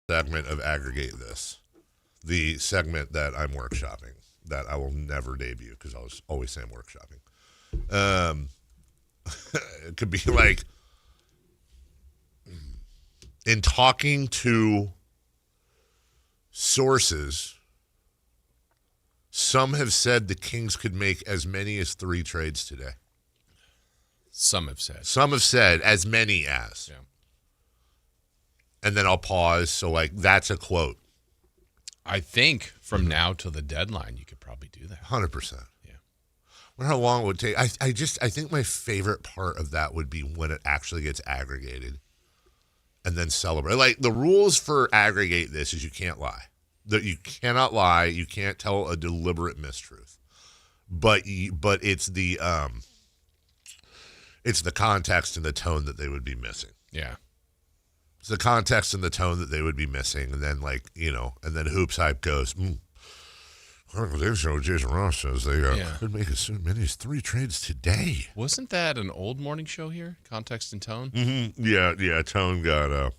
segment of Aggregate This, the segment that I'm workshopping, that I will never debut because I was always saying workshopping. It could be like, in talking to sources, some have said the Kings could make as many as 3 trades today. Some have said. Some have said as many as. Yeah. And then I'll pause. So, like, that's a quote. I think from now till the deadline, you could probably do that. 100%. Yeah. I wonder how long it would take. I think my favorite part of that would be when it actually gets aggregated and then celebrate. Like, the rules for Aggregate This is you can't lie. That you cannot lie. You can't tell a deliberate mistruth. But it's the context and the tone that they would be missing. Yeah. It's the context and the tone that they would be missing. And then, like, and then Hoops Hype goes, Carmichael Dave Show, Jason Ross says they could make as many as 3 trades today. Wasn't that an old morning show here? Context and Tone? Mm-hmm. Yeah. Tone got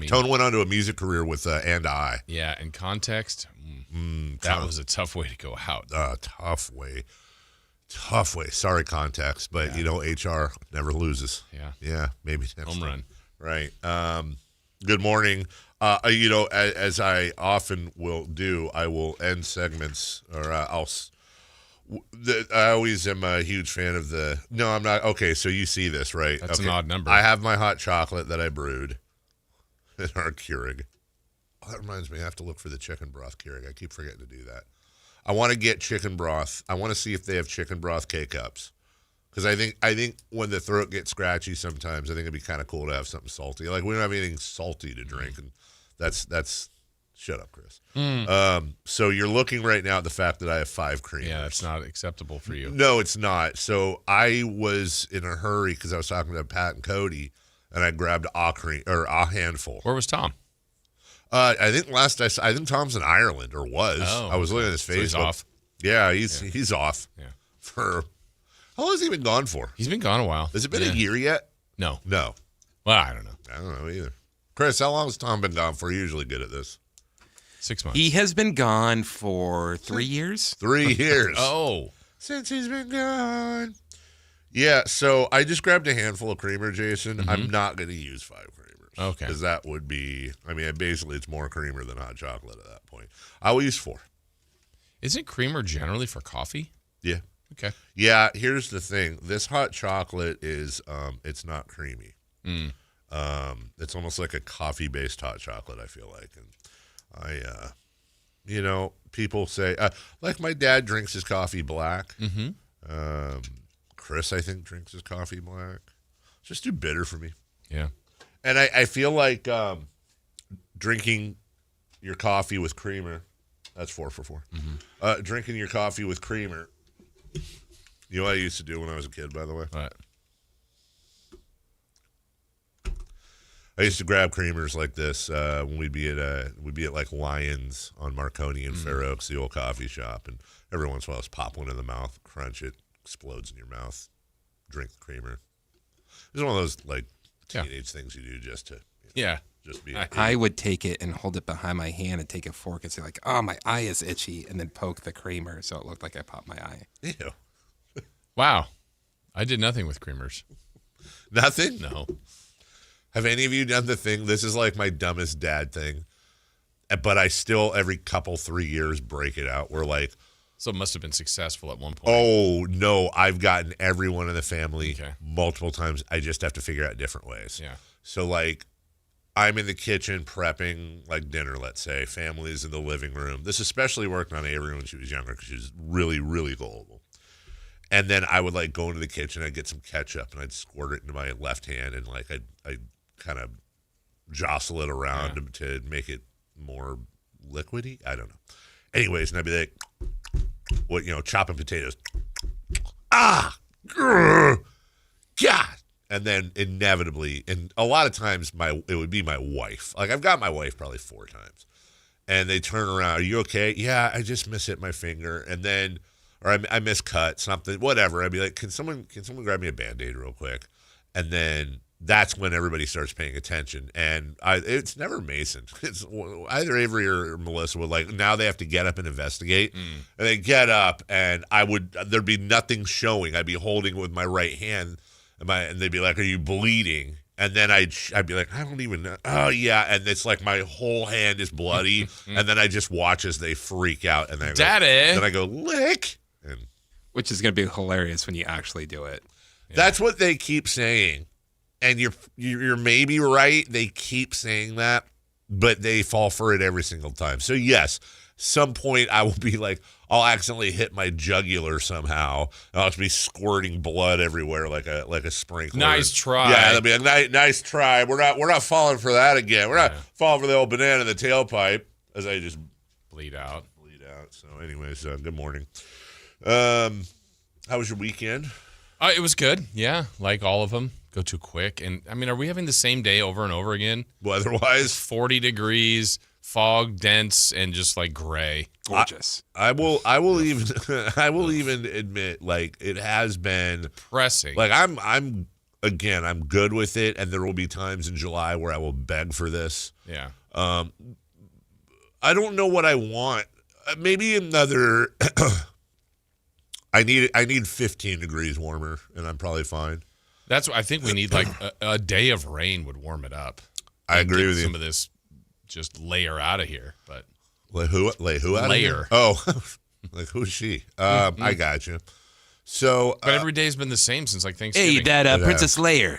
Tone went on to a music career with And I. Yeah, and Context, that was a tough way to go out. Tough way. Sorry, Context, but, HR never loses. Yeah, maybe next home run. Right. Good morning. As I often will do, I will end segments, or I always am a huge fan of no, I'm not. Okay, so you see this, right? That's okay. an odd number. I have my hot chocolate that I brewed in our Keurig. Oh, that reminds me, I have to look for the chicken broth Keurig. I keep forgetting to do that. I want to get chicken broth. I want to see if they have chicken broth K-Cups. Because I think when the throat gets scratchy sometimes, I think it'd be kind of cool to have something salty. Like, we don't have anything salty to drink, and that's shut up, Chris. So you're looking right now at the fact that I have 5 creamers. Yeah, that's not acceptable for you. No, it's not. So I was in a hurry because I was talking to Pat and Cody, and I grabbed a handful. Where was Tom? I think I think Tom's in Ireland, or was. Oh, I was looking at his Facebook. So he's off. Yeah, he's off. Yeah. For how long has he been gone for? He's been gone a while. Has it been a year yet? No. Well, I don't know. I don't know either. Chris, how long has Tom been gone for? You're usually good at this. 6 months. He has been gone for 3 years. 3 years. Oh. Since he's been gone. Yeah, so I just grabbed a handful of creamer, Jason. Mm-hmm. I'm not going to use 5 creamers. Okay. Because that would be, basically it's more creamer than hot chocolate at that point. I will use 4. Isn't creamer generally for coffee? Yeah. Okay. Yeah, here's the thing. This hot chocolate is, it's not creamy. It's almost like a coffee-based hot chocolate, I feel like. And people say, like my dad drinks his coffee black. Mm-hmm. Chris, I think, drinks his coffee black. It's just too bitter for me. Yeah. And I feel like drinking your coffee with creamer, that's 4 for 4. Mm-hmm. Drinking your coffee with creamer, you know what I used to do when I was a kid, by the way? What? I used to grab creamers like this when we'd be at like Lions on Marconi and Fair Oaks, the old coffee shop, and every once in a while, just pop one in the mouth, crunch it, explodes in your mouth, drink the creamer. It's one of those like teenage things you do just to just be. I would take it and hold it behind my hand and take a fork and say like, "Oh, my eye is itchy," and then poke the creamer so it looked like I popped my eye. Ew. Wow. I did nothing with creamers. Nothing? No. Have any of you done the thing? This is like my dumbest dad thing, but I still every 3 years break it out. We're like, so it must have been successful at one point. Oh no, I've gotten everyone in the family Okay. multiple times. I just have to figure out different ways. Yeah. So like, I'm in the kitchen prepping like dinner. Let's say family's in the living room. This especially worked on Avery when she was younger because she was really, really gullible. And then I would like go into the kitchen, I'd get some ketchup, and I'd squirt it into my left hand, and like I'd kind of jostle it around to make it more liquidy. I don't know. Anyways, and I'd be like, chopping potatoes. God. And then inevitably, and a lot of times it would be my wife. Like I've got my wife probably 4 times, and they turn around. Are you okay? Yeah, I just mishit my finger, and then. Or I miscut something, whatever. I'd be like, can someone grab me a Band-Aid real quick? And then that's when everybody starts paying attention. And it's never Mason. It's either Avery or Melissa would now they have to get up and investigate. And they get up and there'd be nothing showing. I'd be holding with my right hand and they'd be like, "Are you bleeding?" And then I'd be like, "I don't even know." "Oh yeah." And it's like my whole hand is bloody. And then I just watch as they freak out. And then I go, "Lick." And which is going to be hilarious when you actually do it. Yeah. That's what they keep saying. And you're maybe right. They keep saying that, but they fall for it every single time. So yes, some point I will be like, I'll accidentally hit my jugular somehow. I'll just be squirting blood everywhere like a sprinkler. Nice try. Yeah, that'll be a nice try. We're not falling for that again. We're not falling for the old banana in the tailpipe as I just bleed out. So anyways, good morning. How was your weekend? It was good. Yeah, like all of them. Go too quick. And I mean, are we having the same day over and over again? Weather-wise, 40 degrees, fog, dense, and just gray. Gorgeous. I will even admit, it has been depressing. I'm good with it, and there will be times in July where I will beg for this. Yeah. I don't know what I want. Maybe another. I need 15 degrees warmer, and I'm probably fine. That's what I think we need. A day of rain would warm it up. I agree with you. Some of this just layer out of here, but who out of here? Oh, who's she? I got you. So, but every day's been the same since Thanksgiving. Hey, Dad, Princess Leia.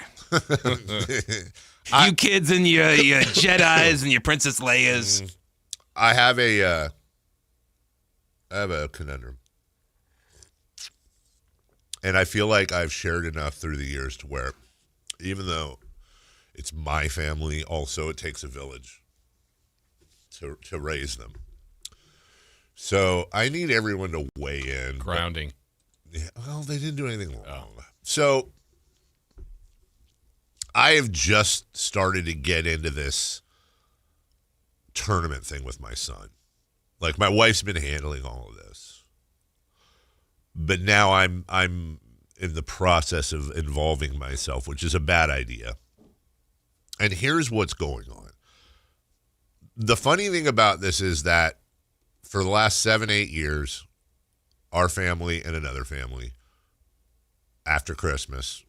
You kids and your Jedis and your Princess Leias. I have a conundrum. And I feel like I've shared enough through the years to where, even though it's my family, also it takes a village to raise them. So I need everyone to weigh in. Grounding. Well, they didn't do anything wrong. Oh. So I have just started to get into this tournament thing with my son. My wife's been handling all of this. But now I'm in the process of involving myself, which is a bad idea. And here's what's going on. The funny thing about this is that for the last 7-8 years, our family and another family, after Christmas,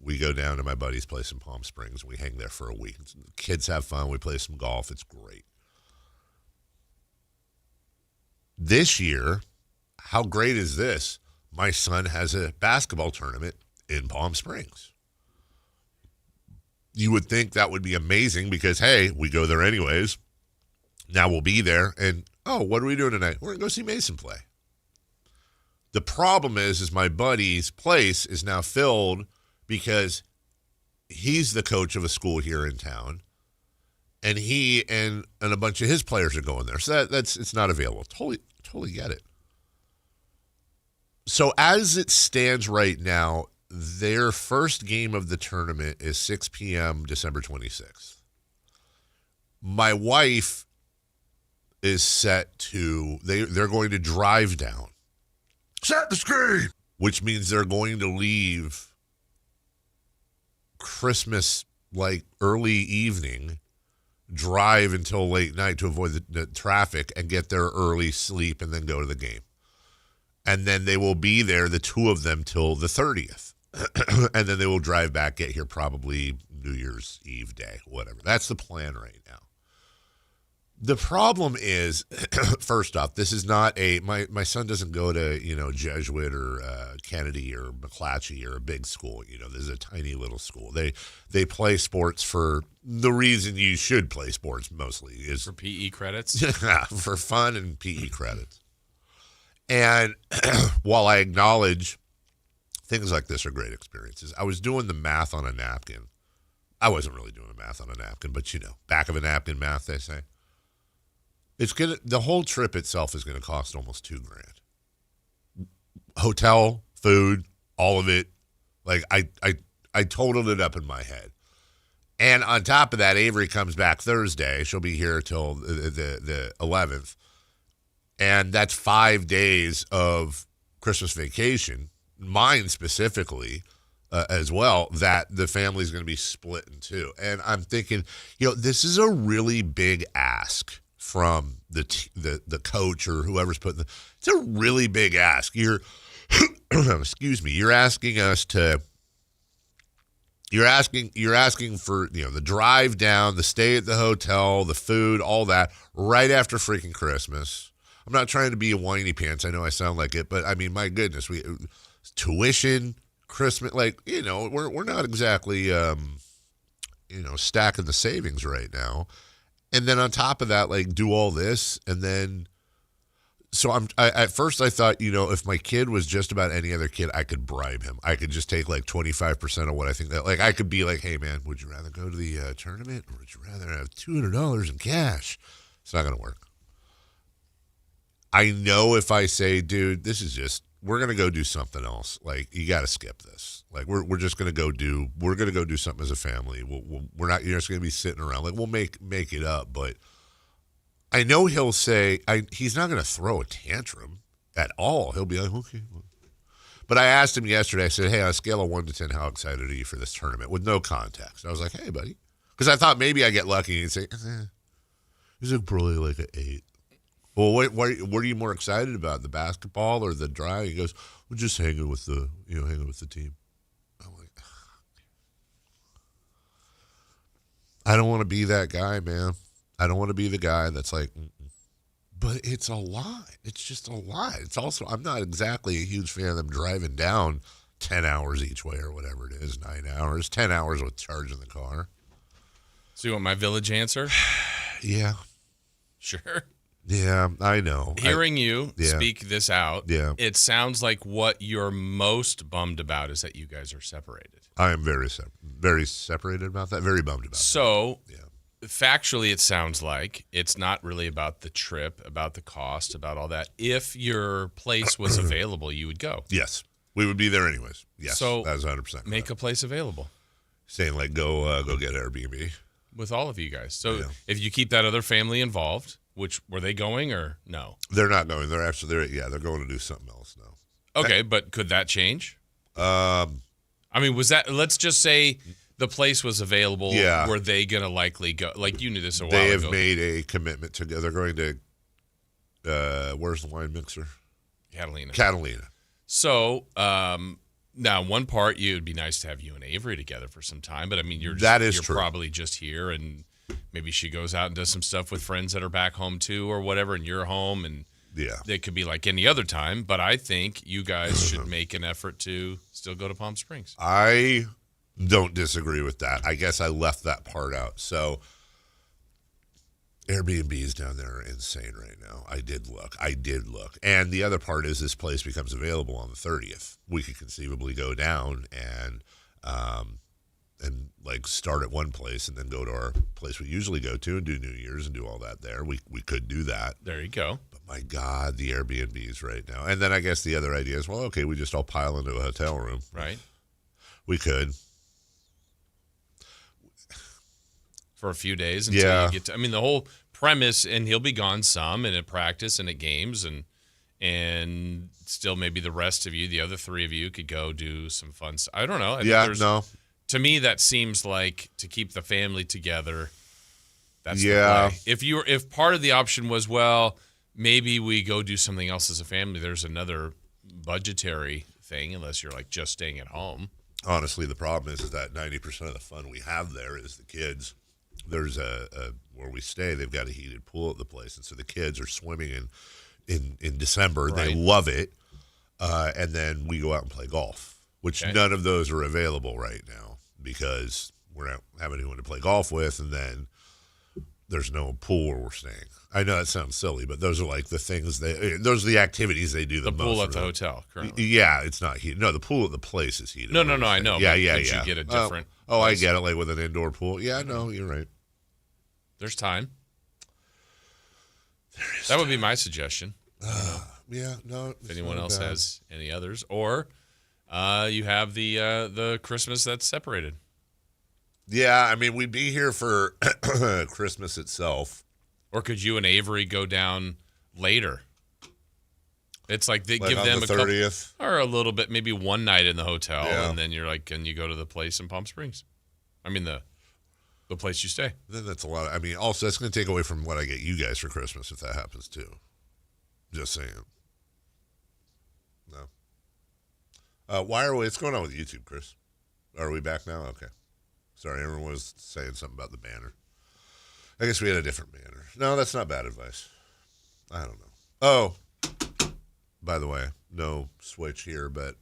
we go down to my buddy's place in Palm Springs. We hang there for a week. The kids have fun. We play some golf. It's great. This year, how great is this? My son has a basketball tournament in Palm Springs. You would think that would be amazing because, hey, we go there anyways. Now we'll be there. And, what are we doing tonight? We're going to go see Mason play. The problem is my buddy's place is now filled because he's the coach of a school here in town. And he and a bunch of his players are going there. So it's not available. Totally get it. So as it stands right now, their first game of the tournament is 6 p.m. December 26th. My wife is set to, they're going to drive down. Set the screen! Which means they're going to leave Christmas, early evening, drive until late night to avoid the traffic and get their early sleep and then go to the game. And then they will be there, the two of them, till the 30th. And then they will drive back, get here probably New Year's Eve day, whatever. That's the plan right now. The problem is, first off, this is not my son doesn't go to, Jesuit or Kennedy or McClatchy or a big school. This is a tiny little school. They play sports for the reason you should play sports mostly is for PE credits. Yeah, for fun and PE credits. And while I acknowledge things like this are great experiences, I was doing the math on a napkin. I wasn't really doing the math on a napkin, but back of a napkin math, they say. The whole trip itself is going to cost almost $2,000. Hotel, food, all of it. I totaled it up in my head. And on top of that, Avery comes back Thursday. She'll be here till the 11th. And that's 5 days of Christmas vacation, mine specifically, as well, that the family's going to be split in two. And I'm thinking, this is a really big ask from the coach or whoever's putting it's a really big ask. You're excuse me, you're asking us to you're asking for the drive down, the stay at the hotel, the food, all that right after freaking Christmas. I'm not trying to be a whiny pants. I know I sound like it, but I mean, my goodness, tuition, Christmas, we're not exactly stacking the savings right now. And then on top of that, do all this, and then so at first I thought, if my kid was just about any other kid, I could bribe him. I could just take 25% of what I think that, I could be like, hey man, would you rather go to the tournament or would you rather have $200 in cash? It's not going to work. I know if I say, dude, this is we're going to go do something else. You got to skip this. We're just going to go do something as a family. We're not, you're just going to be sitting around. We'll make it up, but I know he'll say, he's not going to throw a tantrum at all. He'll be like, okay. But I asked him yesterday, I said, hey, on a scale of 1 to 10, how excited are you for this tournament? With no context. I was like, hey, buddy. Because I thought maybe I get lucky and he'd say, he's probably like an 8. Well, what are you more excited about, the basketball or the drive? He goes, we're just hanging with the team. I'm like, I don't want to be that guy, man. I don't want to be the guy that's like, but it's a lot. It's just a lot. It's also, I'm not exactly a huge fan of them driving down 10 hours each way or whatever it is, 9 hours, 10 hours with charging the car. So you want my village answer? Yeah. Sure. Yeah, I know. Hearing you speak this out, it sounds like what you're most bummed about is that you guys are separated. I am very separated about that, very bummed about that. So, factually, it sounds like it's not really about the trip, about the cost, about all that. If your place was available, you would go. Yes. We would be there anyways. Yes, so that's 100%. Make a place available. Saying go get Airbnb. With all of you guys. So if you keep that other family involved, which were they going or no? They're not going. They're going to do something else now. Okay, but could that change? I mean, was that? Let's just say the place was available. Yeah. Were they going to likely go? Like you knew this a while ago. They have made a commitment to go. They're going to. Where's the wine mixer? Catalina. So now, one part, it would be nice to have you and Avery together for some time. But I mean, you're true. Probably just here and. Maybe she goes out and does some stuff with friends that are back home too or whatever, and you're home, and it could be like any other time. But I think you guys should make an effort to still go to Palm Springs. I don't disagree with that. I guess I left that part out. So Airbnbs down there are insane right now. I did look. And the other part is this place becomes available on the 30th. We could conceivably go down and start at one place and then go to our place we usually go to and do New Year's and do all that there. We could do that. There you go. But my God, the Airbnbs right now. And then I guess the other idea is, well, okay, we just all pile into a hotel room. Right. We could. For a few days until you get to, I mean, the whole premise, and he'll be gone some and at practice and at games and still maybe the rest of you, the other 3 of you could go do some fun stuff. I don't know. To me, that seems like to keep the family together. That's the play. If part of the option was, well, maybe we go do something else as a family, there's another budgetary thing, unless you're just staying at home. Honestly, the problem is that 90% of the fun we have there is the kids. There's where we stay, they've got a heated pool at the place, and so the kids are swimming in December. Right. They love it, and then we go out and play golf, which none of those are available right now because we're not having anyone to play golf with, and then there's no pool where we're staying. I know that sounds silly, but those are the things those are the activities they do the most. The pool at the hotel, currently. Yeah, it's not heated. No, the pool at the place is heated. No, I know. Yeah. Could you get a different I get it, with an indoor pool. Yeah, no, you're right. There's time. That would be my suggestion. Yeah, no. If anyone else has any others, or you have the Christmas that's separated. Yeah, I mean, we'd be here for Christmas itself. Or could you and Avery go down later? It's like they Like give on them the a couple 30th? or a little bit, maybe one night in the hotel, Yeah. and then you're like, can you go to the place in Palm Springs? I mean the place you stay. Then that's a lot. I mean, also that's going to take away from what I get you guys for Christmas if that happens too. Just saying. No. What's going on with YouTube, Chris? Are we back now? Okay. Sorry, everyone was saying something about the banner. I guess we had a different banner. No, that's not bad advice. I don't know. Oh, by the way, no switch here, but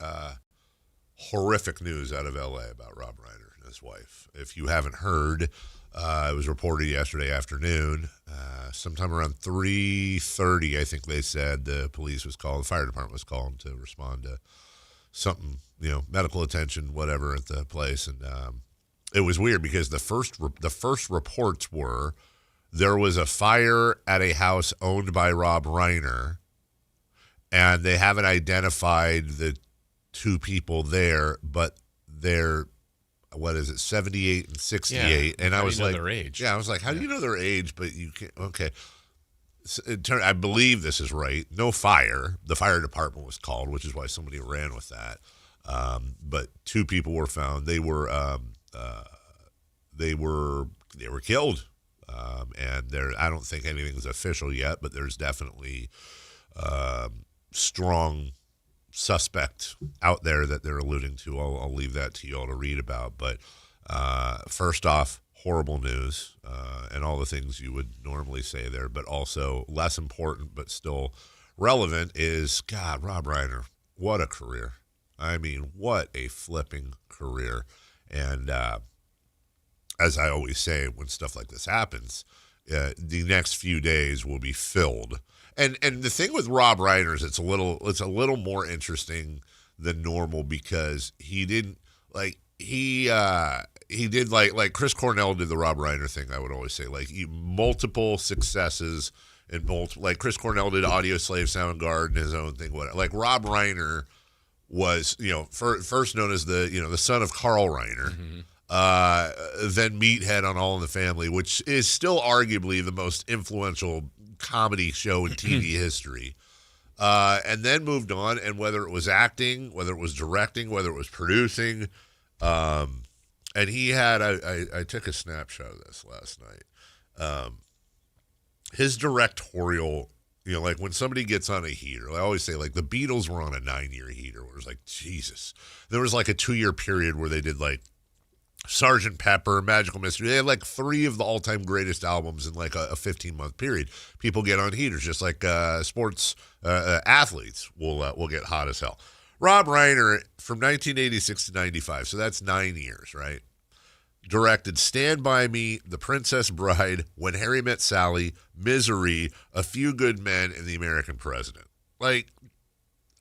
horrific news out of L.A. about Rob Reiner and his wife. If you haven't heard, it was reported yesterday afternoon, sometime around 3:30, I think they said the police was called, the fire department was called to respond to something, medical attention, whatever, at the place. And it was weird because the first reports were there was a fire at a house owned by Rob Reiner, and they haven't identified the two people there, but they're, 78 and 68. Yeah. And I How was do you know like, their age? Yeah, I was like, how do you know their age? But you can't, okay. So I believe this is right. No fire. The fire department was called, which is why somebody ran with that. But two people were found. They were killed. And I don't think anything's official yet, but there's definitely strong suspect out there that they're alluding to. I'll leave that to you all to read about. But first off, horrible news, and all the things you would normally say there, but also less important but still relevant is, God, Rob Reiner, what a career. I mean, what a flipping career. And as I always say, when stuff like this happens, the next few days will be filled. And the thing with Rob Reiner is it's a little more interesting than normal because he didn't he did like Chris Cornell did the Rob Reiner thing. I would always say multiple successes and like Chris Cornell did Audio Slave Soundgarden and his own thing. Like Rob Reiner was first known as the son of Carl Reiner. Mm-hmm. Then Meathead on All in the Family, which is still arguably the most influential comedy show in TV history. And then moved on, and whether it was acting, whether it was directing, whether it was producing, and he had, I took a snapshot of this last night. His directorial, like when somebody gets on a heater, I always say like the Beatles were on a 9-year heater where it was like, Jesus. There was like a 2-year period where they did like Sgt. Pepper, Magical Mystery. They had like 3 of the all-time greatest albums in like a 15-month period. People get on heaters, just like sports athletes will get hot as hell. Rob Reiner, from 1986 to 95, so that's 9 years, right? Directed Stand By Me, The Princess Bride, When Harry Met Sally, Misery, A Few Good Men, and The American President. Like,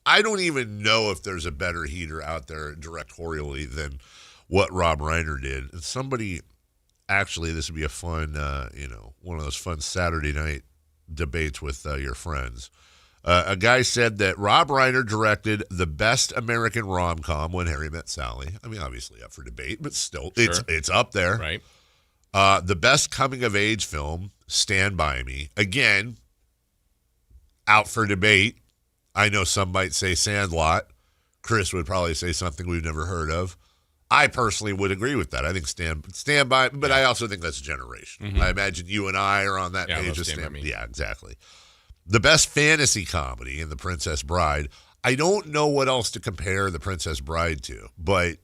I don't even know if there's a better heater out there directorially than what Rob Reiner did. And somebody, actually, this would be a fun, one of those fun Saturday night debates with your friends. A guy said that Rob Reiner directed the best American rom-com, When Harry Met Sally. I mean, obviously up for debate, but still, sure. It's up there. Right. The best coming-of-age film, Stand By Me. Again, out for debate. I know some might say Sandlot. Chris would probably say something we've never heard of. I personally would agree with that. I think Stand By, but yeah. I also think that's generational. Mm-hmm. I imagine you and I are on that page of Stand By Me. Yeah, exactly. The best fantasy comedy in The Princess Bride. I don't know what else to compare The Princess Bride to, but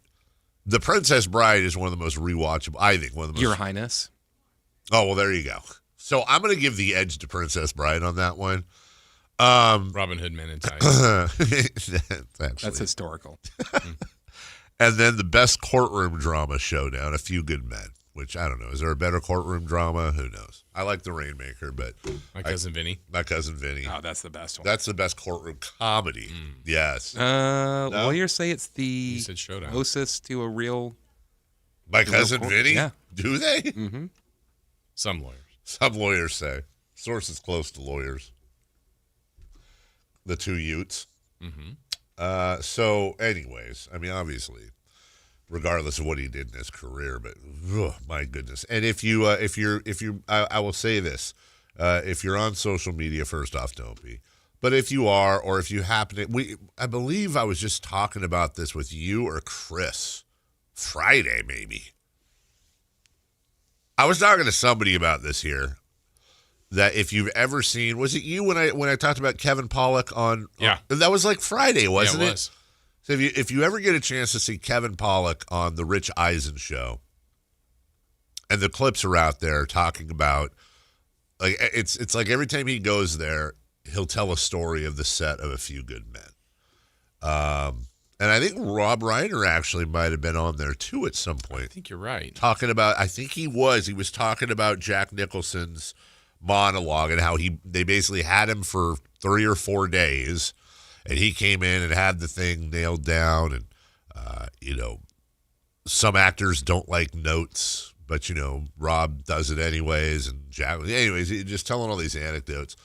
The Princess Bride is one of the most rewatchable, I think. One of the most. Your Highness. Oh, well, there you go. So I'm going to give the edge to Princess Bride on that one. Robin Hood Men in Tights. That's historical. And then the best courtroom drama showdown, A Few Good Men, which I don't know. Is there a better courtroom drama? Who knows? I like The Rainmaker, but My Cousin Vinny. Oh, that's the best one. That's the best courtroom comedy. Yes. No? Lawyers say it's the You said showdown. closest to a real. My Cousin Vinny? Yeah. Do they? Mm-hmm. Some lawyers. Some lawyers say. Sources close to lawyers. The two Utes. Mm-hmm. So, anyways, I mean, obviously, regardless of what he did in his career, but my goodness. And I will say this: if you're on social media, first off, don't be. But if you are, or if you happen to, I believe I was just talking about this with you or Chris Friday, maybe. I was talking to somebody about this here. That if you've ever seen, was it you when I talked about Kevin Pollak on? Yeah, that was like Friday, wasn't it? Was. So if you ever get a chance to see Kevin Pollak on the Rich Eisen show, and the clips are out there talking about, like it's like every time he goes there, he'll tell a story of the set of A Few Good Men. And I think Rob Reiner actually might have been on there too at some point. I think you're right. Talking about, I think he was talking about Jack Nicholson's monologue and how they basically had him for 3 or 4 days, and he came in and had the thing nailed down. And some actors don't like notes, but Rob does it anyways. And Jack, anyways, he's just telling all these anecdotes.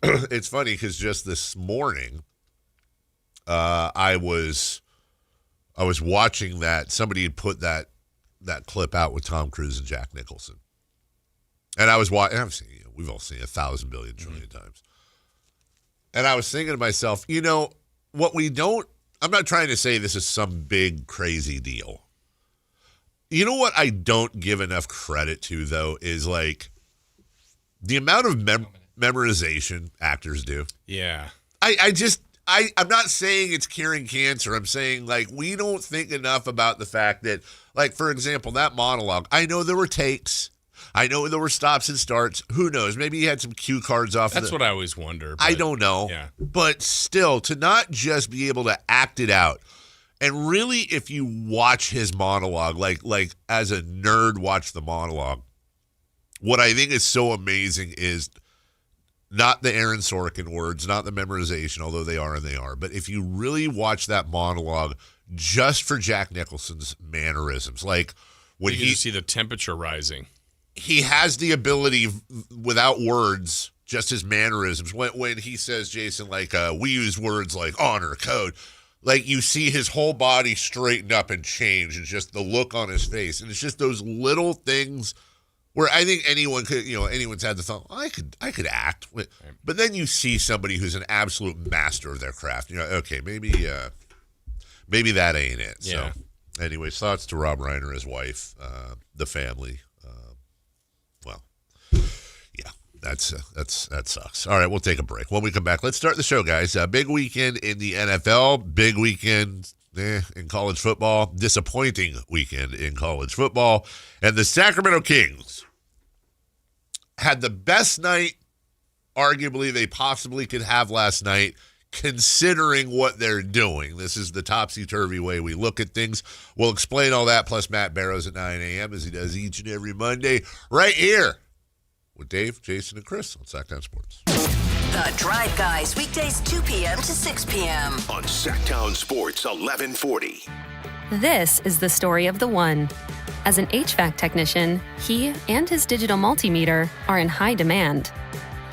It's funny because just this morning, I was watching that somebody had put that clip out with Tom Cruise and Jack Nicholson. And I was watching, I've seen, we've all seen it 1,000 billion trillion times. And I was thinking to myself, what we don't, I'm not trying to say this is some big crazy deal. You know what I don't give enough credit to, though, is like the amount of memorization actors do. Yeah. I'm not saying it's curing cancer. I'm saying, like, we don't think enough about the fact that, like, for example, that monologue, I know there were takes. I know there were stops and starts. Who knows? Maybe he had some cue cards off. That's what I always wonder. I don't know. Yeah. But still, to not just be able to act it out. And really, if you watch his monologue, like as a nerd, watch the monologue, what I think is so amazing is not the Aaron Sorkin words, not the memorization, although they are and they are. But if you really watch that monologue just for Jack Nicholson's mannerisms, like when you see the temperature rising. He has the ability, without words, just his mannerisms. When he says, Jason, like, we use words like honor, code, like you see his whole body straighten up and change, and just the look on his face. And it's just those little things where I think anyone could, anyone's had the thought, I could act. But then you see somebody who's an absolute master of their craft. Okay, maybe that ain't it. Yeah. So, anyways, thoughts to Rob Reiner, his wife, the family. That sucks. All right, we'll take a break. When we come back, let's start the show, guys. Big weekend in the NFL. Big weekend in college football. Disappointing weekend in college football. And the Sacramento Kings had the best night, arguably, they possibly could have last night, considering what they're doing. This is the topsy-turvy way we look at things. We'll explain all that, plus Matt Barrows at 9 a.m., as he does each and every Monday, right here with Dave, Jason, and Chris on Sactown Sports. The Drive Guys, weekdays 2 p.m. to 6 p.m. on Sactown Sports 1140. This is the story of the one. As an HVAC technician, he and his digital multimeter are in high demand.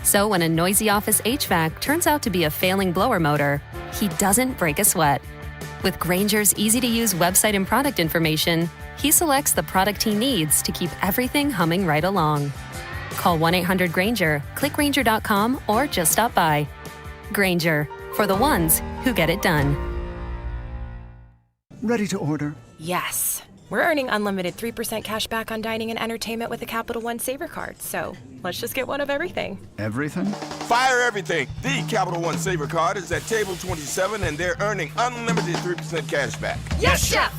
So when a noisy office HVAC turns out to be a failing blower motor, he doesn't break a sweat. With Grainger's easy-to-use website and product information, he selects the product he needs to keep everything humming right along. Call 1-800-GRAINGER, click Grainger.com, or just stop by. Grainger, for the ones who get it done. Ready to order? Yes. We're earning unlimited 3% cash back on dining and entertainment with the Capital One Saver Card, so let's just get one of everything. Everything? Fire everything! The Capital One Saver Card is at table 27, and they're earning unlimited 3% cash back. Yes, Chef!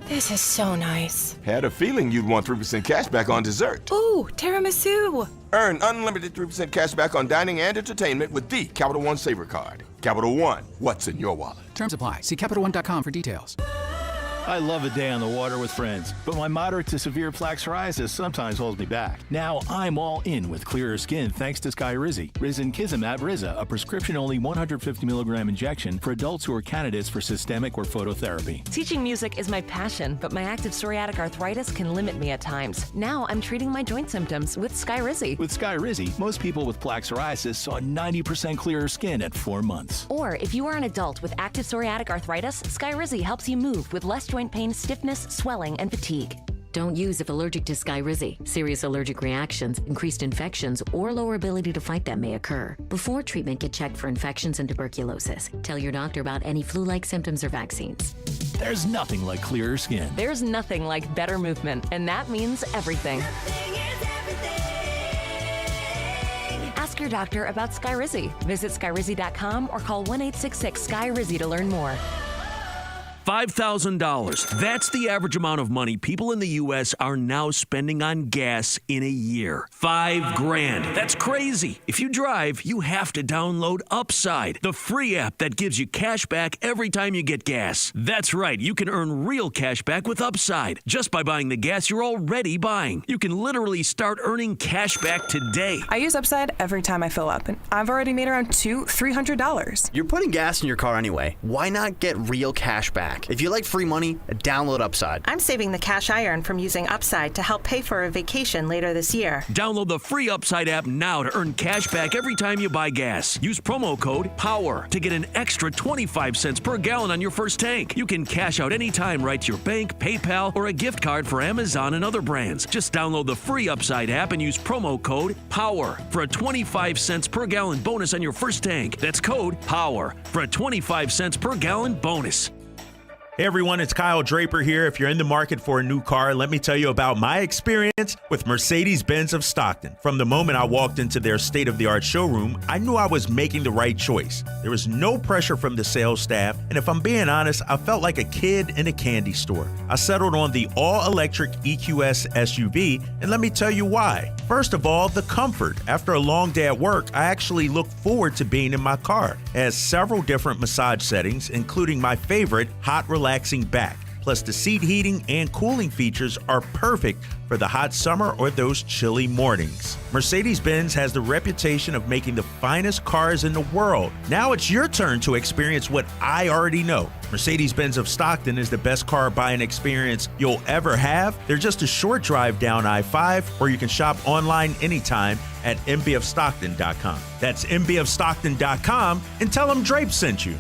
This is so nice. Had a feeling you'd want 3% cash back on dessert. Ooh, tiramisu! Earn unlimited 3% cash back on dining and entertainment with the Capital One Saver Card. Capital One, what's in your wallet? Terms apply. See CapitalOne.com for details. I love a day on the water with friends, but my moderate to severe plaque psoriasis sometimes holds me back. Now I'm all in with clearer skin thanks to Skyrizi. Risankizumab Riza, a prescription-only 150 milligram injection for adults who are candidates for systemic or phototherapy. Teaching music is my passion, but my active psoriatic arthritis can limit me at times. Now I'm treating my joint symptoms with Skyrizi. With Skyrizi, most people with plaque psoriasis saw 90% clearer skin at 4 months. Or if you are an adult with active psoriatic arthritis, Skyrizi helps you move with less joint pain, stiffness, swelling, and fatigue. Don't use if allergic to Skyrizi. Serious allergic reactions, increased infections, or lower ability to fight them may occur. Before treatment, get checked for infections and tuberculosis. Tell your doctor about any flu-like symptoms or vaccines. There's nothing like clearer skin. There's nothing like better movement, and that means everything. Ask your doctor about Skyrizi. Visit Skyrizi.com or call 1-866-SKY-RIZZI to learn more. $5,000. That's the average amount of money people in the U.S. are now spending on gas in a year. $5,000. That's crazy. If you drive, you have to download Upside, the free app that gives you cash back every time you get gas. That's right. You can earn real cash back with Upside just by buying the gas you're already buying. You can literally start earning cash back today. I use Upside every time I fill up, and I've already made around $300. You're putting gas in your car anyway. Why not get real cash back? If you like free money, download Upside. I'm saving the cash I earn from using Upside to help pay for a vacation later this year. Download the free Upside app now to earn cash back every time you buy gas. Use promo code POWER to get an extra 25 cents per gallon on your first tank. You can cash out anytime right to your bank, PayPal, or a gift card for Amazon and other brands. Just download the free Upside app and use promo code POWER for a 25 cents per gallon bonus on your first tank. That's code POWER for a 25 cents per gallon bonus. Hey everyone, it's Kyle Draper here. If you're in the market for a new car, let me tell you about my experience with Mercedes-Benz of Stockton. From the moment I walked into their state-of-the-art showroom, I knew I was making the right choice. There was no pressure from the sales staff, and if I'm being honest, I felt like a kid in a candy store. I settled on the all-electric EQS SUV, and let me tell you why. First of all, the comfort. After a long day at work, I actually look forward to being in my car. It has several different massage settings, including my favorite, hot relaxing back. Plus, the seat heating and cooling features are perfect for the hot summer or those chilly mornings. Mercedes-Benz has the reputation of making the finest cars in the world. Now it's your turn to experience what I already know. Mercedes-Benz of Stockton is the best car buying experience you'll ever have. They're just a short drive down I-5, or you can shop online anytime at mbofstockton.com. That's mbofstockton.com, and tell them Drape sent you.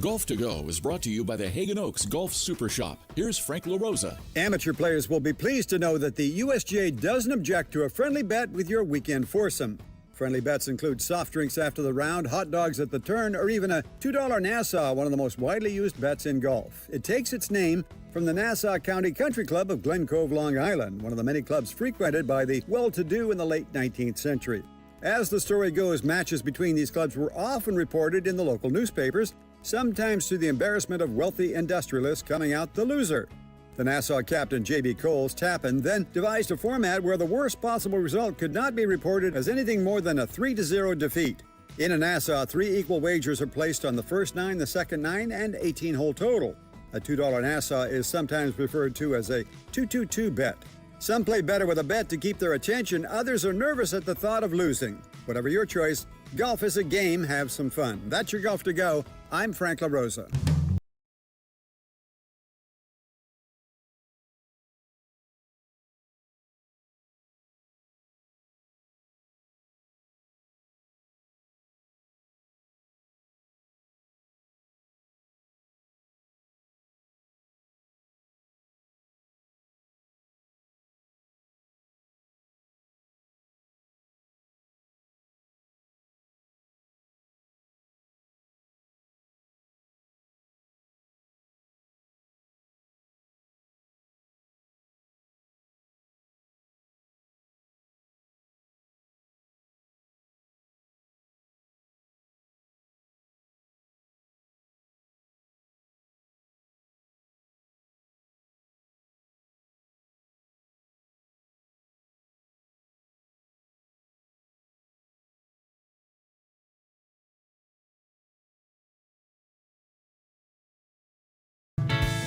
Golf to Go is brought to you by the Hagen Oaks Golf Super Shop. Here's Frank LaRosa. Amateur players will be pleased to know that the USGA doesn't object to a friendly bet with your weekend foursome. Friendly bets include soft drinks after the round, hot dogs at the turn, or even a $2 Nassau, one of the most widely used bets in golf. It takes its name from the Nassau County Country Club of Glen Cove, Long Island, one of the many clubs frequented by the well-to-do in the late 19th century. As the story goes, matches between these clubs were often reported in the local newspapers, sometimes to the embarrassment of wealthy industrialists coming out the loser. The Nassau captain J.B. Coles Tappan then devised a format where the worst possible result could not be reported as anything more than a 3-0 defeat. In a Nassau, 3 equal wagers are placed on the first 9, the second 9, and 18-hole total. A $2 Nassau is sometimes referred to as a 2-2-2 bet. Some play better with a bet to keep their attention, others are nervous at the thought of losing. Whatever your choice, golf is a game, have some fun. That's your Golf to Go. I'm Frank LaRosa.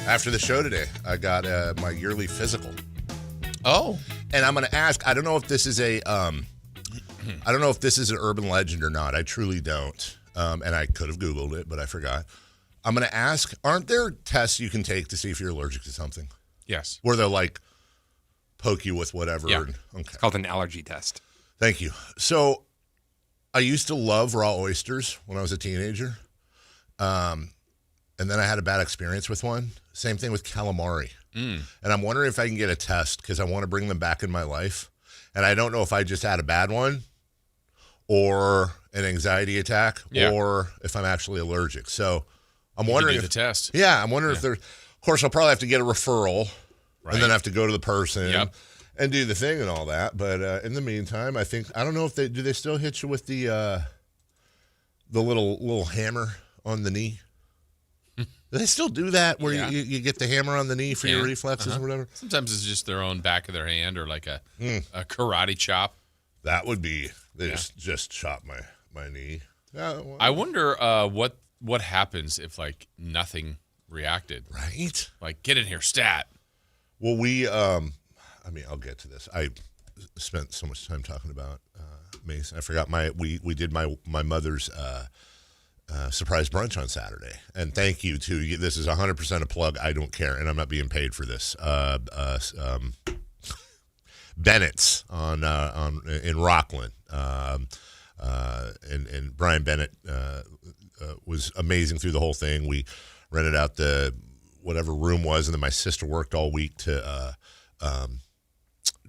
After the show today, I got my yearly physical. Oh, and I'm going to ask. I don't know if this is an urban legend or not. I truly don't. And I could have Googled it, but I forgot. I'm going to ask. Aren't there tests you can take to see if you're allergic to something? Yes. Where they'll like poke you with whatever. Yeah. Okay. It's called an allergy test. Thank you. So I used to love raw oysters when I was a teenager. And then I had a bad experience with one. Same thing with calamari. And I'm wondering if I can get a test because I want to bring them back in my life. And I don't know if I just had a bad one or an anxiety attack or if I'm actually allergic. So I'm wondering if the test. Yeah, I'm wondering if there's. Of course, I'll probably have to get a referral and then have to go to the person and do the thing and all that. But in the meantime, I don't know if do they still hit you with the little hammer on the knee? Do they still do that where you get the hammer on the knee for your reflexes or whatever? Sometimes it's just their own back of their hand or like a karate chop. That would be just chop my knee. Well, I wonder what happens if like nothing reacted. Right? Like get in here, stat. Well, I'll get to this. I spent so much time talking about Mason. I forgot we did my mother's surprise brunch on Saturday, and thank you to this is 100% a plug. I don't care, and I'm not being paid for this. Bennett's in Rockland, and Brian Bennett was amazing through the whole thing. We rented out the whatever room was, and then my sister worked all week to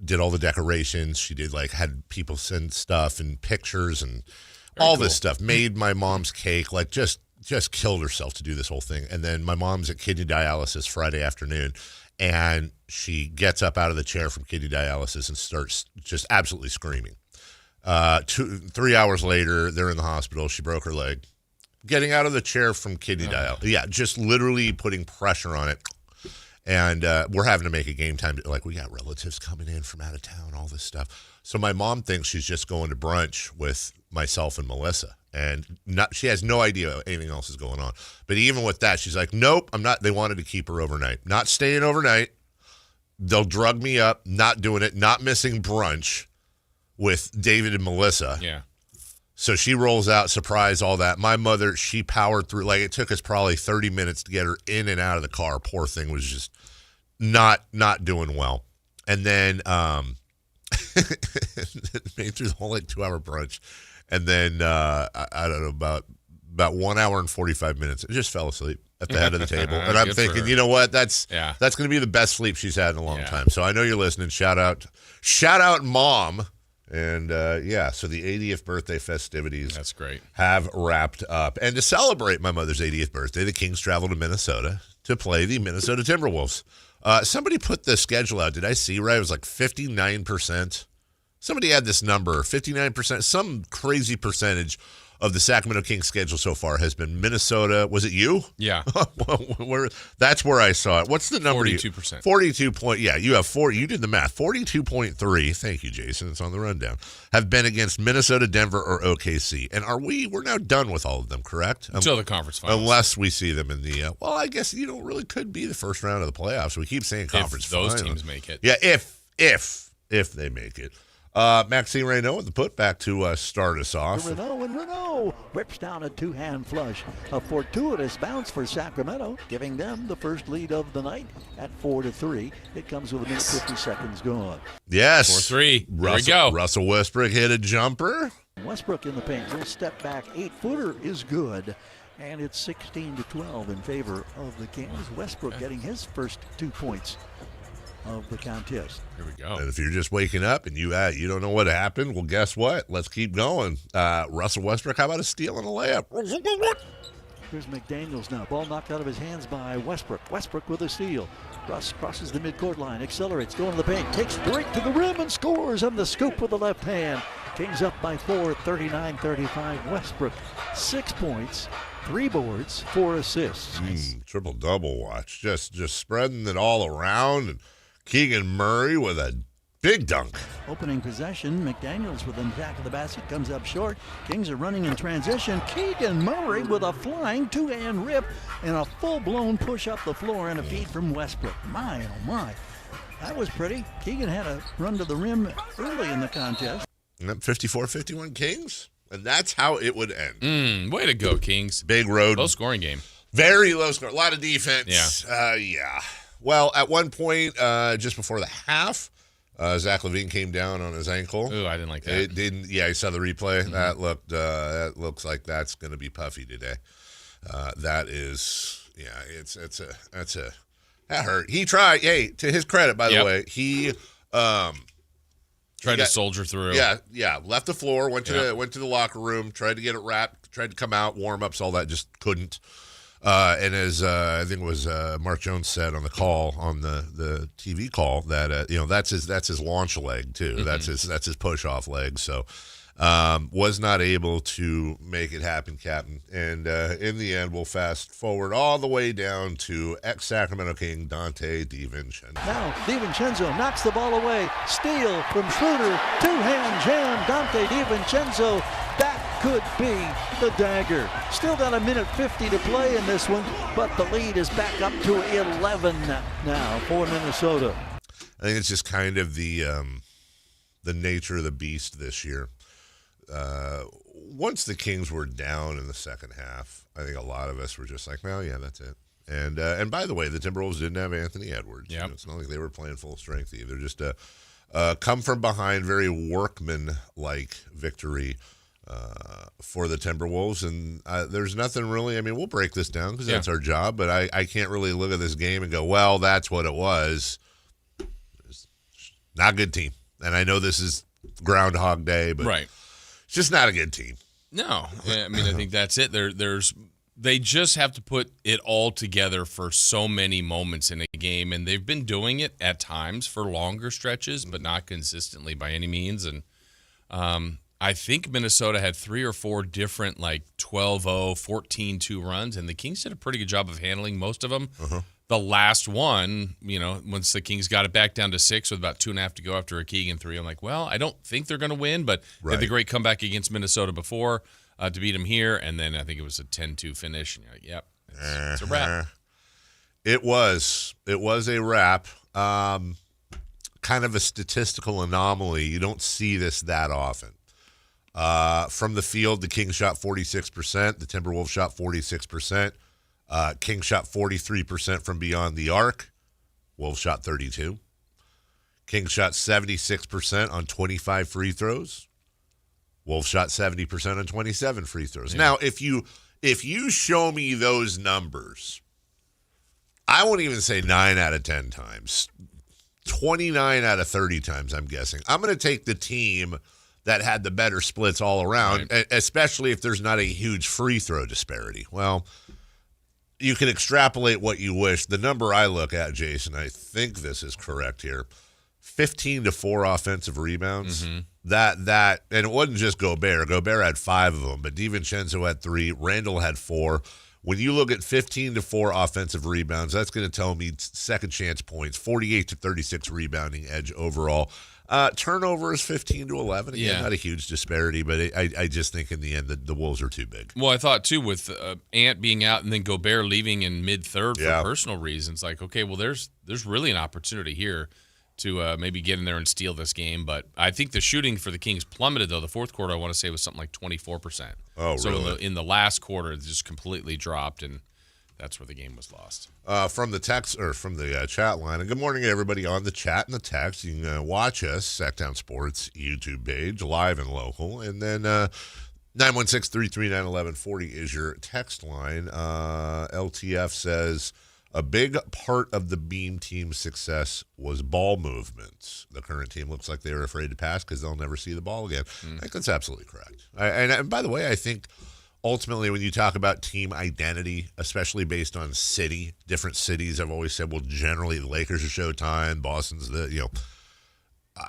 did all the decorations. She did had people send stuff and pictures and all this stuff. Made my mom's cake, just killed herself to do this whole thing. And then my mom's at kidney dialysis Friday afternoon, and she gets up out of the chair from kidney dialysis and starts just absolutely screaming. 3 hours later, they're in the hospital. She broke her leg. Getting out of the chair from kidney dialysis. Yeah, just literally putting pressure on it. And we're having to make a game time. We got relatives coming in from out of town, all this stuff. So my mom thinks she's just going to brunch with myself and Melissa. And she has no idea anything else is going on. But even with that, she's like, nope, I'm not. They wanted to keep her overnight. Not staying overnight. They'll drug me up. Not doing it. Not missing brunch with David and Melissa. Yeah. So she rolls out, surprise, all that. My mother, she powered through. It took us probably 30 minutes to get her in and out of the car. Poor thing was just not doing well. And then made through the whole 2-hour brunch. And then, I don't know, about 1 hour and 45 minutes, I just fell asleep at the head of the table. And I'm thinking, you know what? That's going to be the best sleep she's had in a long time. So I know you're listening. Shout out, Mom. And, so the 80th birthday festivities that's great. Have wrapped up. And to celebrate my mother's 80th birthday, the Kings traveled to Minnesota to play the Minnesota Timberwolves. Somebody put the schedule out. Did I see right? It was 59%. Somebody had this number, 59%. Some crazy percentage of the Sacramento Kings schedule so far has been Minnesota. Was it you? Yeah. That's where I saw it. What's the number? 42%. 42 point. Yeah, you have 4. You did the math. 42.3. Thank you, Jason. It's on the rundown. Have been against Minnesota, Denver, or OKC. And we're now done with all of them, correct? Until the conference finals. Unless we see them in the, I guess, really could be the first round of the playoffs. We keep saying conference finals. If those teams make it. Yeah, if they make it. Maxime Reiner with the putback to start us off. Renault whips down a two-hand flush. A fortuitous bounce for Sacramento, giving them the first lead of the night at 4-3. It comes with a minute 50 seconds gone. Yes. 4-3. There we go. Russell Westbrook hit a jumper. Westbrook in the paint. Little step back 8-footer is good. And it's 16-12 in favor of the Kings. Westbrook getting his first 2 points of the contest. Here we go. And if you're just waking up and you don't know what happened, well, guess what? Let's keep going. Russell Westbrook, how about a steal and a layup? Here's McDaniels now. Ball knocked out of his hands by Westbrook. Westbrook with a steal. Russ crosses the midcourt line, accelerates, going to the paint, takes straight to the rim and scores on the scoop with the left hand. Kings up by 4, 39-35. Westbrook, 6 points. 3 boards, 4 assists. Triple-double watch. Just spreading it all around. And Keegan Murray with a big dunk. Opening possession, McDaniels with an attack of the basket, comes up short. Kings are running in transition. Keegan Murray with a flying two-hand rip and a full-blown push up the floor and a feed from Westbrook. My, oh my. That was pretty. Keegan had a run to the rim early in the contest. 54-51 Kings. And that's how it would end. Way to go, Kings. Big road. Low scoring game. Very low score. A lot of defense. Yeah. Well, at one point, just before the half, Zach LaVine came down on his ankle. Ooh, I didn't like that. It didn't. Yeah, I saw the replay. Mm-hmm. That looks like that's going to be puffy today. That is, yeah. That's That hurt. He tried. Hey, to his credit, by the way, he tried to soldier through. Yeah. Left the floor, went to the locker room, tried to get it wrapped, tried to come out, warm ups, all that, just couldn't. And as I think it was Mark Jones said on the call, on the TV call, that that's his launch leg too. Mm-hmm. That's his push off leg. So was not able to make it happen, Captain. And in the end, we'll fast forward all the way down to ex-Sacramento King Dante DiVincenzo. Now DiVincenzo knocks the ball away. Steal from Schroeder. Two-hand jam. Dante DiVincenzo. That could be the dagger. Still got 1:50 to play in this one, but the lead is back up to 11 now for Minnesota. I think it's just kind of the nature of the beast this year. Once the Kings were down in the second half, I think a lot of us were just like, well, yeah, that's it. And by the way, the Timberwolves didn't have Anthony Edwards. Yep. It's not like they were playing full strength either. Just a come from behind, very workman-like victory for the Timberwolves. And there's nothing really, I mean, we'll break this down because that's our job, but I can't really look at this game and go, well, that's what it was. It's not a good team. And I know this is Groundhog Day, but it's just not a good team. No. I mean, I think that's it. They just have to put it all together for so many moments in a game, and they've been doing it at times for longer stretches, but not consistently by any means. And I think Minnesota had 3 or 4 different 12-0, 14-2 runs, and the Kings did a pretty good job of handling most of them. The last one, once the Kings got it back down to 6 with about 2.5 to go after a Keegan 3, I'm like, well, I don't think they're going to win, but they had the great comeback against Minnesota before to beat them here, and then I think it was a 10-2 finish. And you're like, yep, it's a wrap. It was a wrap. Kind of a statistical anomaly. You don't see this that often. From the field, the Kings shot 46%. The Timberwolves shot 46%. Kings shot 43% from beyond the arc. Wolves shot 32%. Kings shot 76% on 25 free throws. Wolves shot 70% on 27 free throws. Yeah. Now, if you show me those numbers, I won't even say 9 out of 10 times. 29 out of 30 times, I'm guessing. I'm going to take the team that had the better splits all around, especially if there's not a huge free throw disparity. Well, you can extrapolate what you wish. The number I look at, Jason, I think this is correct here, 15-4 offensive rebounds. Mm-hmm. That, and it wasn't just Gobert. Gobert had 5 of them, but DiVincenzo had 3. Randall had 4. When you look at 15-4 offensive rebounds, that's going to tell me second chance points, 48-36 rebounding edge overall. Turnovers 15-11. Again, not a huge disparity, but I just think in the end the Wolves are too big. Well, I thought too with Ant being out and then Gobert leaving in mid-third for personal reasons. Like, okay, well there's really an opportunity here to maybe get in there and steal this game. But I think the shooting for the Kings plummeted though. The fourth quarter, I want to say, was something like 24%. Oh, so really? in the last quarter, it just completely dropped, and that's where the game was lost. From the text or from the chat line, and good morning to everybody on the chat and the text. You can watch us, Sactown Sports YouTube page, live and local, and then 916-339-1140 is your text line. LTF says a big part of the Beam team's success was ball movements. The current team looks like they were afraid to pass because they'll never see the ball again. I think that's absolutely correct. And by the way, I think ultimately, when you talk about team identity, especially based on city, different cities, I've always said, well, generally the Lakers are Showtime, Boston's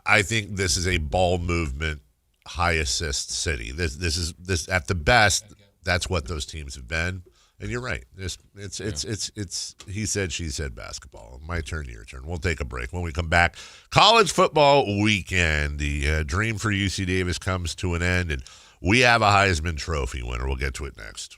I think this is a ball movement, high assist city. This is at the best. That's what those teams have been. And you're right. It's he said, she said basketball. My turn, your turn. We'll take a break. When we come back, college football weekend. The dream for UC Davis comes to an end, and we have a Heisman Trophy winner. We'll get to it next.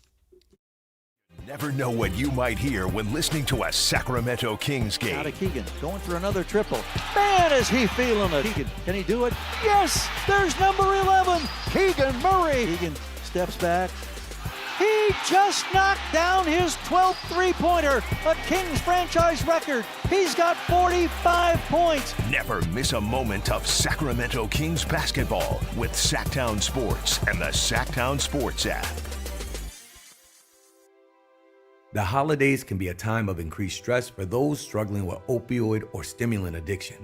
Never know what you might hear when listening to a Sacramento Kings game. Out of Keegan, going for another triple. Man, is he feeling it. Keegan, can he do it? Yes, there's number 11, Keegan Murray. Keegan steps back. He just knocked down his 12th three-pointer, a Kings franchise record. He's got 45 points. Never miss a moment of Sacramento Kings basketball with Sactown Sports and the Sactown Sports app. The holidays can be a time of increased stress for those struggling with opioid or stimulant addiction.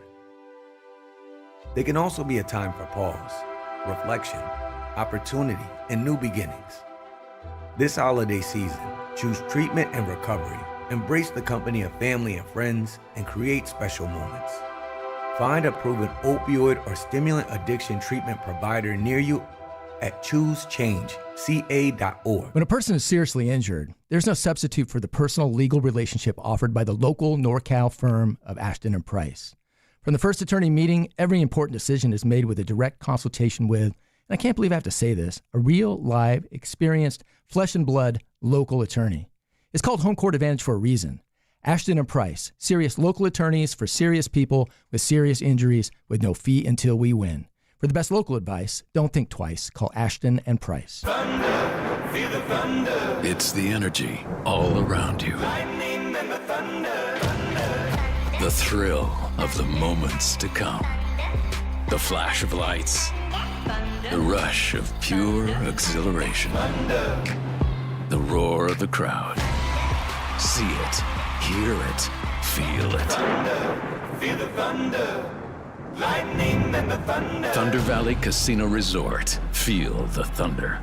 They can also be a time for pause, reflection, opportunity, and new beginnings. This holiday season, choose treatment and recovery, embrace the company of family and friends, and create special moments. Find a proven opioid or stimulant addiction treatment provider near you at choosechangeca.org. When a person is seriously injured, there's no substitute for the personal legal relationship offered by the local NorCal firm of Ashton & Price. From the first attorney meeting, every important decision is made with a direct consultation with, and I can't believe I have to say this, a real, live, experienced, flesh and blood local attorney. It's called Home Court Advantage for a reason. Ashton & Price, serious local attorneys for serious people with serious injuries with no fee until we win. For the best local advice, don't think twice. Call Ashton & Price. Thunder, feel the thunder. It's the energy all around you. Lightning and the thunder. The thrill of the moments to come. The flash of lights. The rush of pure exhilaration. The roar of the crowd. See it, hear it, feel it. Feel the thunder. Lightning and the thunder. Thunder Valley Casino Resort. Feel the thunder.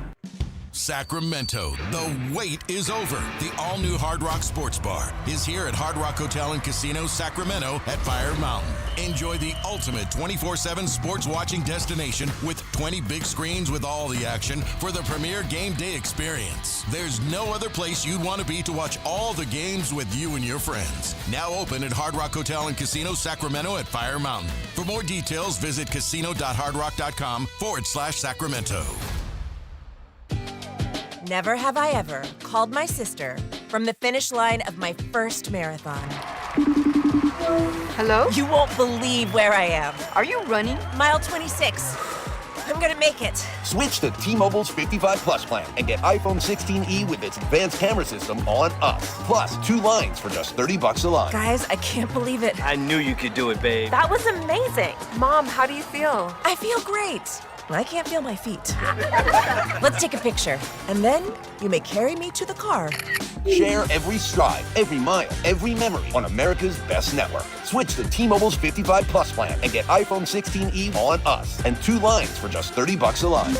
Sacramento, the wait is over. The all-new Hard Rock Sports Bar is here at Hard Rock Hotel and Casino Sacramento at Fire Mountain. Enjoy the ultimate 24/7 sports watching destination with 20 big screens with all the action for the premier game day experience. There's no other place you'd want to be to watch all the games with you and your friends. Now open at Hard Rock Hotel and Casino Sacramento at Fire Mountain. For more details, visit casino.hardrock.com/Sacramento. Never have I ever called my sister from the finish line of my first marathon. Hello? You won't believe where I am. Are you running? Mile 26. I'm gonna make it. Switch to T-Mobile's 55 Plus plan and get iPhone 16e with its advanced camera system on us. Plus, 2 lines for just $30 a line. Guys, I can't believe it. I knew you could do it, babe. That was amazing. Mom, how do you feel? I feel great. I can't feel my feet. Let's take a picture, and then you may carry me to the car. Share every stride, every mile, every memory on America's best network. Switch to T-Mobile's 55 Plus plan and get iPhone 16e on us and 2 lines for just $30 a line.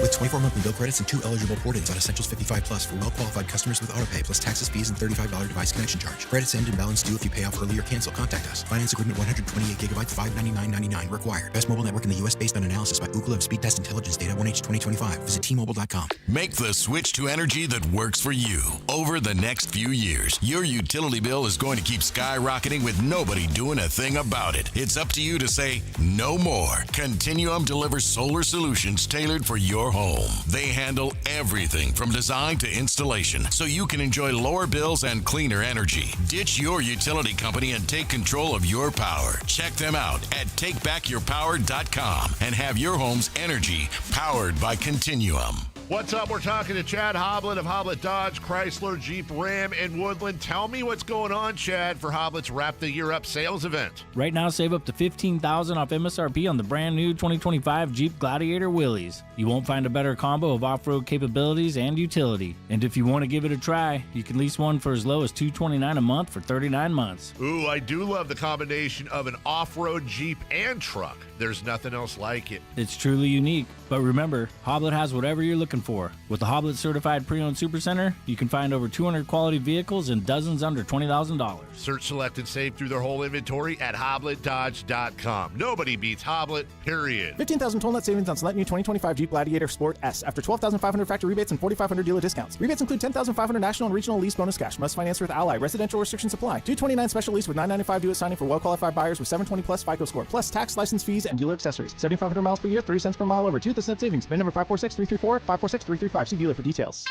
With 24 monthly bill credits and 2 eligible port-ins on Essentials 55 Plus for well-qualified customers with autopay, plus taxes, fees, and $35 device connection charge. Credits end and balance due if you pay off early or cancel. Contact us. Finance agreement 128 gigabytes, $599.99 required. Best mobile network in the U.S. based on analysis by Ookla of Speed Test Intelligence Data 1H 2025. Visit T-Mobile.com. Make the switch to energy that works for you. Over the next few years, your utility bill is going to keep skyrocketing with nobody doing a thing about it. It's up to you to say no more. Continuum delivers solar solutions tailored for your home. They handle everything from design to installation, so you can enjoy lower bills and cleaner energy. Ditch your utility company and take control of your power. Check them out at takebackyourpower.com and have your home's energy powered by Continuum. What's up? We're talking to Chad Hoblet of Hoblet Dodge, Chrysler, Jeep, Ram, and Woodland. Tell me what's going on, Chad, for Hoblet's Wrap the Year Up sales event. Right now, save up to $15,000 off MSRP on the brand new 2025 Jeep Gladiator Willys. You won't find a better combo of off-road capabilities and utility. And if you want to give it a try, you can lease one for as low as $229 a month for 39 months. Ooh, I do love the combination of an off-road Jeep and truck. There's nothing else like it. It's truly unique. But remember, Hoblet has whatever you're looking for. With the Hoblet Certified Pre-Owned Supercenter, you can find over 200 quality vehicles and dozens under $20,000. Search, select, and save through their whole inventory at HobletDodge.com. Nobody beats Hoblet, period. 15,000 total net savings on select new 2025 Jeep Gladiator Sport S after 12,500 factory rebates and 4,500 dealer discounts. Rebates include 10,500 national and regional lease bonus cash. Must finance with Ally. Residential restrictions apply. 229 special lease with $995 due at signing for well-qualified buyers with 720 plus FICO score. Plus tax, license fees, and dealer accessories. 7,500 miles per year, 30 cents per mile over. 2 net savings. VIN number 546-334, 546-335. See dealer for details.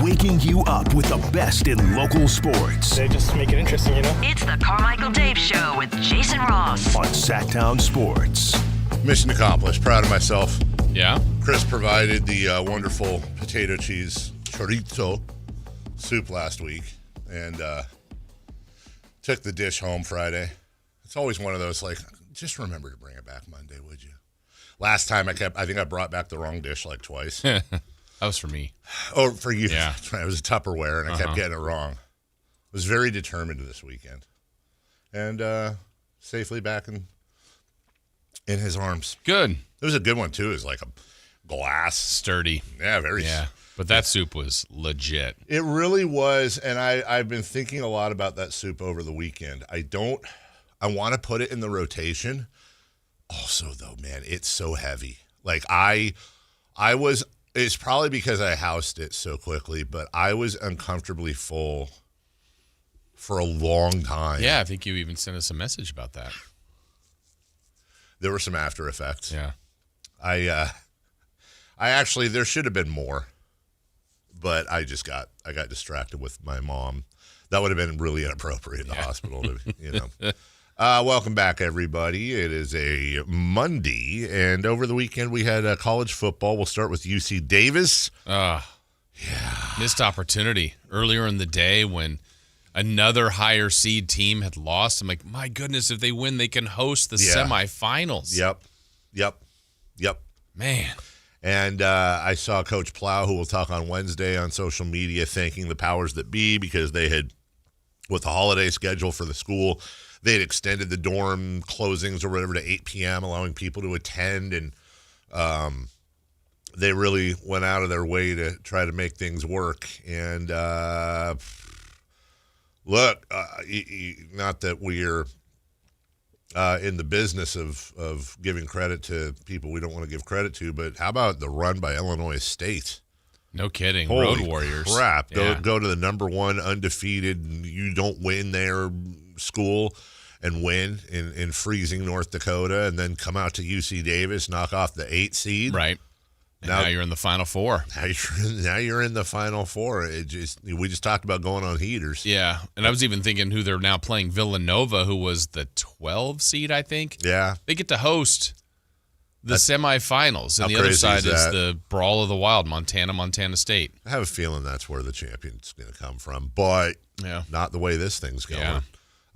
Waking you up with the best in local sports. They just make it interesting, you know? It's the Carmichael Dave Show with Jason Ross On Sactown Sports. Mission accomplished. Proud of myself. Yeah? Chris provided the wonderful potato cheese chorizo soup last week and took the dish home Friday. It's always one of those, like, just remember to bring it back Monday, would you? Last time I think I brought back the wrong dish like twice. That was for me. Oh, for you. Yeah. It was a Tupperware, and I kept getting it wrong. I was very determined this weekend. And safely back in his arms. Good. It was a good one, too. It was like a glass. Sturdy. Yeah, very. Yeah. But that soup was legit. It really was, and I've been thinking a lot about that soup over the weekend. I want to put it in the rotation. Also, though, man, it's so heavy. Like, it's probably because I housed it so quickly, but I was uncomfortably full for a long time. Yeah, I think you even sent us a message about that. There were some after effects. Yeah. I actually, there should have been more, but I got distracted with my mom. That would have been really inappropriate in the hospital, welcome back, everybody. It is a Monday, and over the weekend we had college football. We'll start with UC Davis. Yeah. Missed opportunity earlier in the day when another higher seed team had lost. I'm like, my goodness, if they win, they can host the semifinals. Yep. Man. And I saw Coach Plow, who we'll talk on Wednesday on social media, thanking the powers that be because they had, with the holiday schedule for the school, they had extended the dorm closings or whatever to 8 p.m., allowing people to attend. And they really went out of their way to try to make things work. And look, not that we're in the business of giving credit to people we don't want to give credit to, but how about the run by Illinois State? No kidding. Holy Road Warriors. Crap. Yeah. Go to the number one undefeated, you don't win their school and win in freezing North Dakota, and then come out to UC Davis, knock off the 8 seed. Right. And now you're in the Final Four. Now you're in the Final Four. We just talked about going on heaters. Yeah, and I was even thinking who they're now playing, Villanova, who was the 12 seed, I think. Yeah. They get to host the semifinals, and the other side is the Brawl of the Wild, Montana State. I have a feeling that's where the champion's going to come from, but not the way this thing's going.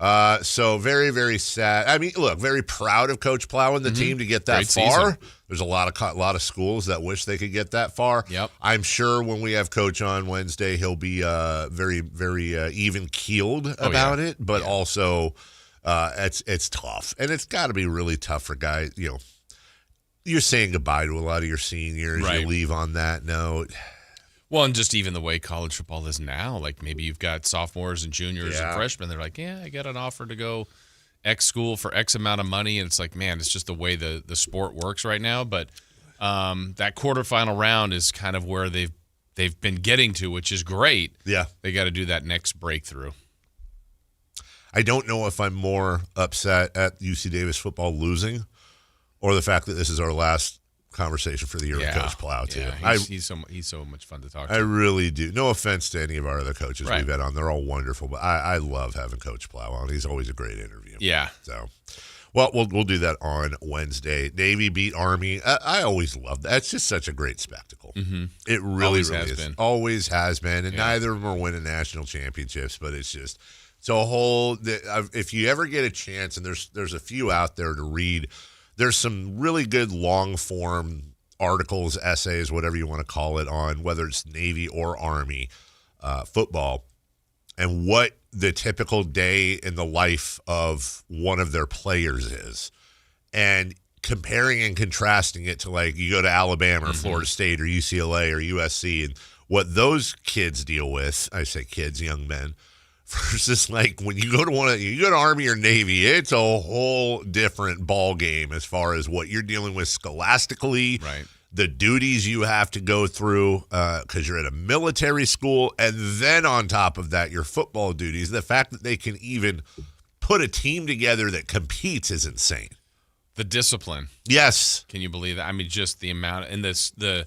Yeah. So very, very sad. I mean, look, very proud of Coach Plow and the team to get that Great far. season. There's a lot of schools that wish they could get that far. Yep. I'm sure when we have Coach on Wednesday, he'll be very, very even keeled about it. But also, it's tough, and it's got to be really tough for guys. You're saying goodbye to a lot of your seniors. Right. You leave on that note. Well, and just even the way college football is now, like maybe you've got sophomores and juniors and freshmen. They're like, I got an offer to go X school for X amount of money. And it's like, man, it's just the way the sport works right now. But that quarterfinal round is kind of where they've been getting to, which is great. Yeah. They got to do that next breakthrough. I don't know if I'm more upset at UC Davis football losing or the fact that this is our last conversation for the year with Coach Plow too. Yeah, he's so much fun to talk to. I really do. No offense to any of our other coaches Right. we've had on; they're all wonderful. But I love having Coach Plow on. He's always a great interview. Yeah. So, well, we'll do that on Wednesday. Navy beat Army. I always love that. It's just such a great spectacle. Mm-hmm. It really, Always really has is. been. Always has been. And neither of them are winning national championships. But it's just a whole. If you ever get a chance, and there's a few out there to read. There's some really good long form articles, essays, whatever you want to call it, on whether it's Navy or Army football and what the typical day in the life of one of their players is. And comparing and contrasting it to, like, you go to Alabama or Florida State or UCLA or USC and what those kids deal with. I say kids, young men. Versus, like, when you go to Army or Navy, it's a whole different ball game as far as what you're dealing with scholastically, right? The duties you have to go through because you're at a military school, and then on top of that, your football duties. The fact that they can even put a team together that competes is insane. The discipline. Yes. Can you believe that? I mean, just the amount and the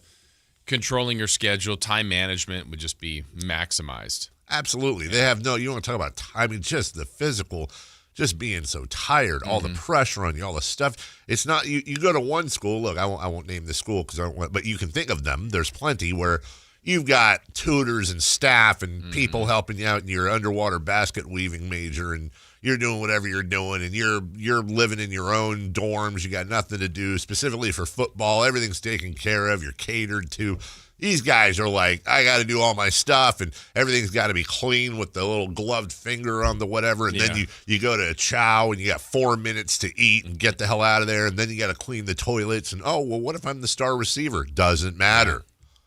controlling your schedule, time management would just be maximized. Absolutely. They have you want to talk about time, just the physical just being so tired, all the pressure on you, all the stuff. It's not, you go to one school, look, I won't name the school because I don't want, but you can think of them. There's plenty where you've got tutors and staff and people helping you out in your underwater basket weaving major, and you're doing whatever you're doing, and you're living in your own dorms. You got nothing to do specifically for football. Everything's taken care of. You're catered to. These guys are like, I got to do all my stuff, and everything's got to be clean with the little gloved finger on the whatever, and then you go to a chow, and you got 4 minutes to eat and get the hell out of there, and then you got to clean the toilets, and, oh, well, what if I'm the star receiver? Doesn't matter.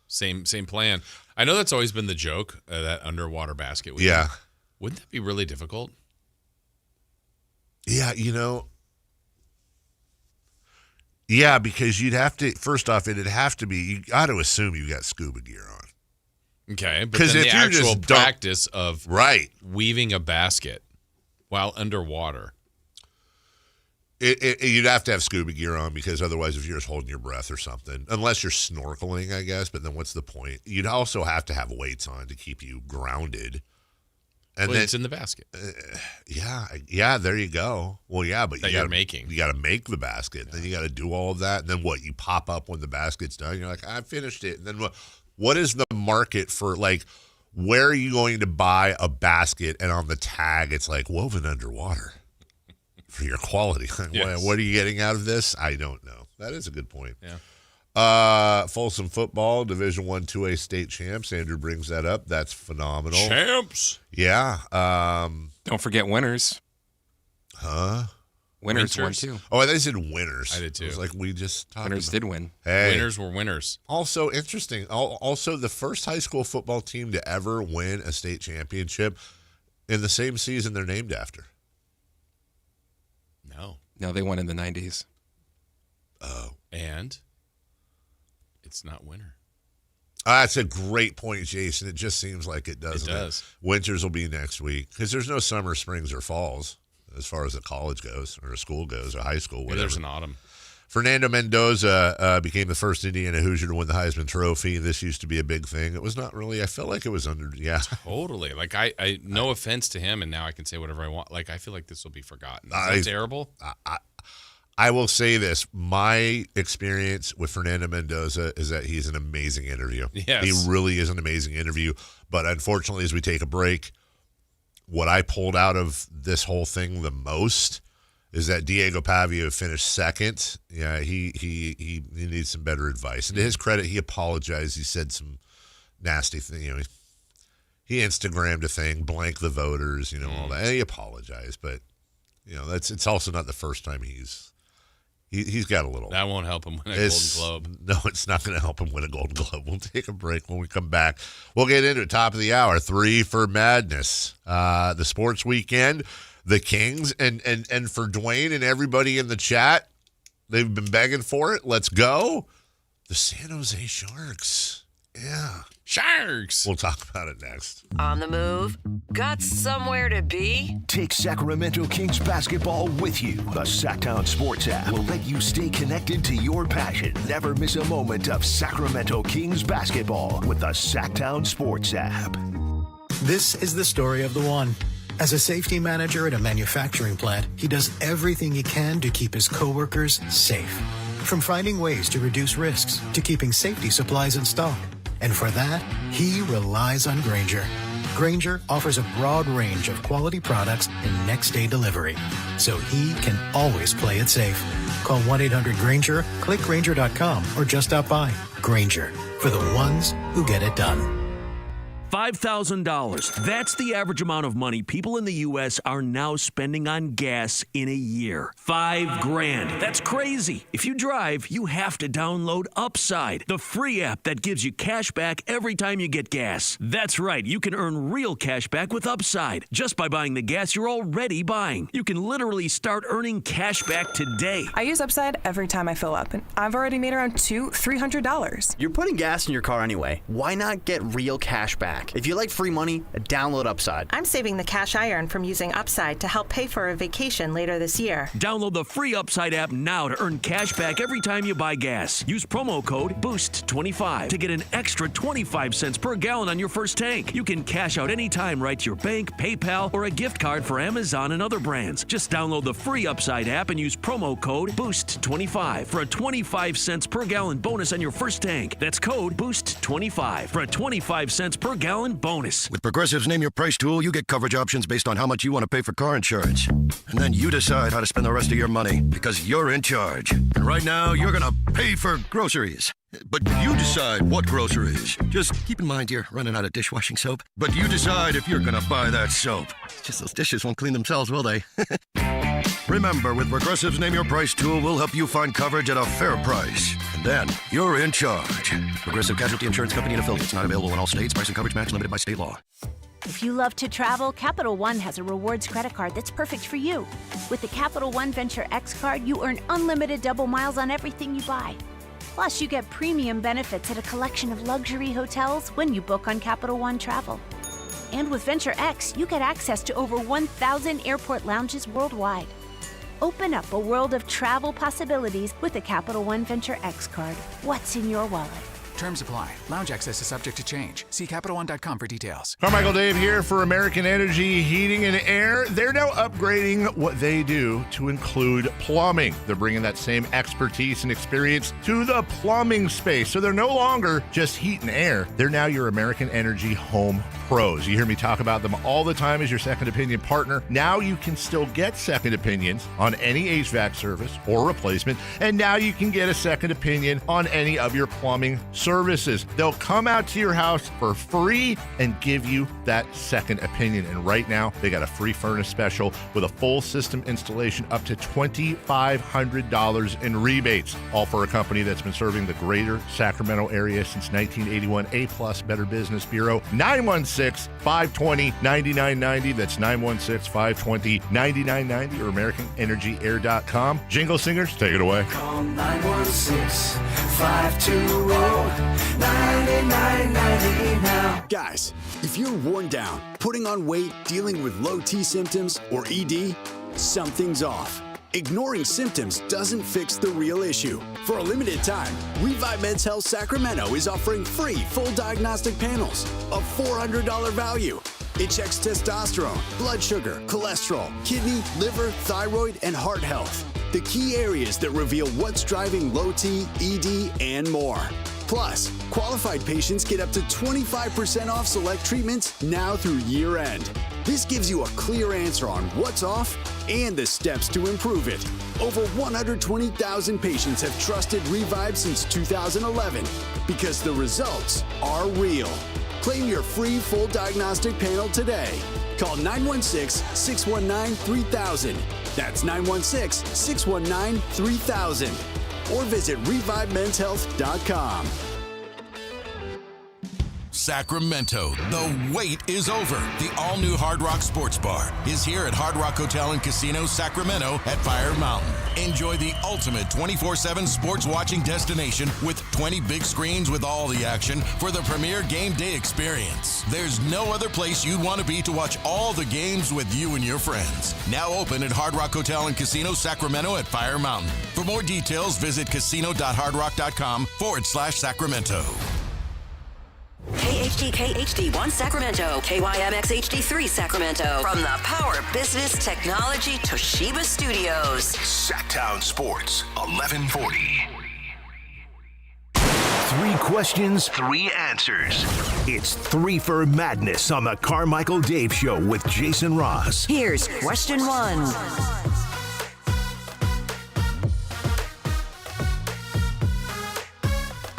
Same plan. I know that's always been the joke, that underwater basket. Yeah. Wouldn't that be really difficult? Yeah, yeah, because you'd have to, first off, it'd have to be, you got to assume you got scuba gear on. Okay, but then the actual practice of weaving a basket while underwater. You'd have to have scuba gear on, because otherwise if you're just holding your breath or something, unless you're snorkeling, I guess, but then what's the point? You'd also have to have weights on to keep you grounded. And then it's in the basket. Yeah, there you go. Well, yeah, but you're making. You got to make the basket. Then you got to do all of that. And then what? You pop up when the basket's done. You're like, I finished it. And then what is the market for, like, where are you going to buy a basket and on the tag it's like woven underwater for your quality? Yes. What are you getting out of this? I don't know. That is a good point. Yeah. Folsom football, Division I 2A state champs. Andrew brings that up. That's phenomenal. Champs. Yeah. Don't forget winners. Huh? Winners won too. Oh, I said winners. I did too. It was like we just talked Winners about. did win. Hey. Winners were winners. Also interesting. Also, the first high school football team to ever win a state championship in the same season they're named after. No, they won in the 90s. Oh. And it's not winter. That's a great point, Jason. It just seems like it doesn't. It does. Winters will be next week because there's no summer, springs, or falls as far as a college goes or a school goes or high school, whatever. There's an autumn. Fernando Mendoza became the first Indiana Hoosier to win the Heisman Trophy. This used to be a big thing. It was not really. I felt like it was Totally. Like, I no offense to him, and now I can say whatever I want. Like, I feel like this will be forgotten. Is that terrible? I will say this. My experience with Fernando Mendoza is that he's an amazing interview. Yes. He really is an amazing interview. But unfortunately, as we take a break, what I pulled out of this whole thing the most is that Diego Pavia finished second. Yeah, he needs some better advice. And to his credit, he apologized. He said some nasty thing. He Instagrammed a thing, blank the voters, all that. And he apologized, but it's also not the first time he's got a little. That won't help him win a Golden Globe. No, it's not going to help him win a Golden Globe. We'll take a break. When we come back, we'll get into it. Top of the hour, 3 for Madness. The sports weekend, the Kings, and for Dwayne and everybody in the chat, they've been begging for it. Let's go. The San Jose Sharks. Yeah. Sharks. We'll talk about it next. On the move? Got somewhere to be? Take Sacramento Kings basketball with you. The Sactown Sports app will let you stay connected to your passion. Never miss a moment of Sacramento Kings basketball with the Sactown Sports app. This is the story of the one. As a safety manager at a manufacturing plant, he does everything he can to keep his coworkers safe. From finding ways to reduce risks to keeping safety supplies in stock. And for that, he relies on Grainger. Grainger offers a broad range of quality products and next-day delivery, so he can always play it safe. Call 1-800-GRAINGER, click Grainger.com, or just stop by. Grainger, for the ones who get it done. $5,000. That's the average amount of money people in the U.S. are now spending on gas in a year. $5,000. That's crazy. If you drive, you have to download Upside, the free app that gives you cash back every time you get gas. That's right. You can earn real cash back with Upside just by buying the gas you're already buying. You can literally start earning cash back today. I use Upside every time I fill up, and I've already made around $300. You're putting gas in your car anyway. Why not get real cash back? back. If you like free money, download Upside. I'm saving the cash I earn from using Upside to help pay for a vacation later this year. Download the free Upside app now to earn cash back every time you buy gas. Use promo code BOOST25 to get an extra 25 cents per gallon on your first tank. You can cash out anytime right to your bank, PayPal, or a gift card for Amazon and other brands. Just download the free Upside app and use promo code BOOST25 for a 25 cents per gallon bonus on your first tank. That's code BOOST25 for a 25 cents per gallon bonus. With Progressive's Name Your Price tool, you get coverage options based on how much you want to pay for car insurance. And then you decide how to spend the rest of your money because you're in charge. And right now, you're going to pay for groceries. But you decide what groceries. Just keep in mind you're running out of dishwashing soap. But you decide if you're going to buy that soap. Just those dishes won't clean themselves, will they? Remember, with Progressive's Name Your Price tool, we'll help you find coverage at a fair price. And then you're in charge. Progressive Casualty Insurance Company and affiliates. Not available in all states. Price and coverage match limited by state law. If you love to travel, Capital One has a rewards credit card that's perfect for you. With the Capital One Venture X card, you earn unlimited double miles on everything you buy. Plus, you get premium benefits at a collection of luxury hotels when you book on Capital One Travel. And with Venture X, you get access to over 1,000 airport lounges worldwide. Open up a world of travel possibilities with the Capital One Venture X card. What's in your wallet? Terms apply. Lounge access is subject to change. See CapitalOne.com for details. Carmichael Dave here for American Energy Heating and Air. They're now upgrading what they do to include plumbing. They're bringing that same expertise and experience to the plumbing space. So they're no longer just heat and air. They're now your American Energy home pros. You hear me talk about them all the time as your second opinion partner. Now you can still get second opinions on any HVAC service or replacement. And now you can get a second opinion on any of your plumbing services. They'll come out to your house for free and give you that second opinion. And right now, they got a free furnace special with a full system installation up to $2,500 in rebates. All for a company that's been serving the greater Sacramento area since 1981. A+ Better Business Bureau. 916-520-9990. That's 916-520-9990 or AmericanEnergyAir.com. Jingle singers, take it away. Call 916-520-9990 now. Guys, if you're worn down, putting on weight, dealing with low T symptoms, or ED, something's off. Ignoring symptoms doesn't fix the real issue. For a limited time, Revive Men's Health Sacramento is offering free full diagnostic panels, a $400 value. It checks testosterone, blood sugar, cholesterol, kidney, liver, thyroid, and heart health. The key areas that reveal what's driving low T, ED, and more. Plus, qualified patients get up to 25% off select treatments now through year end. This gives you a clear answer on what's off and the steps to improve it. Over 120,000 patients have trusted Revive since 2011 because the results are real. Claim your free full diagnostic panel today. Call 916-619-3000. That's 916-619-3000. Or visit ReviveMen'sHealth.com. Sacramento, the wait is over. The all-new Hard Rock Sports Bar is here at Hard Rock Hotel and Casino Sacramento at Fire Mountain. Enjoy the ultimate 24/7 sports watching destination with 20 big screens with all the action for the premier game day experience. There's no other place you'd want to be to watch all the games with you and your friends. Now open at Hard Rock Hotel and Casino Sacramento at Fire Mountain. For more details, visit casino.hardrock.com/Sacramento. KHD1 Sacramento, KYMX HD3 Sacramento. From the Power Business Technology Toshiba Studios. Sactown Sports, 1140. 3 questions, 3 answers. It's 3 for Madness on the Carmichael Dave Show with Jason Ross. Here's question 1.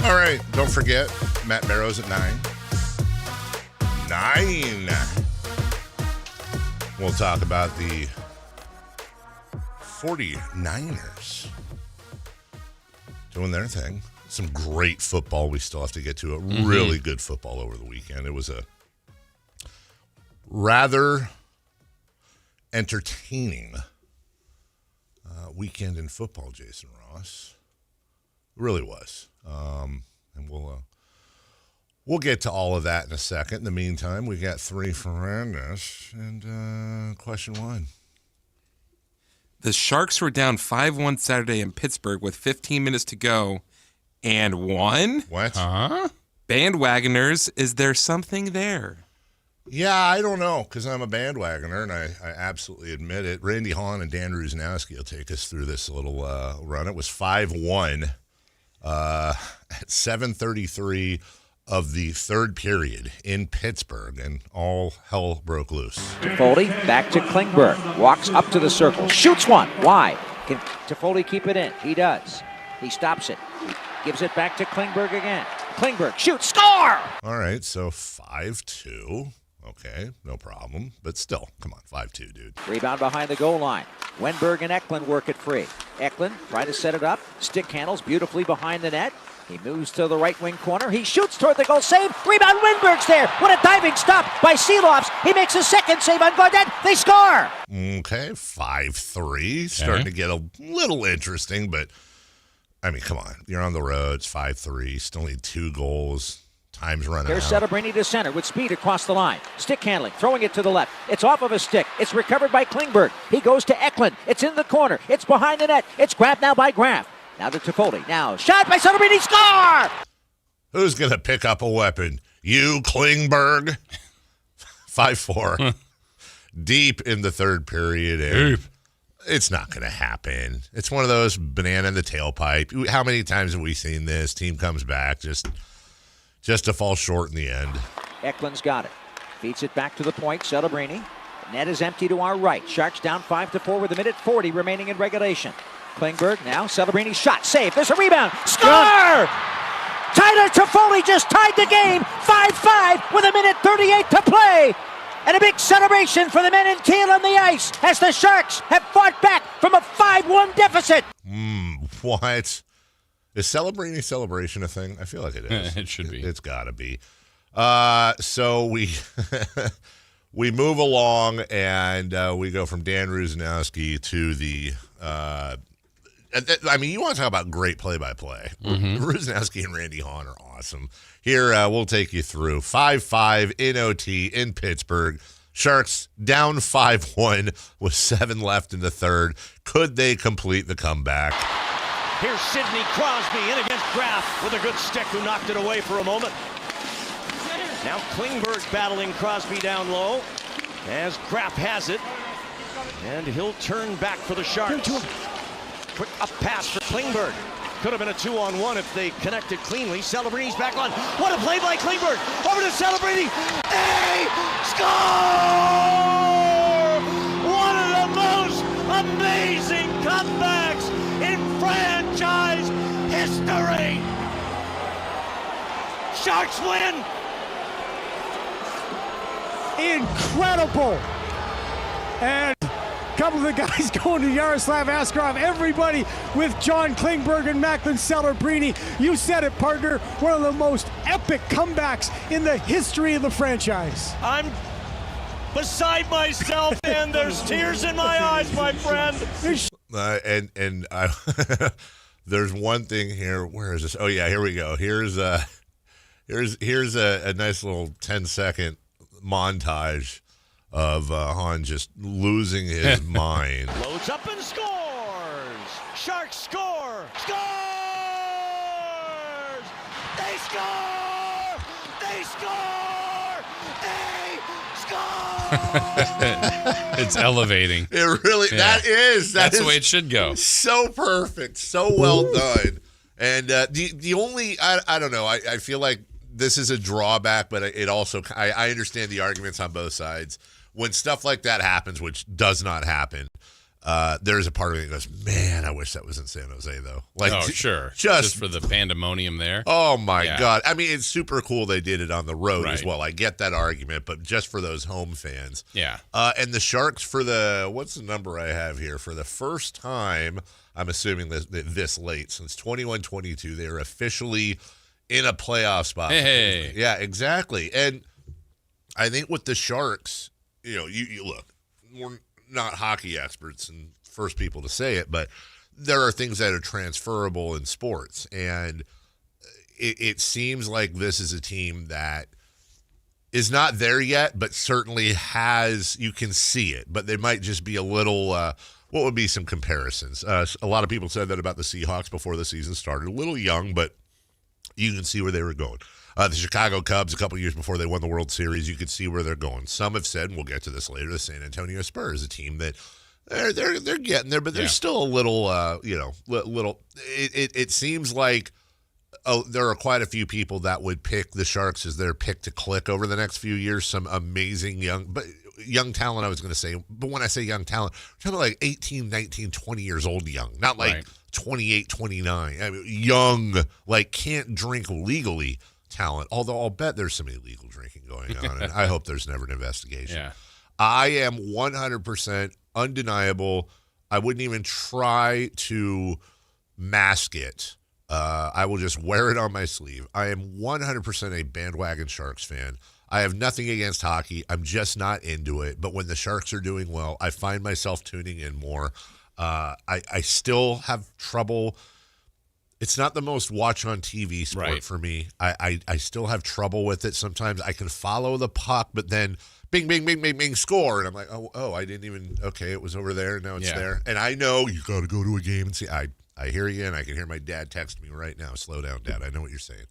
All right, don't forget, Matt Barrows at 9. 9. We'll talk about the 49ers doing their thing. Some great football we still have to get to. Really good football over the weekend. It was a rather entertaining weekend in football, Jason Ross. It really was. And We'll get to all of that in a second. In the meantime, we got 3 for us. And question 1. The Sharks were down 5-1 Saturday in Pittsburgh with 15 minutes to go and won? What? Huh? Bandwagoners, is there something there? Yeah, I don't know, because I'm a bandwagoner, and I absolutely admit it. Randy Hahn and Dan Rusnowski will take us through this little run. It was 5-1 at 7:33 of the third period in Pittsburgh, and all hell broke loose. Toffoli back to Klingberg. Walks up to the circle. Shoots one. Wide. Can Toffoli keep it in? He does. He stops it. Gives it back to Klingberg again. Klingberg shoots. Score! All right, so 5-2. Okay, no problem. But still, come on, 5-2, dude. Rebound behind the goal line. Wenberg and Eklund work it free. Eklund trying to set it up. Stick handles beautifully behind the net. He moves to the right wing corner. He shoots toward the goal. Save. Rebound. Wenberg's there. What a diving stop by Seelofs. He makes a second save on Gaudette. They score. Okay, 5-3. Starting to get a little interesting, but, I mean, come on. You're on the road. It's 5-3. Still need 2 goals. Time's running Here's out. Celebrini to center with speed across the line. Stick handling, throwing it to the left. It's off of a stick. It's recovered by Klingberg. He goes to Eklund. It's in the corner. It's behind the net. It's grabbed now by Graf. Now to Toffoli. Now shot by Celebrini. Score! Who's going to pick up a weapon? You, Klingberg? 5-4. Deep in the third period. And it's not going to happen. It's one of those banana in the tailpipe. How many times have we seen this? Team comes back just to fall short in the end. Eklund's got it. Feeds it back to the point. Celebrini. Net is empty to our right. Sharks down 5-4 with 1:40 remaining in regulation. Klingberg now. Celebrini shot. Save. There's a rebound. Score! Tyler Toffoli just tied the game. 5-5 with 1:38 to play. And a big celebration for the men in teal on the ice as the Sharks have fought back from a 5-1 deficit. What? Is Celebrini celebration a thing? I feel like it is. It should be. It's got to be. So we we move along, and we go from Dan Rusnowski to the I mean, you want to talk about great play-by-play. Rusnowski and Randy Hahn are awesome. Here, we'll take you through 5-5 in OT in Pittsburgh. Sharks down 5-1 with 7 left in the third. Could they complete the comeback? Here's Sidney Crosby in against Graf with a good stick who knocked it away for a moment. Now Klingberg battling Crosby down low as Graf has it. And he'll turn back for the Sharks. Quick up pass for Klingberg. Could have been a 2-on-1 if they connected cleanly. Celebrini's back on. What a play by Klingberg. Over to Celebrini. They score! One of the most amazing comebacks in franchise history. Sharks win. Incredible. And a couple of the guys going to Yaroslav Askarov. Everybody with John Klingberg and Macklin Celebrini. You said it, partner. One of the most epic comebacks in the history of the franchise. I'm beside myself, and there's tears in my eyes, my friend. And there's one thing here. Where is this? Oh yeah, here we go. Here's a nice little 10-second montage of Hahn just losing his mind. Loads up and scores. Sharks score. Scores. They score. They score. They score. It's elevating. It really, Yeah. That's is the way it should go. So perfect, so well done. And the only, I don't know, I feel like this is a drawback, but it also, I understand the arguments on both sides. When stuff like that happens, which does not happen, there's a part of me that goes, man, I wish that was in San Jose, though. Like, oh, sure. Just for the pandemonium there. Oh, my God. I mean, it's super cool they did it on the road as Right. well. I get that argument, but just for those home fans. Yeah. And the Sharks for what's the number I have here? For the first time, I'm assuming this late, since 21-22, they're officially in a playoff spot. Hey. Yeah, exactly. And I think with the Sharks, you look, we're not hockey experts and first people to say it, but there are things that are transferable in sports. And it seems like this is a team that is not there yet, but certainly has, you can see it, but they might just be a little, what would be some comparisons? A lot of people said that about the Seahawks before the season started. A little young, but you can see where they were going. The Chicago Cubs, a couple years before they won the World Series, you could see where they're going. Some have said, and we'll get to this later, the San Antonio Spurs, a team that they're getting there, but they're still a little, little. It seems like there are quite a few people that would pick the Sharks as their pick to click over the next few years. Some amazing young talent, I was going to say. But when I say young talent, we're talking like 18, 19, 20 years old young. Not like 28, 29. I mean, young, like can't drink legally talent. Although I'll bet there's some illegal drinking going on. And I hope there's never an investigation. Yeah. I am 100% undeniable. I wouldn't even try to mask it. I will just wear it on my sleeve. I am 100% a bandwagon Sharks fan. I have nothing against hockey. I'm just not into it. But when the Sharks are doing well, I find myself tuning in more. I still have trouble. It's not the most watch on TV sport for me. I still have trouble with it. Sometimes I can follow the puck, but then bing, bing, bing, bing, bing, score. And I'm like, oh, I didn't even, okay, it was over there. Now it's there. And I know you got to go to a game and see. I hear you, and I can hear my dad text me right now. Slow down, Dad. I know what you're saying.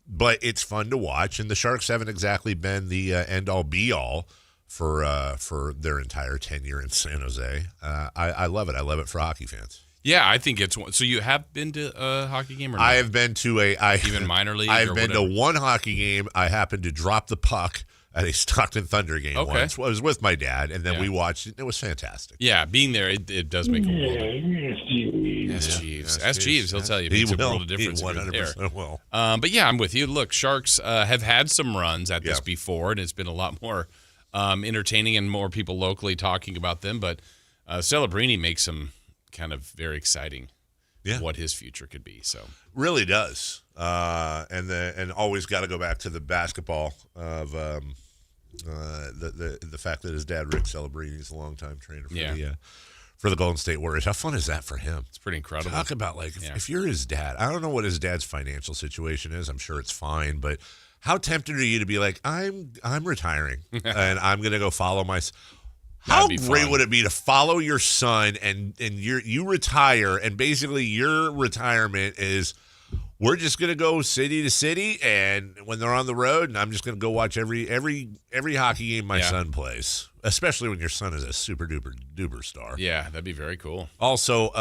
But it's fun to watch, and the Sharks haven't exactly been the end-all, be-all for their entire tenure in San Jose. I love it. I love it for hockey fans. Yeah, I think it's – so you have been to a hockey game or not? I have been to even minor league I've or been whatever? to one hockey game. I happened to drop the puck at a Stockton Thunder game once. I was with my dad, and then we watched it. It was fantastic. Yeah, being there, it does make a world of Jeeves. Ask Jeeves. He'll tell you. It makes a world of difference. He 100% will. But yeah, I'm with you. Look, Sharks have had some runs at this before, and it's been a lot more entertaining and more people locally talking about them. But Celebrini makes them kind of very exciting what his future could be. So really does. And always got to go back to the basketball of the fact that his dad, Rick Celebrini, is a longtime trainer for the Golden State Warriors. How fun is that for him? It's pretty incredible. Talk about if you're his dad. I don't know what his dad's financial situation is. I'm sure it's fine, but how tempted are you to be like, I'm retiring and I'm going to go follow my. How great would it be to follow your son and you retire, and basically your retirement is, we're just going to go city to city, and when they're on the road, and I'm just going to go watch every hockey game my son plays, especially when your son is a super duper star. Yeah, that'd be very cool. Also,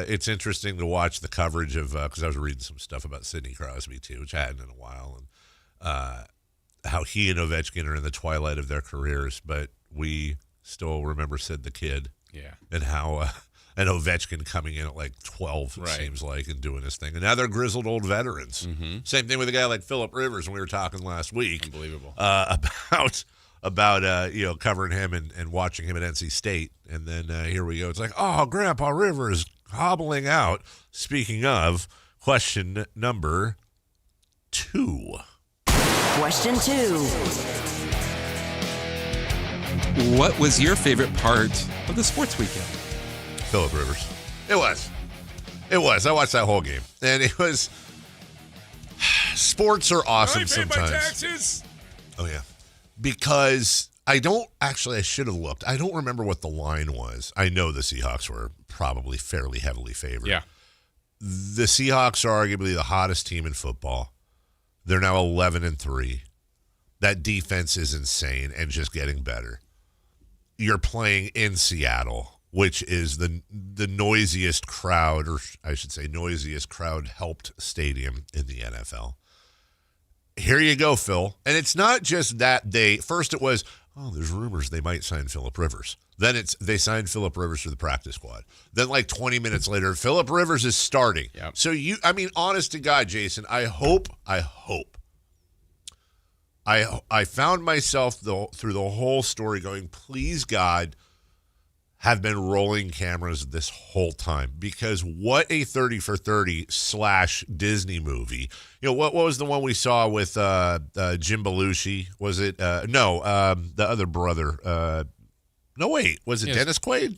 it's interesting to watch the coverage of, because I was reading some stuff about Sidney Crosby too, which I hadn't in a while, and how he and Ovechkin are in the twilight of their careers, but we still remember Sid the Kid. Yeah. And how and Ovechkin coming in at like 12, it seems like, and doing his thing. And now they're grizzled old veterans. Mm-hmm. Same thing with a guy like Phillip Rivers, and we were talking last week. Unbelievable. About covering him and watching him at NC State. And then here we go. It's like, oh, Grandpa Rivers hobbling out. Speaking of, question number 2. Question 2. What was your favorite part of the sports weekend? Phillip Rivers. It was. I watched that whole game. And it was... Sports are awesome sometimes. My taxes. Oh, yeah. Because I should have looked. I don't remember what the line was. I know the Seahawks were probably fairly heavily favored. Yeah. The Seahawks are arguably the hottest team in football. They're now 11-3. That defense is insane and just getting better. You're playing in Seattle, which is the noisiest crowd, or I should say noisiest crowd-helped stadium in the NFL. Here you go, Phil. And it's not just that first it was, there's rumors they might sign Phillip Rivers. Then they signed Phillip Rivers for the practice squad. Then like 20 minutes later, Phillip Rivers is starting. Yep. So honest to God, Jason, I hope I found myself through the whole story going, please God, have been rolling cameras this whole time, because what a 30 for 30 / Disney movie. What was the one we saw with Jim Belushi? Was it the other brother? Was it Dennis Quaid?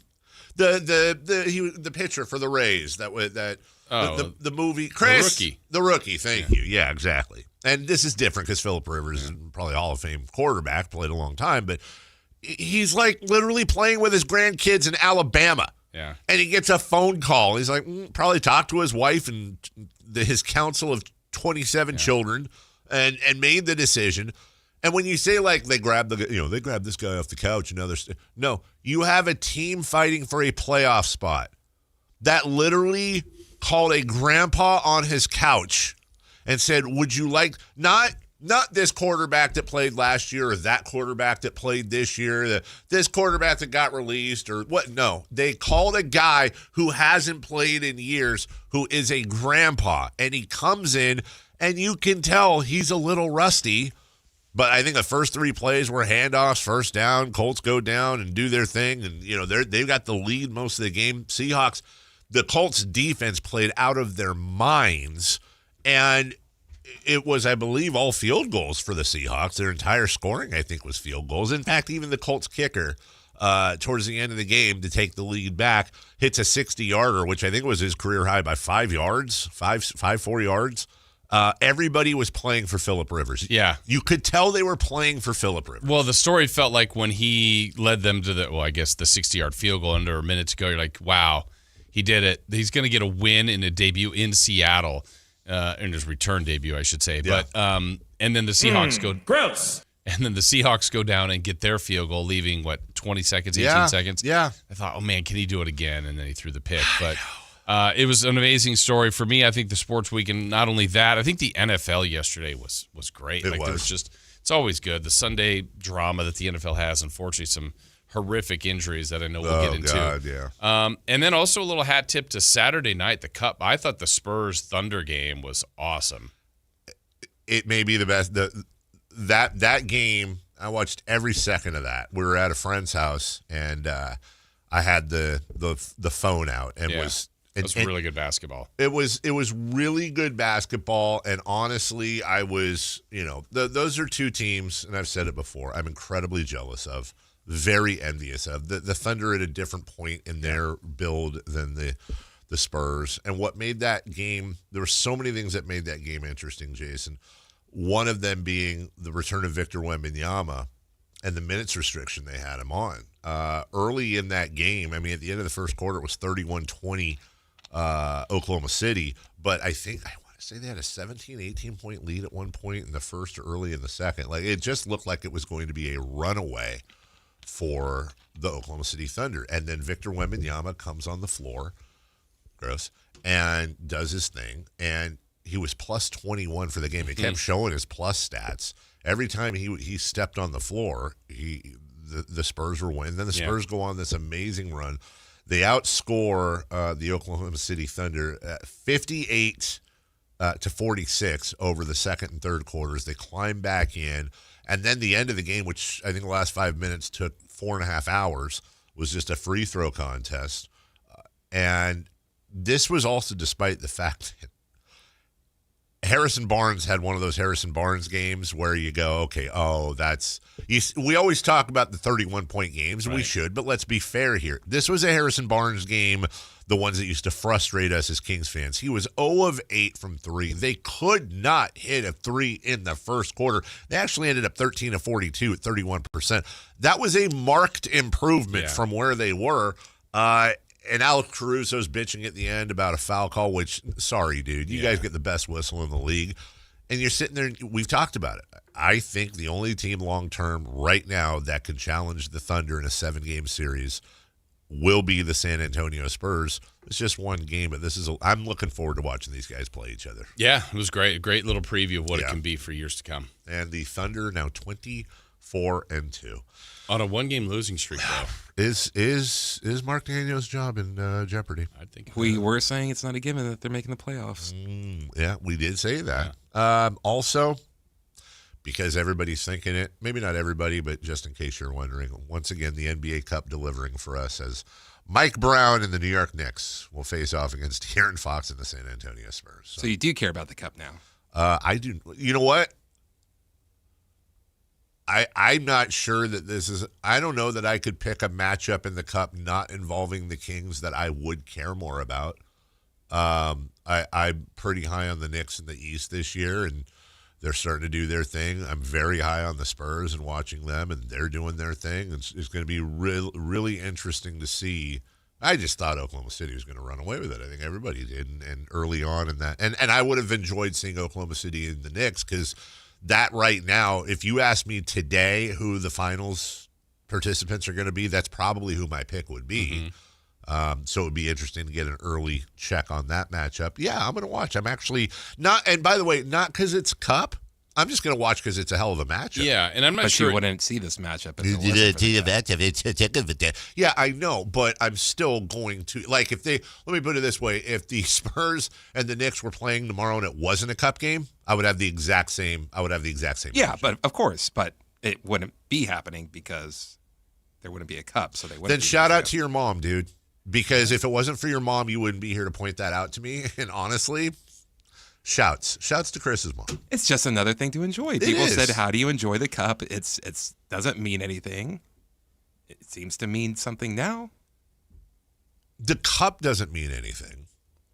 The pitcher for the Rays that Oh, the movie, Chris, The Rookie. The Rookie. Thank you. Yeah, exactly. And this is different because Phillip Rivers is probably a Hall of Fame quarterback, played a long time, but he's like literally playing with his grandkids in Alabama. Yeah. And he gets a phone call. He's like, probably talked to his wife and his council of 27 children and made the decision. And when you say like they grabbed this guy off the couch and others, no, you have a team fighting for a playoff spot that literally called a grandpa on his couch and said, would you like, not this quarterback that played last year or that quarterback that played this year, this quarterback that got released or what? No, they called a guy who hasn't played in years, who is a grandpa, and he comes in and you can tell he's a little rusty. But I think the first 3 plays were handoffs, first down, Colts go down and do their thing. And, they've got the lead most of the game. Seahawks, the Colts defense played out of their minds. And it was, I believe, all field goals for the Seahawks. Their entire scoring, I think, was field goals. In fact, even the Colts kicker towards the end of the game to take the lead back hits a 60-yarder, which I think was his career high by 4 yards. Everybody was playing for Phillip Rivers. Yeah. You could tell they were playing for Phillip Rivers. Well, the story felt like when he led them to the 60-yard field goal under a minute to go, you're like, wow, he did it. He's going to get a win in a debut in Seattle, in his return debut, I should say. Yeah. But and then the Seahawks go gross. And then the Seahawks go down and get their field goal, leaving 20 seconds, 18 seconds. Yeah. I thought, oh man, can he do it again? And then he threw the pick, but. It was an amazing story for me. I think the sports weekend, not only that, I think the NFL yesterday was great. It was. There was just, it's always good. The Sunday drama that the NFL has, unfortunately, some horrific injuries that I know we'll get into. God, yeah. And then also a little hat tip to Saturday night, the Cup. I thought the Spurs Thunder game was awesome. It may be the best. That game, I watched every second of that. We were at a friend's house, and I had the phone out and was. It was really good basketball. It was really good basketball, and honestly, I was, those are 2 teams, and I've said it before, I'm incredibly jealous of, very envious of. The Thunder at a different point in their build than the Spurs, and what made that game, there were so many things that made that game interesting, Jason. One of them being the return of Victor Wembanyama and the minutes restriction they had him on. Early in that game, at the end of the first quarter, it was 31-20 Oklahoma City, but I want to say they had a 17, 18-point lead at one point in the first or early in the second. Like, it just looked like it was going to be a runaway for the Oklahoma City Thunder. And then Victor Wembanyama comes on the floor, and does his thing, and he was plus 21 for the game. He kept showing his plus stats. Every time he stepped on the floor, the Spurs were winning. Then the Spurs go on this amazing run. They outscore the Oklahoma City Thunder 58 to 46 over the second and third quarters. They climb back in, and then the end of the game, which I think the last 5 minutes took 4.5 hours, was just a free throw contest. And this was also despite the fact that Harrison Barnes had one of those Harrison Barnes games where you go, okay, we always talk about the 31-point games, and we should, but let's be fair here. This was a Harrison Barnes game, the ones that used to frustrate us as Kings fans. He was 0 of 8 from 3. They could not hit a 3 in the first quarter. They actually ended up 13 of 42 at 31%. That was a marked improvement from where they were. And Alex Caruso's bitching at the end about a foul call, which, sorry, dude, you guys get the best whistle in the league. And you're sitting there, we've talked about it. I think the only team long-term right now that can challenge the Thunder in a 7-game series will be the San Antonio Spurs. It's just one game, but I'm looking forward to watching these guys play each other. Yeah, it was great. A great little preview of what it can be for years to come. And the Thunder now 24-2. On a 1-game losing streak, though. Is Mark Daniels' job in jeopardy? I think we were saying it's not a given that they're making the playoffs. Yeah, we did say that. Yeah. Also, because everybody's thinking it, maybe not everybody, but just in case you're wondering, once again, the NBA Cup delivering for us as Mike Brown and the New York Knicks will face off against De'Aaron Fox and the San Antonio Spurs. So you do care about the Cup now? I do. You know what? I'm not sure that this is – I don't know that I could pick a matchup in the Cup not involving the Kings that I would care more about. I'm pretty high on the Knicks in the East this year, and they're starting to do their thing. I'm very high on the Spurs and watching them, and they're doing their thing. It's going to be really interesting to see. I just thought Oklahoma City was going to run away with it. I think everybody did, and early on in that. And I would have enjoyed seeing Oklahoma City in the Knicks, because that right now, if you ask me today who the finals participants are going to be, that's probably who my pick would be. So it would be interesting to get an early check on that matchup. Yeah, I'm going to watch. I'm actually not, and by the way, not because it's Cup. I'm just going to watch because it's a hell of a matchup. Yeah, and I'm not sure. But you wouldn't see this matchup. Yeah, I know, but I'm still going to, like, if they, let me put it this way, if the Spurs and the Knicks were playing tomorrow and it wasn't a Cup game, I would have the exact same. Yeah, matchup. but of course, but it wouldn't be happening because there wouldn't be a Cup, so they wouldn't. Then shout out to your mom, dude. Because if it wasn't for your mom, you wouldn't be here to point that out to me. And honestly, shouts to Chris's mom. It's just another thing to enjoy. People said, "How do you enjoy the Cup?" It's doesn't mean anything. It seems to mean something now. The Cup doesn't mean anything,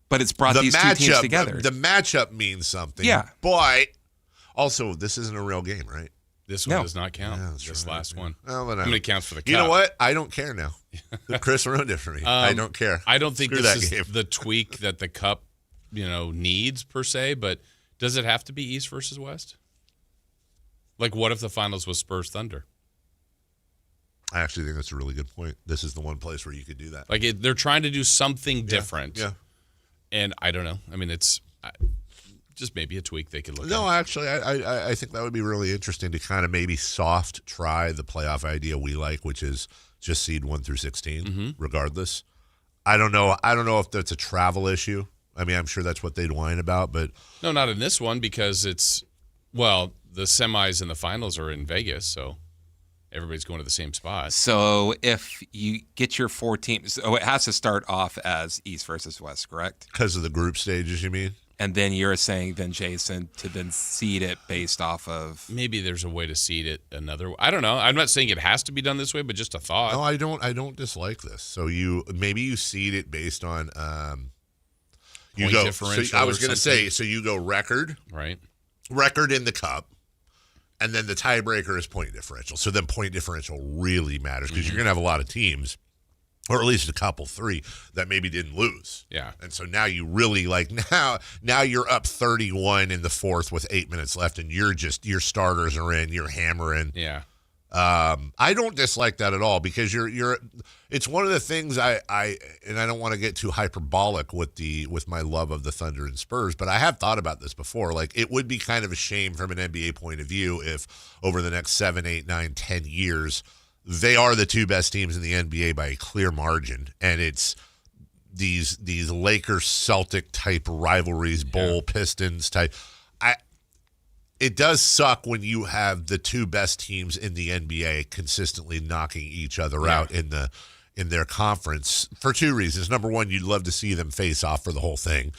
but it's brought these two teams together. The matchup means something. Yeah, but also this isn't a real game, right? This one does not count. Yeah, this last one. Well, then how many counts for the Cup? You know what? I don't care now. Chris ruined it for me. I don't care. I don't think Screw this that is game. the tweak that the Cup, needs per se. But does it have to be East versus West? Like, what if the finals was Spurs Thunder? I actually think that's a really good point. This is the one place where you could do that. Like, they're trying to do something different. Yeah. And I don't know. I mean, it's just maybe a tweak they could look at. No, actually, I think that would be really interesting to kind of maybe soft try the playoff idea we like, which is just seed 1 through 16, regardless. I don't know if that's a travel issue. I mean, I'm sure that's what they'd whine about, but no, not in this one, because the semis and the finals are in Vegas, so everybody's going to the same spot. So if you get your 4 teams, so it has to start off as East versus West, correct? Because of the group stages, you mean? And then you're saying, Jason, to then seed it based off of... Maybe there's a way to seed it another way. I don't know. I'm not saying it has to be done this way, but just a thought. No, I don't dislike this. So maybe you seed it based on... you go. So I was going to say, so you go record. Right. Record in the Cup. And then the tiebreaker is point differential. So then point differential really matters, because you're going to have a lot of teams, or at least a couple, 3, that maybe didn't lose. Yeah. And so now you really now you're up 31 in the 4th with 8 minutes left, and your starters are in, you're hammering. Yeah. I don't dislike that at all, because it's one of the things and I don't want to get too hyperbolic with my love of the Thunder and Spurs, but I have thought about this before. Like, it would be kind of a shame from an NBA point of view if over the next 7, 8, 9, 10 years, they are the 2 best teams in the NBA by a clear margin, and it's these Lakers-Celtic type rivalries, Bull Pistons type. It does suck when you have the 2 best teams in the NBA consistently knocking each other out in their conference for 2 reasons. Number 1, you'd love to see them face off for the whole thing.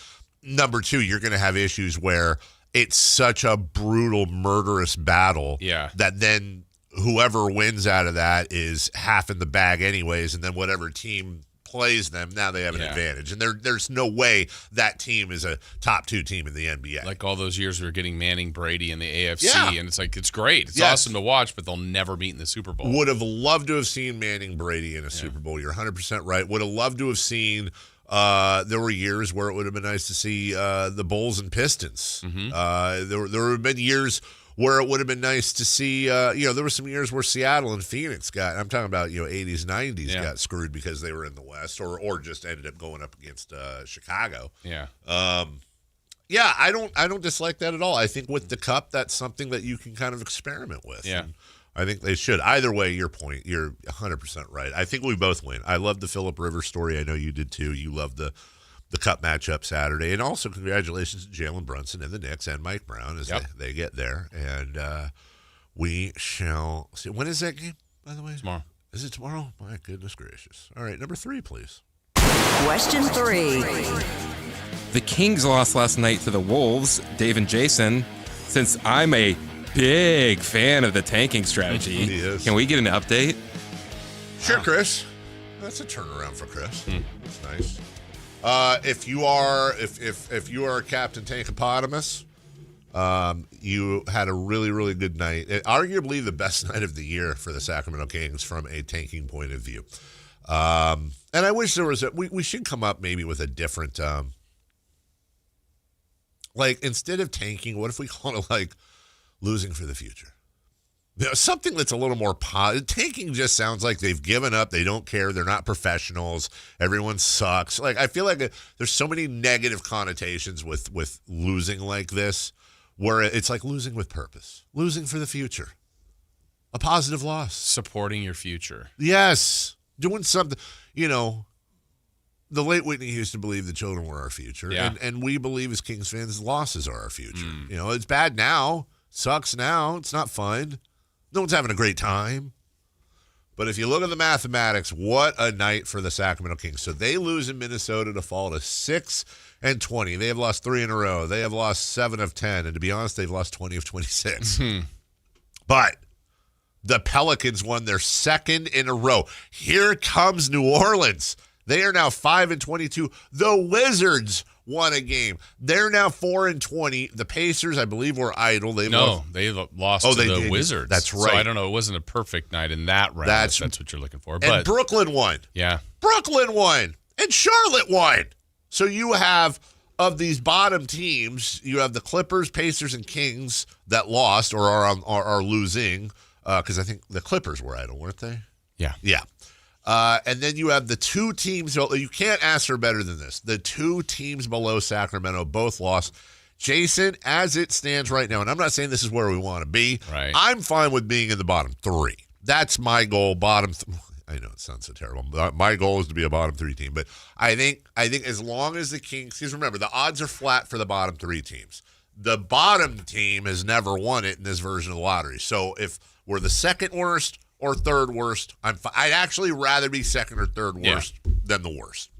Number 2, you're going to have issues where it's such a brutal, murderous battle that then whoever wins out of that is half in the bag anyways, and then whatever team plays them, now they have an advantage. And there's no way that team is a top 2 team in the NBA. Like all those years we were getting Manning, Brady in the AFC, and it's like, it's great. It's awesome to watch, but they'll never meet in the Super Bowl. Would have loved to have seen Manning, Brady in a Super Bowl. You're 100% right. Would have loved to have seen there were years where it would have been nice to see the Bulls and Pistons. There have been years where it would have been nice to see, there were some years where Seattle and Phoenix I'm talking about, 80s, 90s got screwed because they were in the West or just ended up going up against Chicago. Yeah. I don't dislike that at all. I think with the Cup, that's something that you can kind of experiment with. Yeah. And I think they should. Either way, your point, you're 100% right. I think we both win. I love the Phillip Rivers story. I know you did too. You love the Cup matchup Saturday. And also congratulations to Jalen Brunson and the Knicks and Mike Brown as they get there. And we shall see. When is that game, by the way? Tomorrow. Is it tomorrow? My goodness gracious. All right, number 3, please. Question 3. The Kings lost last night to the Wolves. Dave and Jason, since I'm a big fan of the tanking strategy, can we get an update? Sure, Chris. That's a turnaround for Chris. That's nice. If you are Captain Tankopotamus, you had a really, really good night. Arguably the best night of the year for the Sacramento Kings from a tanking point of view. And I wish there was we should come up maybe with a different, like instead of tanking, what if we call it like losing for the future? You know, something that's a little more positive. Tanking just sounds like they've given up. They don't care. They're not professionals. Everyone sucks. Like I feel like there's so many negative connotations with losing like this, where it's like losing with purpose, losing for the future, a positive loss, supporting your future. Yes, doing something. You know, the late Whitney used to believe the children were our future, and we believe as Kings fans, losses are our future. You know, it's bad now, sucks now, it's not fun. No one's having a great time. But if you look at the mathematics, what a night for the Sacramento Kings. So they lose in Minnesota to fall to 6-20. They have lost 3 in a row. They have lost 7 of 10. And to be honest, they've lost 20 of 26. But the Pelicans won their 2nd in a row. Here comes New Orleans. They are now 5-22. The Wizards won a game. They're now 4-20. The Pacers, I believe, were idle. They lost to the Wizards. That's right. So I don't know. It wasn't a perfect night in that round. That's what you're looking for. And but Brooklyn won. Yeah. Brooklyn won. And Charlotte won. So you have, of these bottom teams, you have the Clippers, Pacers, and Kings that lost or are losing, because I think the Clippers were idle, weren't they? Yeah. Yeah. And then you have the 2 teams. You can't ask for better than this. The 2 teams below Sacramento both lost. Jason, as it stands right now, and I'm not saying this is where we want to be. Right. I'm fine with being in the bottom 3. That's my goal. I know it sounds so terrible. My goal is to be a bottom 3 team. But I think as long as the Kings, because remember, the odds are flat for the bottom 3 teams. The bottom team has never won it in this version of the lottery. So if we're the 2nd worst or 3rd worst, I'd actually rather be 2nd or 3rd worst than the worst.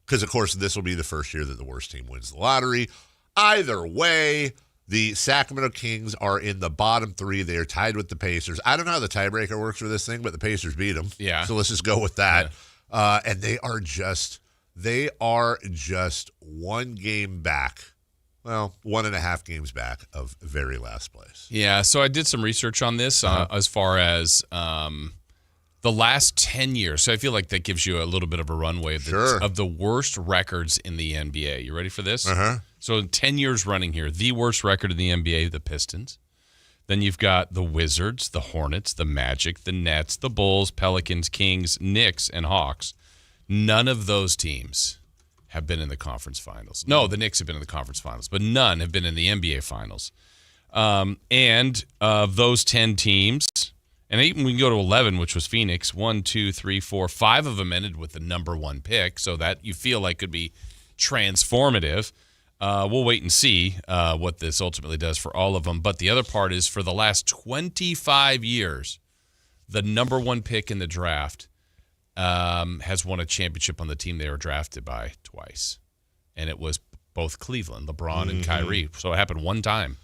Because, of course, this will be the first year that the worst team wins the lottery. Either way, the Sacramento Kings are in the bottom 3. They are tied with the Pacers. I don't know how the tiebreaker works for this thing, but the Pacers beat them. Yeah. So let's just go with that. Yeah. And they are just 1 game back. Well, 1.5 games back of very last place. Yeah, so I did some research on this as far as the last 10 years. So I feel like that gives you a little bit of a runway of the worst records in the NBA. You ready for this? So 10 years running here, the worst record in the NBA, the Pistons. Then you've got the Wizards, the Hornets, the Magic, the Nets, the Bulls, Pelicans, Kings, Knicks, and Hawks. None of those teams have been in the conference finals. No, the Knicks have been in the conference finals, but none have been in the NBA finals. And of those 10 teams, and even we can go to 11, which was Phoenix, 1, 2, 3, 4, 5 of them ended with the number 1 pick, so that you feel like could be transformative. We'll wait and see what this ultimately does for all of them. But the other part is for the last 25 years, the number 1 pick in the draft has won a championship on the team they were drafted by twice. And it was both Cleveland, LeBron and Kyrie. So it happened 1 time.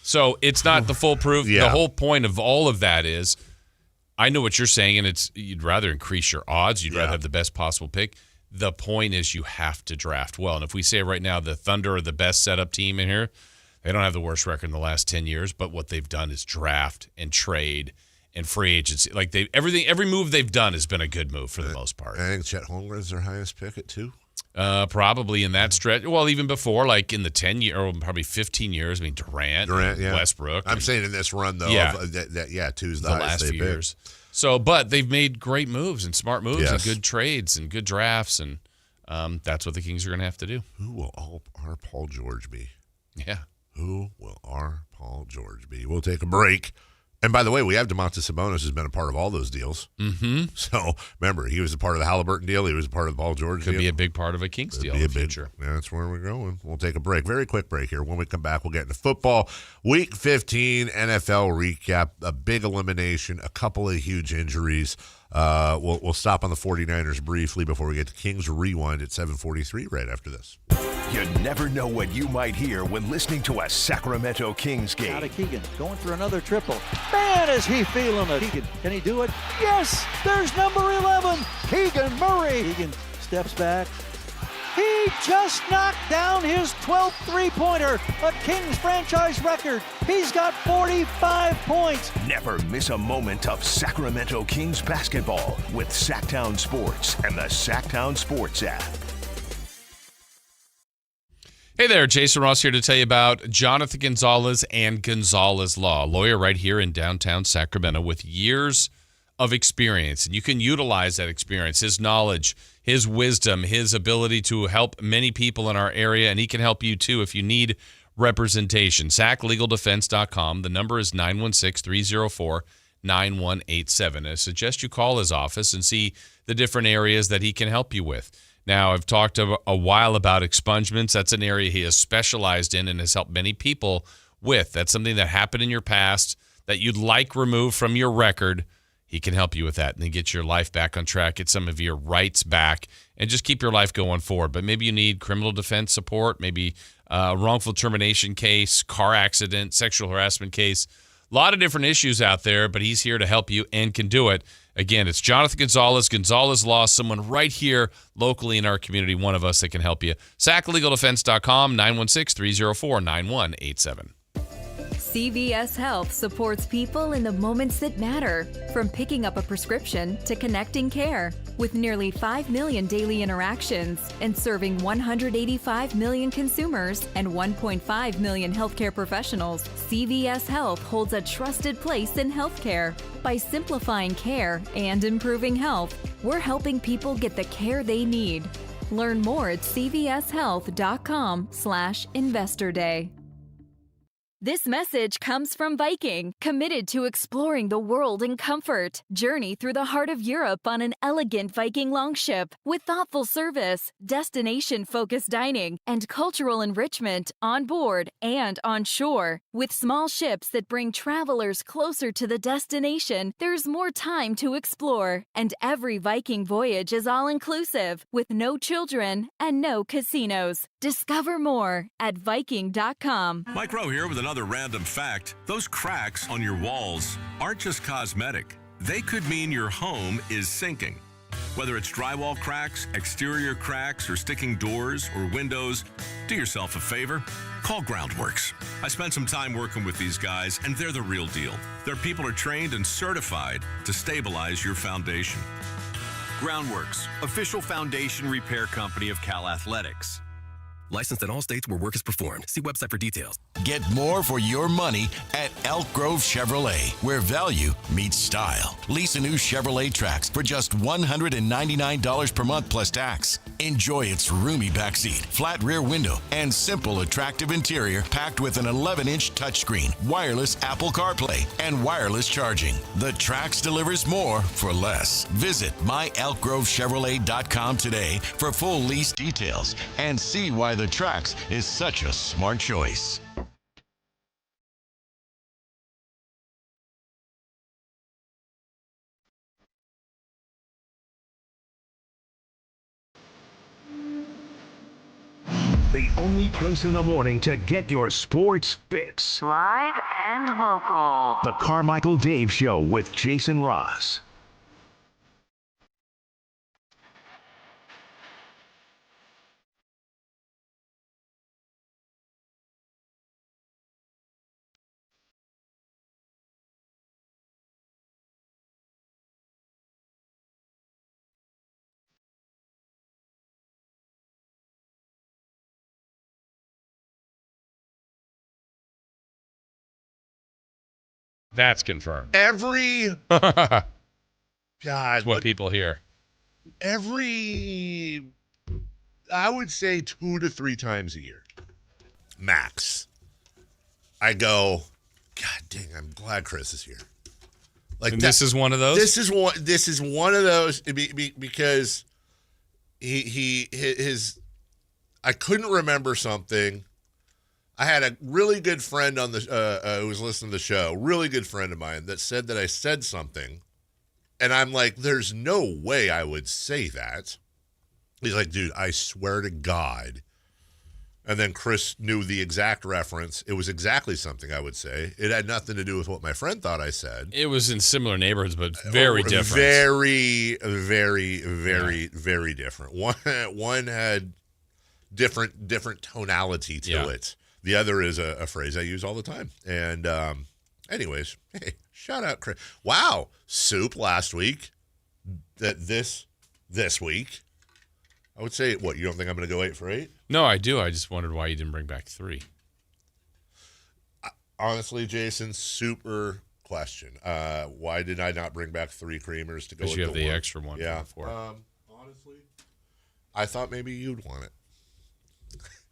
So it's not the full proof. The whole point of all of that is, I know what you're saying, and you'd rather increase your odds. You'd rather have the best possible pick. The point is you have to draft well. And if we say right now the Thunder are the best setup team in here, they don't have the worst record in the last 10 years, but what they've done is draft and trade and free agency. Like every move they've done has been a good move for the most part. I think Chet Holmgren is their highest pick at 2. Probably in that stretch. Well, even before, like in the 10 year or probably 15 years. I mean, Durant, Westbrook. I'm saying in this run though, 2's the highest last few years. So, but they've made great moves and smart moves and good trades and good drafts, and that's what the Kings are going to have to do. Who will our Paul George be? Yeah. Who will our Paul George be? We'll take a break. And by the way, we have Domantas Sabonis, who's been a part of all those deals. Mm-hmm. So remember, he was a part of the Halliburton deal. He was a part of the Paul George deal. Could be a big part of a Kings deal in the future. Yeah, that's where we're going. We'll take a break. Very quick break here. When we come back, we'll get into football. Week 15 NFL recap. A big elimination. A couple of huge injuries. We'll stop on the 49ers briefly before we get to Kings Rewind at 7:43 right after this. You never know what you might hear when listening to a Sacramento Kings game. Out of Keegan, going for another triple. Man, is he feeling it. Keegan, can he do it? Yes, there's number 11, Keegan Murray. Keegan steps back, He just knocked down his 12th three-pointer, a Kings franchise record. He's got 45 points. Never miss a moment of Sacramento Kings basketball with Sactown Sports and the Sactown Sports app. Hey there, Jason Ross here to tell you about Jonathan Gonzalez and Gonzalez Law, a lawyer right here in downtown Sacramento with years of experience. And you can utilize that experience, his knowledge, his wisdom, his ability to help many people in our area, and he can help you too if you need representation. SacLegalDefense.com. The number is 916-304-9187. I suggest you call his office and see the different areas that he can help you with. Now, I've talked a while about expungements. That's an area he has specialized in and has helped many people with. That's something that happened in your past that you'd like removed from your record. He can help you with that and then get your life back on track, get some of your rights back, and just keep your life going forward. But maybe you need criminal defense support, maybe a wrongful termination case, car accident, sexual harassment case. A lot of different issues out there, but he's here to help you and can do it. Again, it's Jonathan Gonzalez, Gonzalez Law, someone right here locally in our community, one of us that can help you. SacLegalDefense.com, 916-304-9187. CVS Health supports people in the moments that matter, from picking up a prescription to connecting care. With nearly 5 million daily interactions and serving 185 million consumers and 1.5 million healthcare professionals, CVS Health holds a trusted place in healthcare. By simplifying care and improving health, we're helping people get the care they need. Learn more at cvshealth.com/Investor Day. This message comes from Viking, committed to exploring the world in comfort. Journey through the heart of Europe on an elegant Viking longship with thoughtful service, destination-focused dining, and cultural enrichment on board and on shore. With small ships that bring travelers closer to the destination, there's more time to explore. And every Viking voyage is all-inclusive, with no children and no casinos. Discover more at Viking.com. Mike Rowe here with another random fact. Those cracks on your walls aren't just cosmetic. They could mean your home is sinking. Whether it's drywall cracks, exterior cracks, or sticking doors or windows, do yourself a favor. Call Groundworks. I spent some time working with these guys, and they're the real deal. Their people are trained and certified to stabilize your foundation. Groundworks, official foundation repair company of Cal Athletics. Licensed in all states where work is performed. See website for details. Get more for your money at Elk Grove Chevrolet, where value meets style. Lease a new Chevrolet Trax for just $199 per month plus tax. Enjoy its roomy backseat, flat rear window, and simple, attractive interior packed with an 11-inch touchscreen, wireless Apple CarPlay, and wireless charging. The Trax delivers more for less. Visit myelkgrovechevrolet.com today for full lease details and see why the Trax is such a smart choice. The only place in the morning to get your sports fix. Live and local. The Carmichael Dave Show with Jason Ross. That's confirmed. God, that's what people hear. I would say 2 to 3 times a year, max. I go, God dang, I'm glad Chris is here. Like, and this is one of those. This is one of those because his I couldn't remember something. I had a really good friend on the who was listening to the show, really good friend of mine, that said that I said something, and I'm like, there's no way I would say that. He's like, dude, I swear to God. And then Chris knew the exact reference. It was exactly something I would say. It had nothing to do with what my friend thought I said. It was in similar neighborhoods, but very different. Very, very, very, very different. One had different tonality to it. The other is a phrase I use all the time. And anyways, hey, shout out Chris. Wow, soup last week. This week. I would say, what, you don't think I'm going to go 8 for 8? No, I do. I just wondered why you didn't bring back 3. Honestly, Jason, super question. Why did I not bring back 3 creamers to go with Because you have the one? extra one. Yeah. Before. Honestly, I thought maybe you'd want it.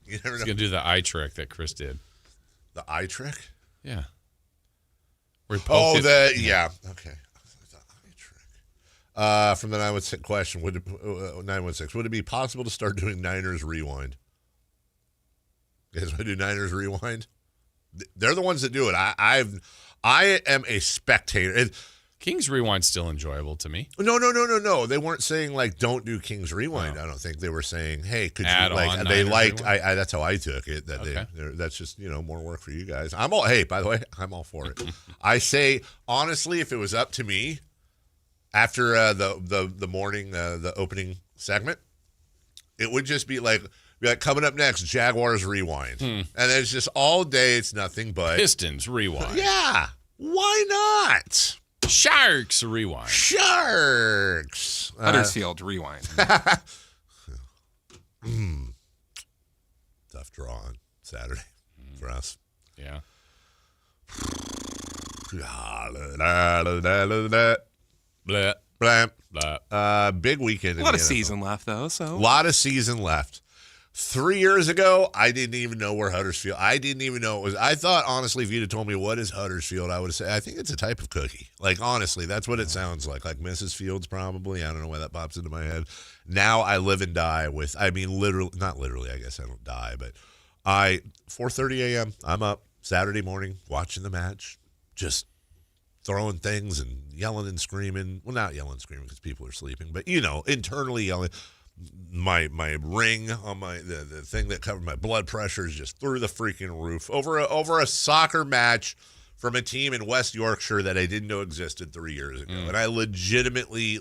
You never know. He's going to do the eye trick that Chris did. The eye trick? Yeah. Yeah. Okay. From the 916 question, 916, would it be possible to start doing Niners Rewind? You guys want to do Niners Rewind? They're the ones that do it. I am a spectator. Kings Rewind's still enjoyable to me. No. They weren't saying like don't do Kings Rewind. I don't think they were saying, hey, could add you like? On they Niners liked. Rewind? That's how I took it. That Okay. that's just more work for you guys. I'm all. Hey, by the way, I'm all for it. I say honestly, if it was up to me, after the morning the opening segment, it would just be like coming up next, Jaguars Rewind, and it's just all day. It's nothing but Pistons Rewind. Yeah, why not? Sharks Rewind. Sharks. Huddersfield Rewind. Tough draw on Saturday for us. Yeah. Blah. Big weekend. A lot of season left, though. So a lot of season left. 3 years ago, I didn't even know where Huddersfield. I didn't even know it was. I thought, honestly, if you'd have told me what is Huddersfield, I would have said, I think it's a type of cookie. Like, honestly, that's what it sounds like. Like Mrs. Fields, probably. I don't know why that pops into my head. Now I live and die with, I mean, literally, not literally, I guess I don't die, but 4:30 a.m., I'm up Saturday morning watching the match, just throwing things and yelling and screaming. Well, not yelling and screaming because people are sleeping, but, internally yelling. My ring on the thing that covered my blood pressure is just through the freaking roof over a soccer match from a team in West Yorkshire that I didn't know existed 3 years ago. And I legitimately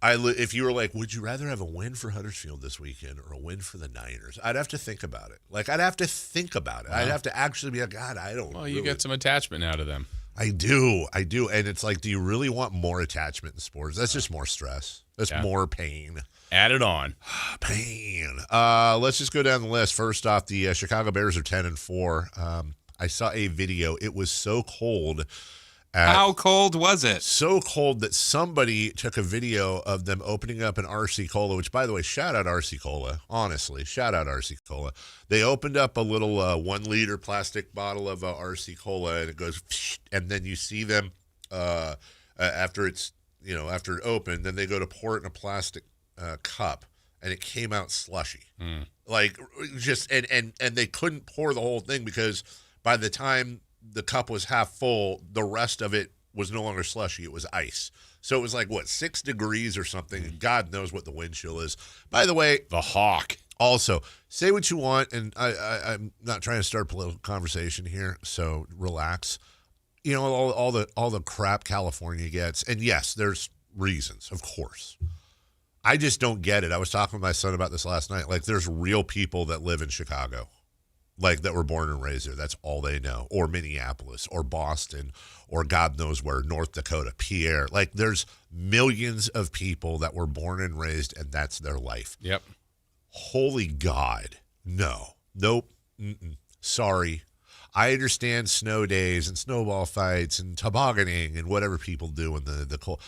if you were like, would you rather have a win for Huddersfield this weekend or a win for the Niners? I'd have to think about it. I'd have to think about it. Wow. I'd have to actually be like, God, I don't. Well, you get some attachment out of them. I do. And it's like, do you really want more attachment in sports? That's just more stress. That's more pain. Add it on. Pain. Let's just go down the list. First off, the Chicago Bears are 10-4. I saw a video. It was so cold. How cold was it? So cold that somebody took a video of them opening up an RC Cola, which, by the way, shout out RC Cola. Honestly, shout out RC Cola. They opened up a little 1 liter plastic bottle of RC Cola, and it goes, and then you see them after it's, after it opened, then they go to pour it in a plastic cup, and it came out slushy. Like, just, and they couldn't pour the whole thing because by the time the cup was half full, the rest of it was no longer slushy. It was ice. So it was like, 6 degrees or something. God knows what the wind chill is. By the way, the Hawk. Also, say what you want, and I'm not trying to start a political conversation here, so relax. All the crap California gets, and yes, there's reasons, of course. I just don't get it. I was talking with my son about this last night. Like, there's real people that live in Chicago, like that were born and raised there. That's all they know. Or Minneapolis, or Boston, or God knows where, North Dakota, Pierre. Like, there's millions of people that were born and raised, and that's their life. Yep. Holy God. No. Nope. Mm-mm. Sorry. I understand snow days and snowball fights and tobogganing and whatever people do in the cold.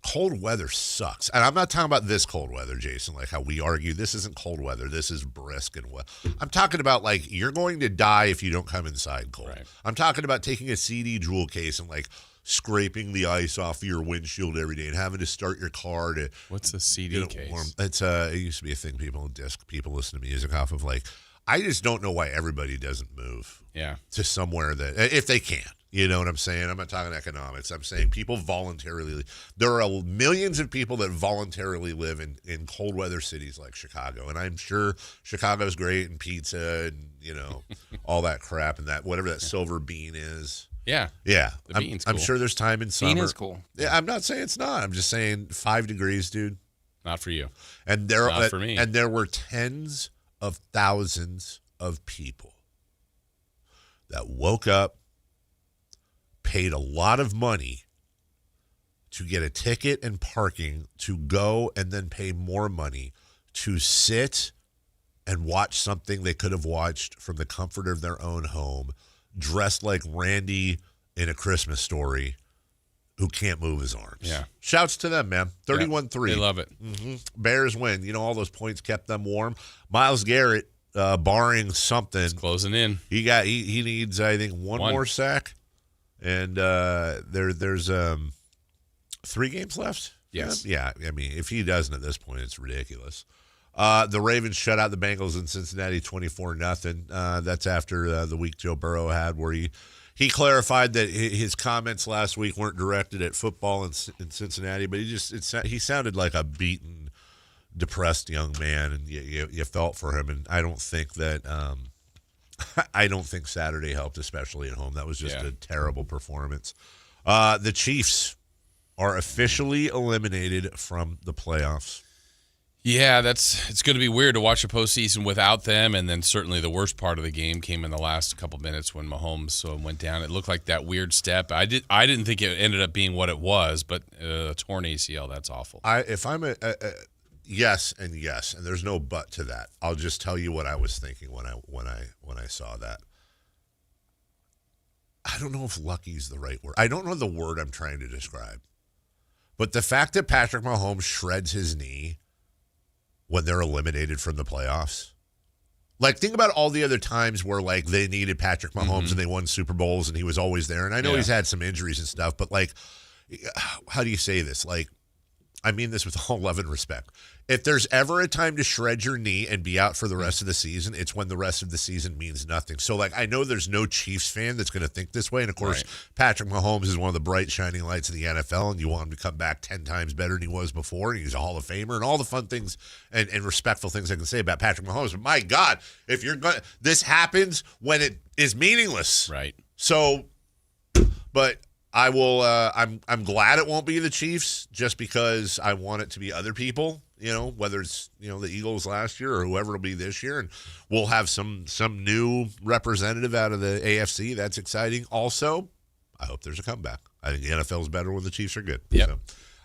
Cold weather sucks. And I'm not talking about this cold weather, Jason, like how we argue. This isn't cold weather. This is brisk and wet. I'm talking about, like, you're going to die if you don't come inside cold. Right. I'm talking about taking a CD jewel case and, like, scraping the ice off of your windshield every day and having to start your car to. What's a CD case? Warm. It's it used to be a thing people listen to music off of. Like, I just don't know why everybody doesn't move. Yeah. To somewhere that, if they can. You know what I'm saying? I'm not talking economics. I'm saying people voluntarily. There are millions of people that voluntarily live in cold weather cities like Chicago. And I'm sure Chicago's great and pizza and, all that crap and that, whatever that silver bean is. Yeah. Yeah. The bean's cool. I'm sure there's time in summer. Bean is cool. Yeah, I'm not saying it's not. I'm just saying 5 degrees, dude. Not for you. And Not for me. And there were tens of thousands of people that woke up, paid a lot of money to get a ticket and parking to go and then pay more money to sit and watch something they could have watched from the comfort of their own home, dressed like Randy in A Christmas Story, who can't move his arms. Yeah. Shouts to them, man. 31-3. They love it. Mm-hmm. Bears win. You know, all those points kept them warm. Myles Garrett, barring something. It's closing in. He needs, I think, one more sack. And there's 3 games left? Yes. Yeah. I mean, if he doesn't at this point, it's ridiculous. The Ravens shut out the Bengals in Cincinnati 24-0. That's after the week Joe Burrow had, where he clarified that his comments last week weren't directed at football in Cincinnati, but he sounded like a beaten, depressed young man, and you felt for him. And I don't think that Saturday helped, especially at home. That was just a terrible performance. The Chiefs are officially eliminated from the playoffs. Yeah, it's going to be weird to watch a postseason without them, and then certainly the worst part of the game came in the last couple minutes when Mahomes went down. It looked like that weird step. I didn't think it ended up being what it was, but a torn ACL, that's awful. If I'm yes, and there's no but to that. I'll just tell you what I was thinking when I saw that. I don't know if lucky is the right word. I don't know the word I'm trying to describe. But the fact that Patrick Mahomes shreds his knee when they're eliminated from the playoffs. Like, think about all the other times where, like, they needed Patrick Mahomes and they won Super Bowls and he was always there. And I know he's had some injuries and stuff, but, like, how do you say this? Like, I mean this with all love and respect. If there's ever a time to shred your knee and be out for the rest of the season, it's when the rest of the season means nothing. So, like, I know there's no Chiefs fan that's going to think this way. And, of course, Patrick Mahomes is one of the bright, shining lights of the NFL, and you want him to come back 10 times better than he was before. And he's a Hall of Famer and all the fun things and respectful things I can say about Patrick Mahomes. But, my God, if you're going to – this happens when it is meaningless. Right. So, but – I will. I'm glad it won't be the Chiefs, just because I want it to be other people. You know, whether it's the Eagles last year or whoever it'll be this year, and we'll have some new representative out of the AFC. That's exciting. Also, I hope there's a comeback. I think the NFL is better when the Chiefs are good. Yep.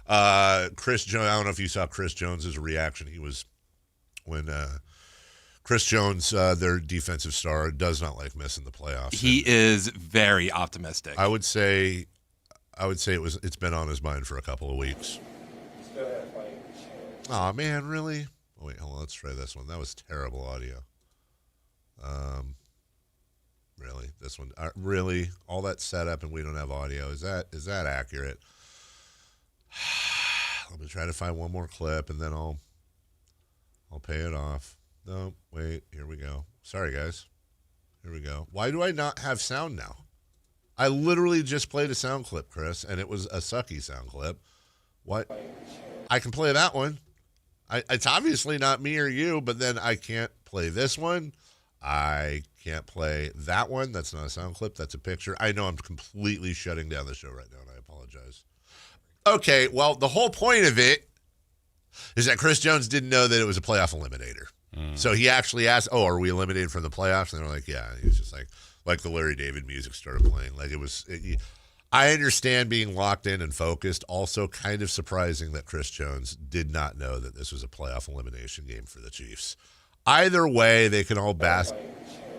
So, Chris Jones. I don't know if you saw Chris Jones's reaction. He was when. Chris Jones, their defensive star, does not like missing the playoffs. He is very optimistic. I would say it's been on his mind for a couple of weeks. Oh man, really? Oh, wait, hold on. Let's try this one. That was terrible audio. Really, this one? Really? All that setup and we don't have audio? Is that accurate? Let me try to find one more clip and then I'll pay it off. No, wait, here we go. Sorry, guys. Here we go. Why do I not have sound now? I literally just played a sound clip, Chris, and it was a sucky sound clip. What? I can play that one. It's obviously not me or you, but then I can't play this one. I can't play that one. That's not a sound clip. That's a picture. I know I'm completely shutting down the show right now, and I apologize. Okay, well, the whole point of it is that Chris Jones didn't know that it was a playoff eliminator. So he actually asked, "Oh, are we eliminated from the playoffs?" And they're like, "Yeah." And he was just like the Larry David music started playing. Like I understand being locked in and focused. Also, kind of surprising that Chris Jones did not know that this was a playoff elimination game for the Chiefs. Either way, they can all bask.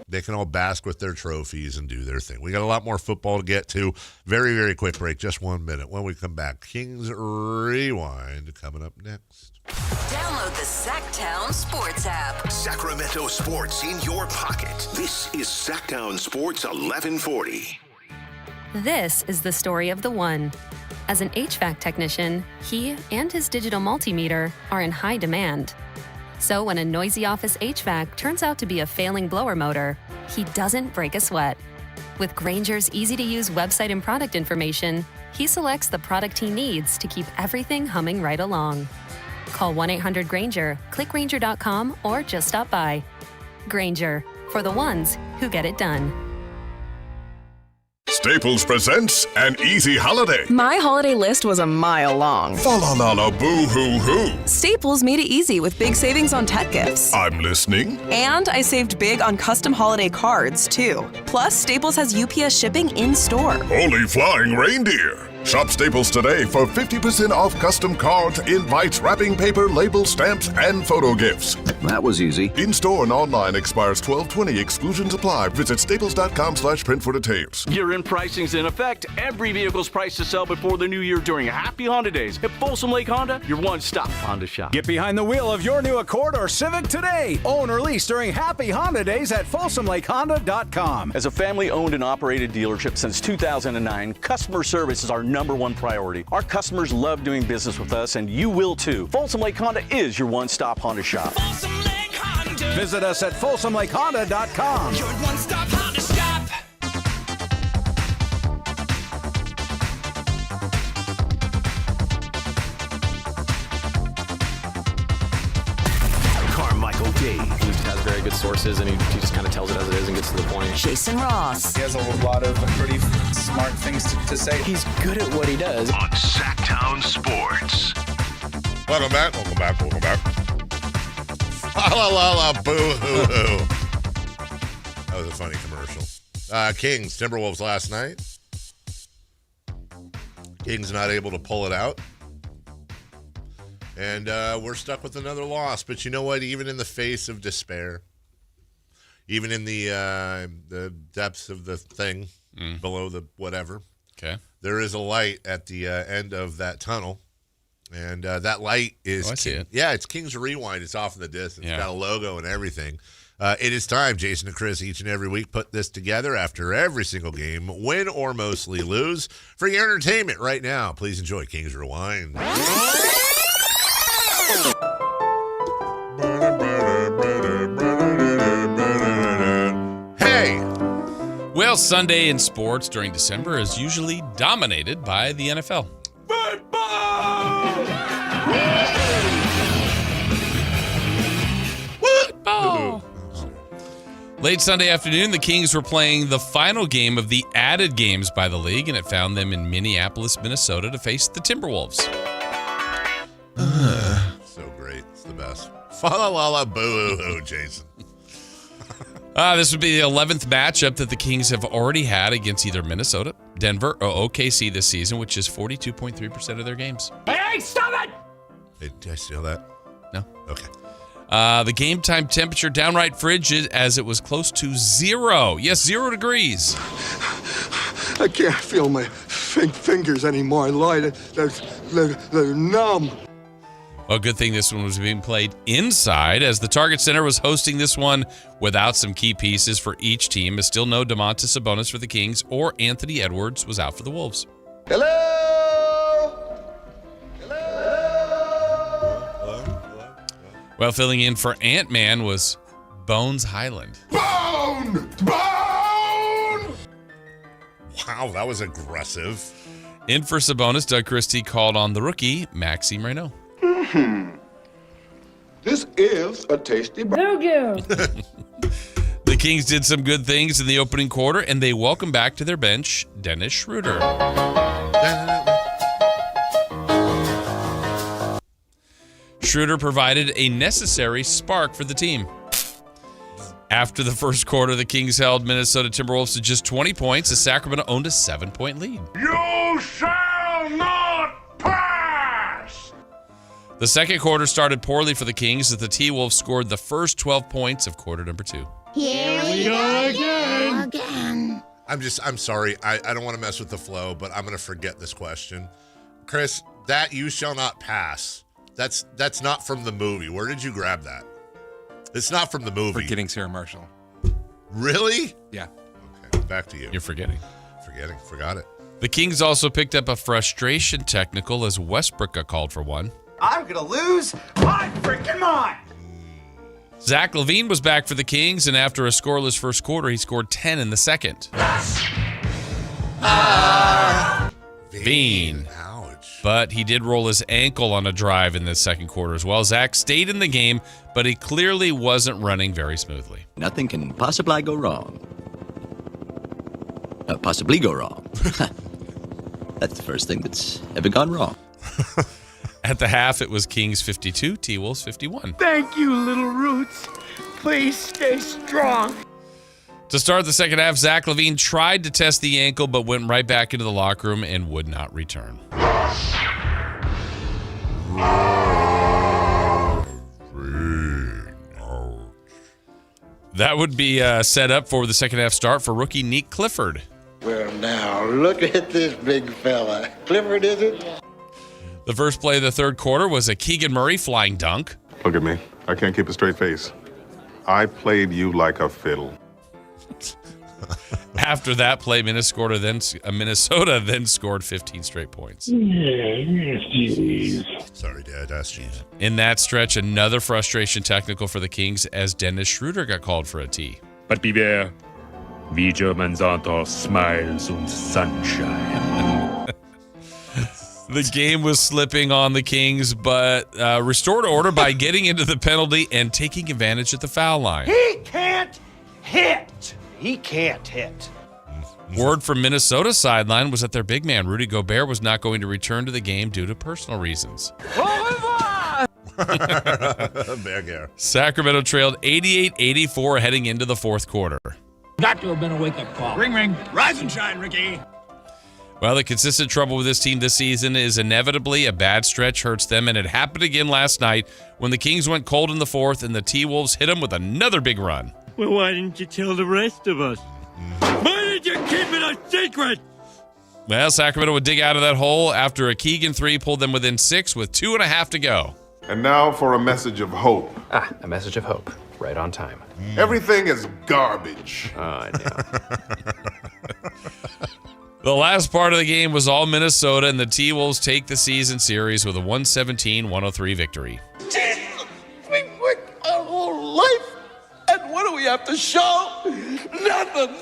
They can all bask with their trophies and do their thing. We got a lot more football to get to. Very, very quick break. Just 1 minute. When we come back, Kings Rewind coming up next. Download the Sactown Sports app. Sacramento sports in your pocket. This is Sactown Sports 1140. This is the story of the one. As an HVAC technician, he and his digital multimeter are in high demand. So when a noisy office HVAC turns out to be a failing blower motor, he doesn't break a sweat. With Grainger's easy-to-use website and product information, he selects the product he needs to keep everything humming right along. Call 1-800-GRAINGER, click Grainger.com, or just stop by. Grainger, for the ones who get it done. Staples presents an easy holiday. My holiday list was a mile long. Fa la la la boo hoo hoo. Staples made it easy with big savings on tech gifts. I'm listening. And I saved big on custom holiday cards, too. Plus, Staples has UPS shipping in store. Holy flying reindeer. Shop Staples today for 50% off custom cards, invites, wrapping paper, labels, stamps, and photo gifts. That was easy. In-store and online expires 12/20. Exclusions apply. Visit staples.com/print for details. Year-end pricing's in effect. Every vehicle's priced to sell before the new year during Happy Honda Days. At Folsom Lake Honda, your one-stop Honda shop. Get behind the wheel of your new Accord or Civic today. Own or lease during Happy Honda Days at FolsomLakeHonda.com. As a family-owned and operated dealership since 2009, customer service is our #1 priority. Our customers love doing business with us, and you will too. Folsom Lake Honda is your one-stop Honda shop. Folsom Lake Honda. Visit us at FolsomLakeHonda.com. Your one-stop Honda shop. Carmichael Dave. He has very good sources, and he just kind of tells it as it is and gets to the point. Jason Ross. He has a lot of pretty smart things to say. He's good at what he does. On Sactown Sports. Welcome back. La la la boo hoo hoo. That was a funny commercial. Kings, Timberwolves last night. Kings not able to pull it out. And we're stuck with another loss. But you know what? Even in the face of despair, even in the depths of the thing, below the whatever, there is a light at the end of that tunnel. And that light is, it's Kings Rewind. It's off in the distance. It's got a logo and everything. It is time, Jason and Chris, each and every week, put this together after every single game, win or mostly lose. For your entertainment right now, please enjoy Kings Rewind. Hey! Well, Sunday in sports during December is usually dominated by the NFL. Football! Late Sunday afternoon, the Kings were playing the final game of the added games by the league, and it found them in Minneapolis, Minnesota to face the Timberwolves. So great. It's the best. Fa la la la boo hoo, Jason. This would be the 11th matchup that the Kings have already had against either Minnesota, Denver, or OKC this season, which is 42.3% of their games. Hey, stop it! Hey, did I steal that? No. Okay. The game time temperature downright frigid as it was close to 0. Yes, 0 degrees. I can't feel my fingers anymore. They're numb. Well, good thing this one was being played inside as the Target Center was hosting this one without some key pieces for each team. As still no Domantas Sabonis for the Kings or Anthony Edwards was out for the Wolves. Well, filling in for Ant-Man was Bones Highland. Bone! Wow, that was aggressive. In for Sabonis, Doug Christie called on the rookie, Maxime Reiner. This is a tasty burger. The Kings did some good things in the opening quarter, and they welcomed back to their bench Dennis Schroeder. Schroeder provided a necessary spark for the team. After the first quarter, the Kings held Minnesota Timberwolves to just 20 points as Sacramento owned a 7-point lead. You shall not pass! The second quarter started poorly for the Kings as the T-Wolves scored the first 12 points of quarter number 2. Here we go again. I'm sorry. I don't want to mess with the flow, but I'm going to forget this question. Chris, that you shall not pass. That's not from the movie. Where did you grab that? It's not from the movie. Forgetting Sarah Marshall. Really? Yeah. Okay, back to you. You're forgetting. Forgot it. The Kings also picked up a frustration technical as Westbrook got called for one. I'm going to lose my freaking mind. Zach LaVine was back for the Kings, and after a scoreless first quarter, he scored 10 in the second. Veen. Ouch. But he did roll his ankle on a drive in the second quarter as well. Zach stayed in the game, but he clearly wasn't running very smoothly. Nothing can possibly go wrong. possibly go wrong. That's the first thing that's ever gone wrong. At the half, it was Kings 52, T-Wolves 51. Thank you, Little Roots. Please stay strong. To start the second half, Zach LaVine tried to test the ankle, but went right back into the locker room and would not return. That would be set up for the second half start for rookie Nick Clifford. Well, now, look at this big fella. Clifford, is it? The first play of the third quarter was a Keegan Murray flying dunk. Look at me. I can't keep a straight face. I played you like a fiddle. After that play, Minnesota then scored 15 straight points. Sorry, Dad. That's jeez. In that stretch, another frustration technical for the Kings as Dennis Schroeder got called for a tee. But beware, wie Germans sind all smiles und sunshine. The game was slipping on the Kings, but restored order by getting into the penalty and taking advantage at the foul line. He can't hit. He can't hit. Word from Minnesota's sideline was that their big man, Rudy Gobert, was not going to return to the game due to personal reasons. Sacramento trailed 88-84 heading into the fourth quarter. Got to have been a wake-up call. Ring, ring. Rise and shine, Ricky. Well, the consistent trouble with this team this season is inevitably a bad stretch hurts them, and it happened again last night when the Kings went cold in the fourth and the T-Wolves hit them with another big run. Well, why didn't you tell the rest of us? Why did you keep it a secret? Well, Sacramento would dig out of that hole after a Keegan three pulled them within 6 with 2.5 to go. And now for a message of hope. A message of hope. Right on time. Everything is garbage. I know. The last part of the game was all Minnesota, and the T-Wolves take the season series with a 117-103 victory. Jesus, we worked our whole life, and what do we have to show? Nothing.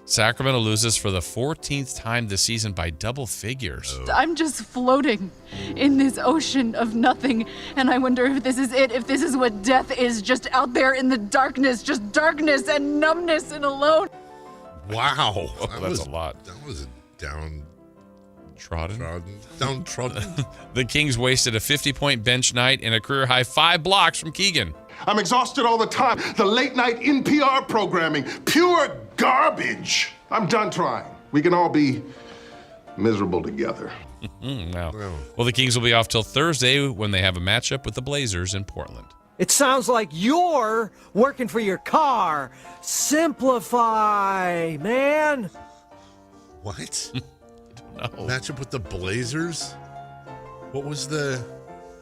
Sacramento loses for the 14th time this season by double figures. I'm just floating in this ocean of nothing, and I wonder if this is it, if this is what death is, just out there in the darkness, just darkness and numbness and alone. Wow. That's a lot. That was a downtrodden. The Kings wasted a 50-point bench night and a career-high 5 blocks from Keegan. I'm exhausted all the time. The late-night NPR programming, pure garbage. I'm done trying. We can all be miserable together. Wow. Well, the Kings will be off till Thursday when they have a matchup with the Blazers in Portland. It sounds like you're working for your car. Simplify, man. What? I don't know. Matchup with the Blazers? What was the...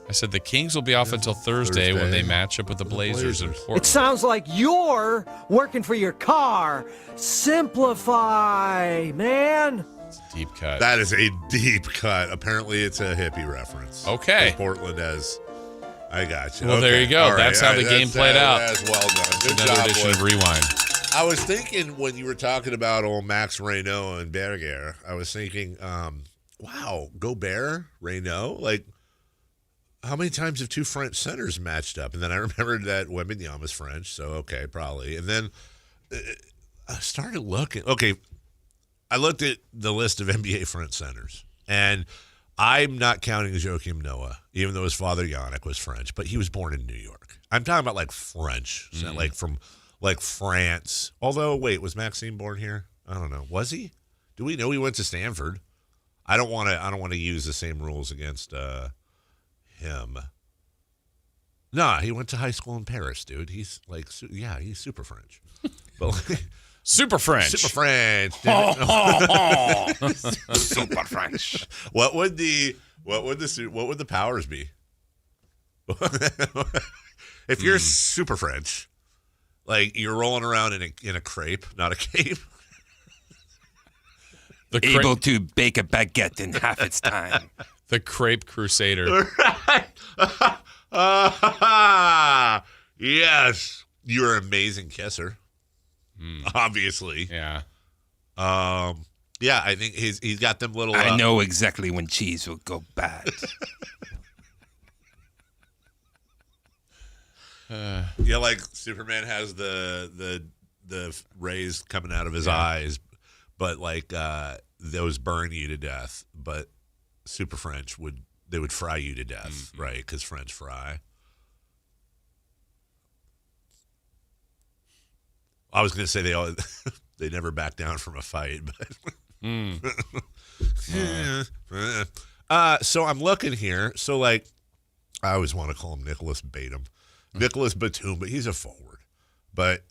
I said the Kings will be off until Thursday when they match up with the Blazers in Portland. It sounds like you're working for your car. Simplify, man. It's a deep cut. That is a deep cut. Apparently, it's a hippie reference. Okay. Portland has... I got you. Well, okay. there you go. All right. That's how the game played out. That's well done. Good Another job, edition boys. of Rewind. I was thinking when you were talking about old Max Reiner and Berger, I was thinking, wow, Gobert, Reiner, like, how many times have two French centers matched up? And then I remembered that Wembanyama is French, so okay, probably. And then I started looking. Okay, I looked at the list of NBA French centers, and I'm not counting Joachim Noah, even though his father Yannick was French, but he was born in New York. I'm talking about like French, so like from like France. Although, wait, was Maxime born here? I don't know. Was he? Do we know he went to Stanford? I don't want to use the same rules against him. Nah, he went to high school in Paris, dude. He's like, he's super French. But super French. Super French. Super French. What would the powers be? If you're super French, like you're rolling around in a crepe, not a cape. Able to bake a baguette in half its time. The Crepe Crusader. Yes. You're an amazing kisser. Obviously. Yeah. Yeah, I think he's got them little... I know exactly when cheese will go bad. Yeah, like Superman has the the rays coming out of his eyes, but like those burn you to death. But Super French would fry you to death, right? Because French fry. I was going to say they never back down from a fight, but so I'm looking here. So like, I always want to call him Nicholas Batum, Nicholas Batum, but he's a forward. But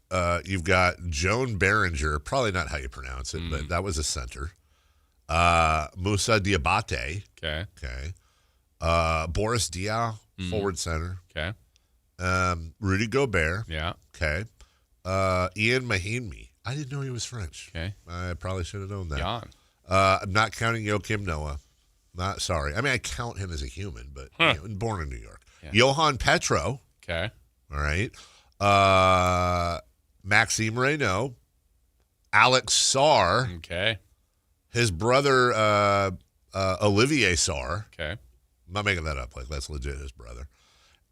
you've got Joan Behringer, probably not how you pronounce it, but that was a center. Moussa Diabate. Okay. Boris Diaw, forward center. Okay. Rudy Gobert. Yeah. Okay. Ian Mahinmi. I didn't know he was French. Okay. I probably should have known that. Jan. I'm not counting Joakim Noah. Not sorry. I mean, I count him as a human, but born in New York. Yeah. Johan Petro. Okay. All right. Maxime Reynaud. Alex Sarr. Okay. His brother Olivier Sarr. Okay. I'm not making that up. Like that's legit his brother.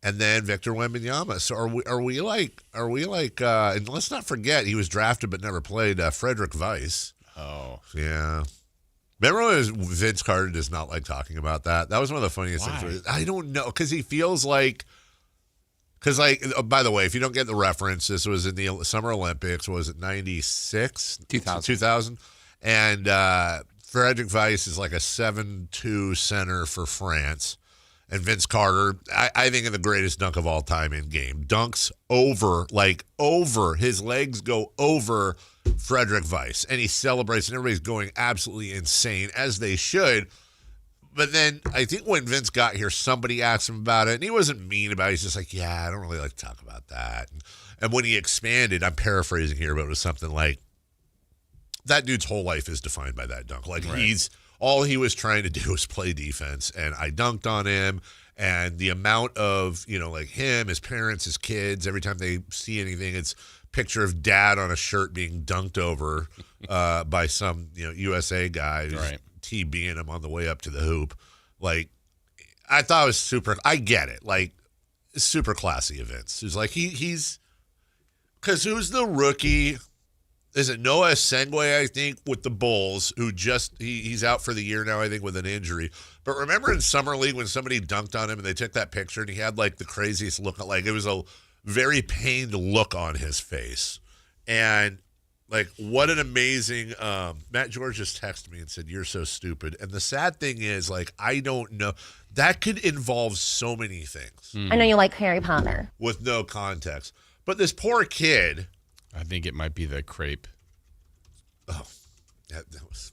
And then Victor Wembanyama. So are we like? And let's not forget he was drafted but never played. Frederick Weiss. Oh. Yeah. Remember when Vince Carter does not like talking about that? That was one of the funniest things. I don't know because he feels like. Because by the way, if you don't get the reference, this was in the Summer Olympics. Was it 96? 2000. And Frederick Weiss is like a 7'2" center for France. And Vince Carter, I think, in the greatest dunk of all time in game. Dunks over. His legs go over Frederick Weiss. And he celebrates, and everybody's going absolutely insane, as they should. But then I think when Vince got here, somebody asked him about it, and he wasn't mean about it. He's just like, yeah, I don't really like to talk about that. And when he expanded, I'm paraphrasing here, but it was something like, that dude's whole life is defined by that dunk. Like, all he was trying to do was play defense, and I dunked on him. And the amount of, like him, his parents, his kids, every time they see anything, it's picture of dad on a shirt being dunked over by some, USA guy who's TBing him on the way up to the hoop. Like, I thought it was super. I get it. Like, super classy events. It's like he's because who's the rookie? Is it Noah Sengwe, I think, with the Bulls, who he's out for the year now, I think, with an injury. But remember in Summer League when somebody dunked on him and they took that picture and he had, like, the craziest look. Like, it was a very pained look on his face. And, like, what an amazing Matt George just texted me and said, you're so stupid. And the sad thing is, like, I don't know. That could involve so many things. I know you like Harry Potter. With no context. But this poor kid... I think it might be the crepe. Oh, that was.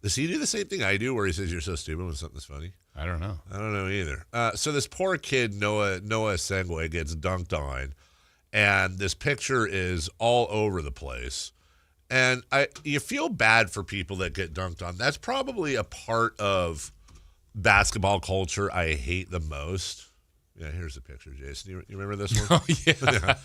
Does he do the same thing I do, where he says you're so stupid when something's funny? I don't know. I don't know either. So this poor kid Noah Sengwe gets dunked on, and this picture is all over the place. And you feel bad for people that get dunked on. That's probably a part of basketball culture I hate the most. Yeah, here's the picture, Jason. You remember this one? Oh, yeah.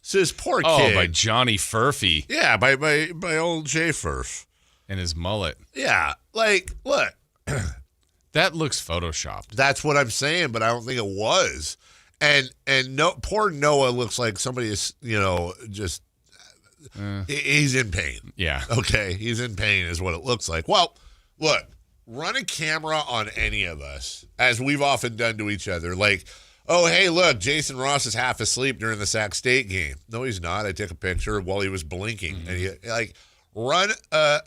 So this poor kid. Oh, by Johnny Furphy. Yeah, by old Jay Furf. And his mullet. Yeah, like, look. That looks photoshopped. That's what I'm saying, but I don't think it was. And poor Noah looks like somebody is, just, he's in pain. Yeah. Okay, he's in pain is what it looks like. Well, look, run a camera on any of us, as we've often done to each other. Like, oh, hey, look, Jason Ross is half asleep during the Sac State game. No, he's not. I took a picture while he was blinking. And he, like, run a,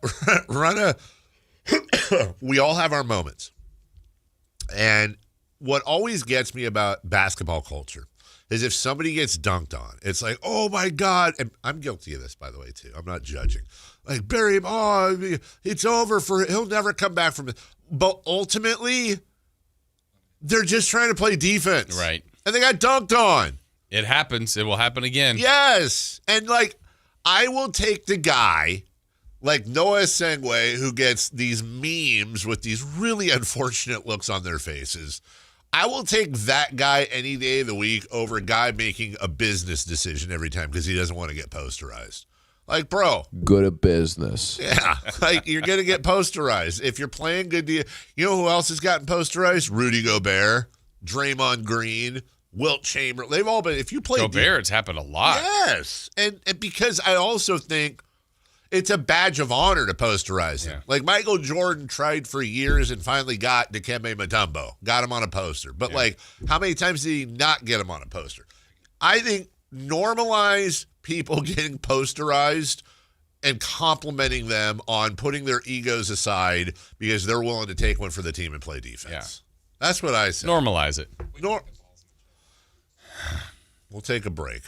we all have our moments. And what always gets me about basketball culture is if somebody gets dunked on, it's like, oh, my God. And I'm guilty of this, by the way, too. I'm not judging. Like, bury him. Oh, it's over for him. He'll never come back from it. But ultimately, they're just trying to play defense. Right. And they got dunked on. It happens. It will happen again. Yes. And, like, I will take the guy like Noah Sengwe who gets these memes with these really unfortunate looks on their faces. I will take that guy any day of the week over a guy making a business decision every time because he doesn't want to get posterized. Like, bro. Good at business. Yeah. Like, you're going to get posterized. If you're playing good, you know who else has gotten posterized? Rudy Gobert, Draymond Green, Wilt Chamberlain. They've all been, if you play Gobert, it's happened a lot. Yes. And because I also think it's a badge of honor to posterize him. Like Michael Jordan tried for years and finally got Dikembe Mutombo, got him on a poster. But like, how many times did he not get him on a poster? I think normalize people getting posterized and complimenting them on putting their egos aside because they're willing to take one for the team and play defense. Yeah. That's what I say. Normalize it. We'll take a break.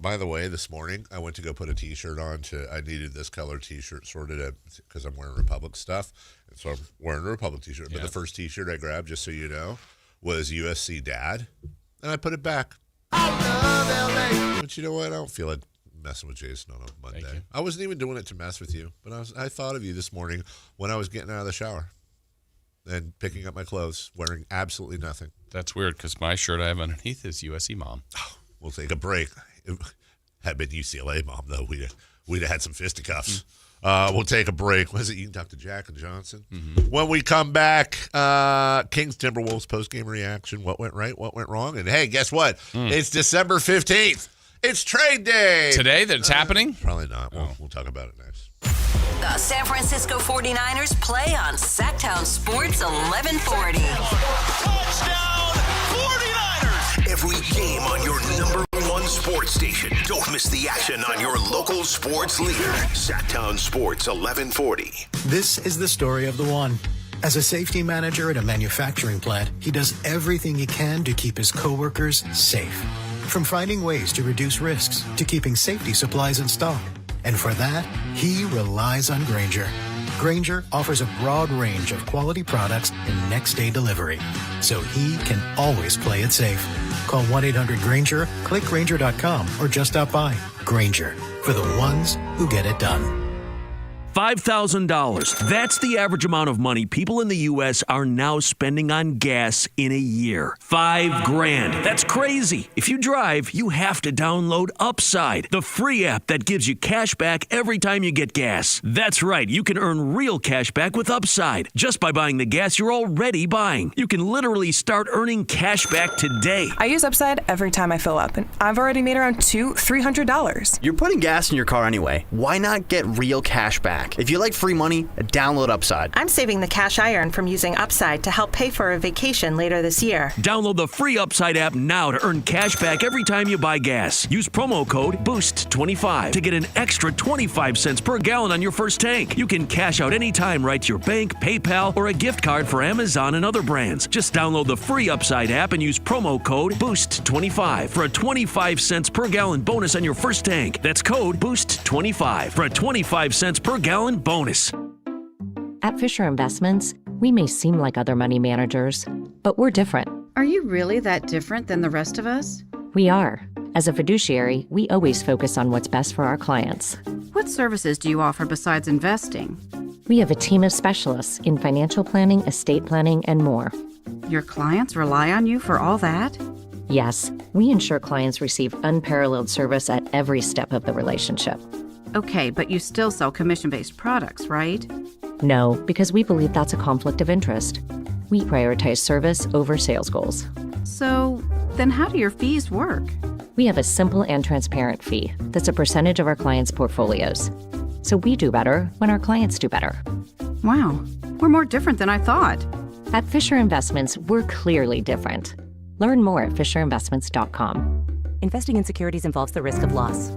By the way, this morning I went to go put a T-shirt on. I needed this color T-shirt sorted because I'm wearing Republic stuff, and so I'm wearing a Republic T-shirt. But the first T-shirt I grabbed, just so you know, was USC Dad, and I put it back. But you know what? I don't feel like messing with Jason on a Monday. I wasn't even doing it to mess with you, but I thought of you this morning when I was getting out of the shower and picking up my clothes, wearing absolutely nothing. That's weird because my shirt I have underneath is USC Mom. We'll take a break. It had been UCLA Mom, though. We'd have had some fisticuffs. We'll take a break. Was it? You can talk to Jack and Johnson. When we come back, Kings Timberwolves post-game reaction. What went right? What went wrong? And hey, guess what? It's December 15th. It's trade day. Today that it's happening? Probably not. We'll talk about it next. The San Francisco 49ers play on Sactown Sports 1140. Touchdown 49ers! Every game on your number one sports station. Don't miss the action on your local sports leader. Sactown Sports 1140. This is the story of the one. As a safety manager at a manufacturing plant, he does everything he can to keep his coworkers safe. From finding ways to reduce risks to keeping safety supplies in stock. And for that, he relies on Grainger. Grainger offers a broad range of quality products and next-day delivery, so he can always play it safe. Call 1-800-GRAINGER, click Grainger.com, or just stop by. Grainger, for the ones who get it done. $5,000. That's the average amount of money people in the U.S. are now spending on gas in a year. $5,000. That's crazy. If you drive, you have to download Upside, the free app that gives you cash back every time you get gas. That's right. You can earn real cash back with Upside just by buying the gas you're already buying. You can literally start earning cash back today. I use Upside every time I fill up, and I've already made around $300. You're putting gas in your car anyway. Why not get real cash back? If you like free money, download Upside. I'm saving the cash I earn from using Upside to help pay for a vacation later this year. Download the free Upside app now to earn cash back every time you buy gas. Use promo code BOOST25 to get an extra 25 cents per gallon on your first tank. You can cash out anytime right to your bank, PayPal, or a gift card for Amazon and other brands. Just download the free Upside app and use promo code BOOST25 for a 25 cents per gallon bonus on your first tank. That's code BOOST25 for a 25 cents per gallon bonus. At Fisher Investments, we may seem like other money managers, but we're different. Are you really that different than the rest of us? We are. As a fiduciary, we always focus on what's best for our clients. What services do you offer besides investing? We have a team of specialists in financial planning, estate planning, and more. Your clients rely on you for all that? Yes, we ensure clients receive unparalleled service at every step of the relationship. Okay, but you still sell commission-based products, right? No, because we believe that's a conflict of interest. We prioritize service over sales goals. So, then how do your fees work? We have a simple and transparent fee that's a percentage of our clients' portfolios. So we do better when our clients do better. Wow, we're more different than I thought. At Fisher Investments, we're clearly different. Learn more at fisherinvestments.com. Investing in securities involves the risk of loss.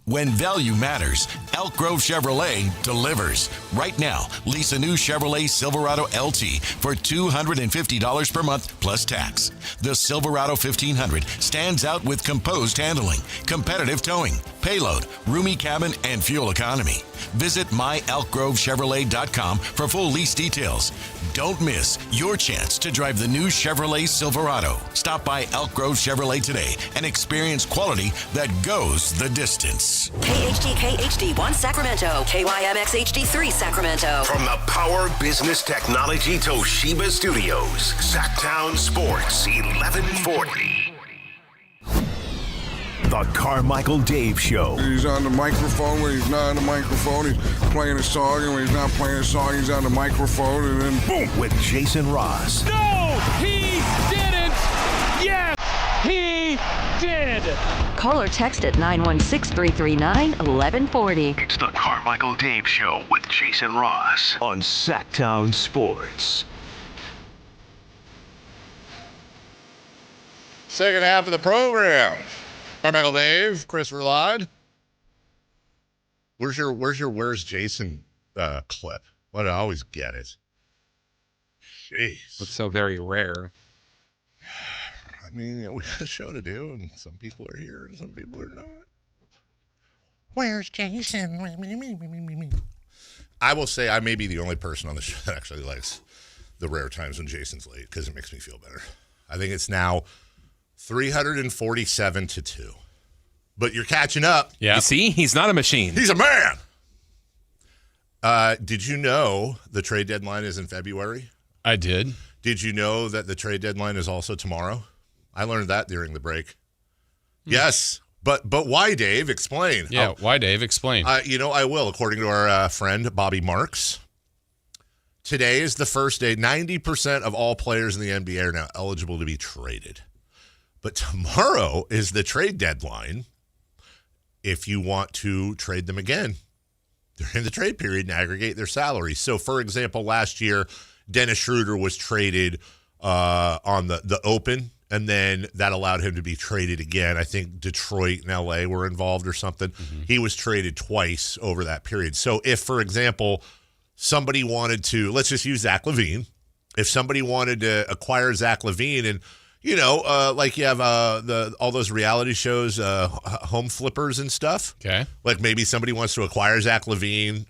When value matters, Elk Grove Chevrolet delivers. Right now, lease a new Chevrolet Silverado LT for $250 per month plus tax. The Silverado 1500 stands out with composed handling, competitive towing, payload, roomy cabin, and fuel economy. Visit myelkgrovechevrolet.com for full lease details. Don't miss your chance to drive the new Chevrolet Silverado. Stop by Elk Grove Chevrolet today and experience quality that goes the distance. KHD1 Sacramento, KYMX HD3 Sacramento. From the Power Business Technology Toshiba Studios, Sactown Sports 1140. The The Carmichael Dave Show. He's on the microphone when he's not on the microphone. He's playing a song, and when he's not playing a song, he's on the microphone, and then boom! With Jason Ross. No, he didn't! Yes, he did! Call or text at 916-339-1140. It's the Carmichael Dave Show with Jason Ross on Sactown Sports. Second half of the program. Carmichael Dave, Chris Rod. Where's Jason clip? Why do I always get it? Jeez. It's so very rare. I mean, we have a show to do, and some people are here and some people are not. Where's Jason? I will say I may be the only person on the show that actually likes the rare times when Jason's late because it makes me feel better. I think it's now 347-2. But you're catching up. Yeah. You see? He's not a machine. He's a man. Did you know the trade deadline is in February? I did. Did you know that the trade deadline is also tomorrow? I learned that during the break. Yes. But why, Dave? Explain. Yeah, why, Dave? Explain. I will. According to our friend, Bobby Marks, today is the first day. 90% of all players in the NBA are now eligible to be traded. But tomorrow is the trade deadline if you want to trade them again during the trade period and aggregate their salary. So, for example, last year, Dennis Schroeder was traded on the open, and then that allowed him to be traded again. I think Detroit and L.A. were involved or something. Mm-hmm. He was traded twice over that period. So if, for example, somebody wanted to, let's just use Zach LaVine. If somebody wanted to acquire Zach LaVine and, like you have all those reality shows, home flippers and stuff. Okay. Like maybe somebody wants to acquire Zach LaVine,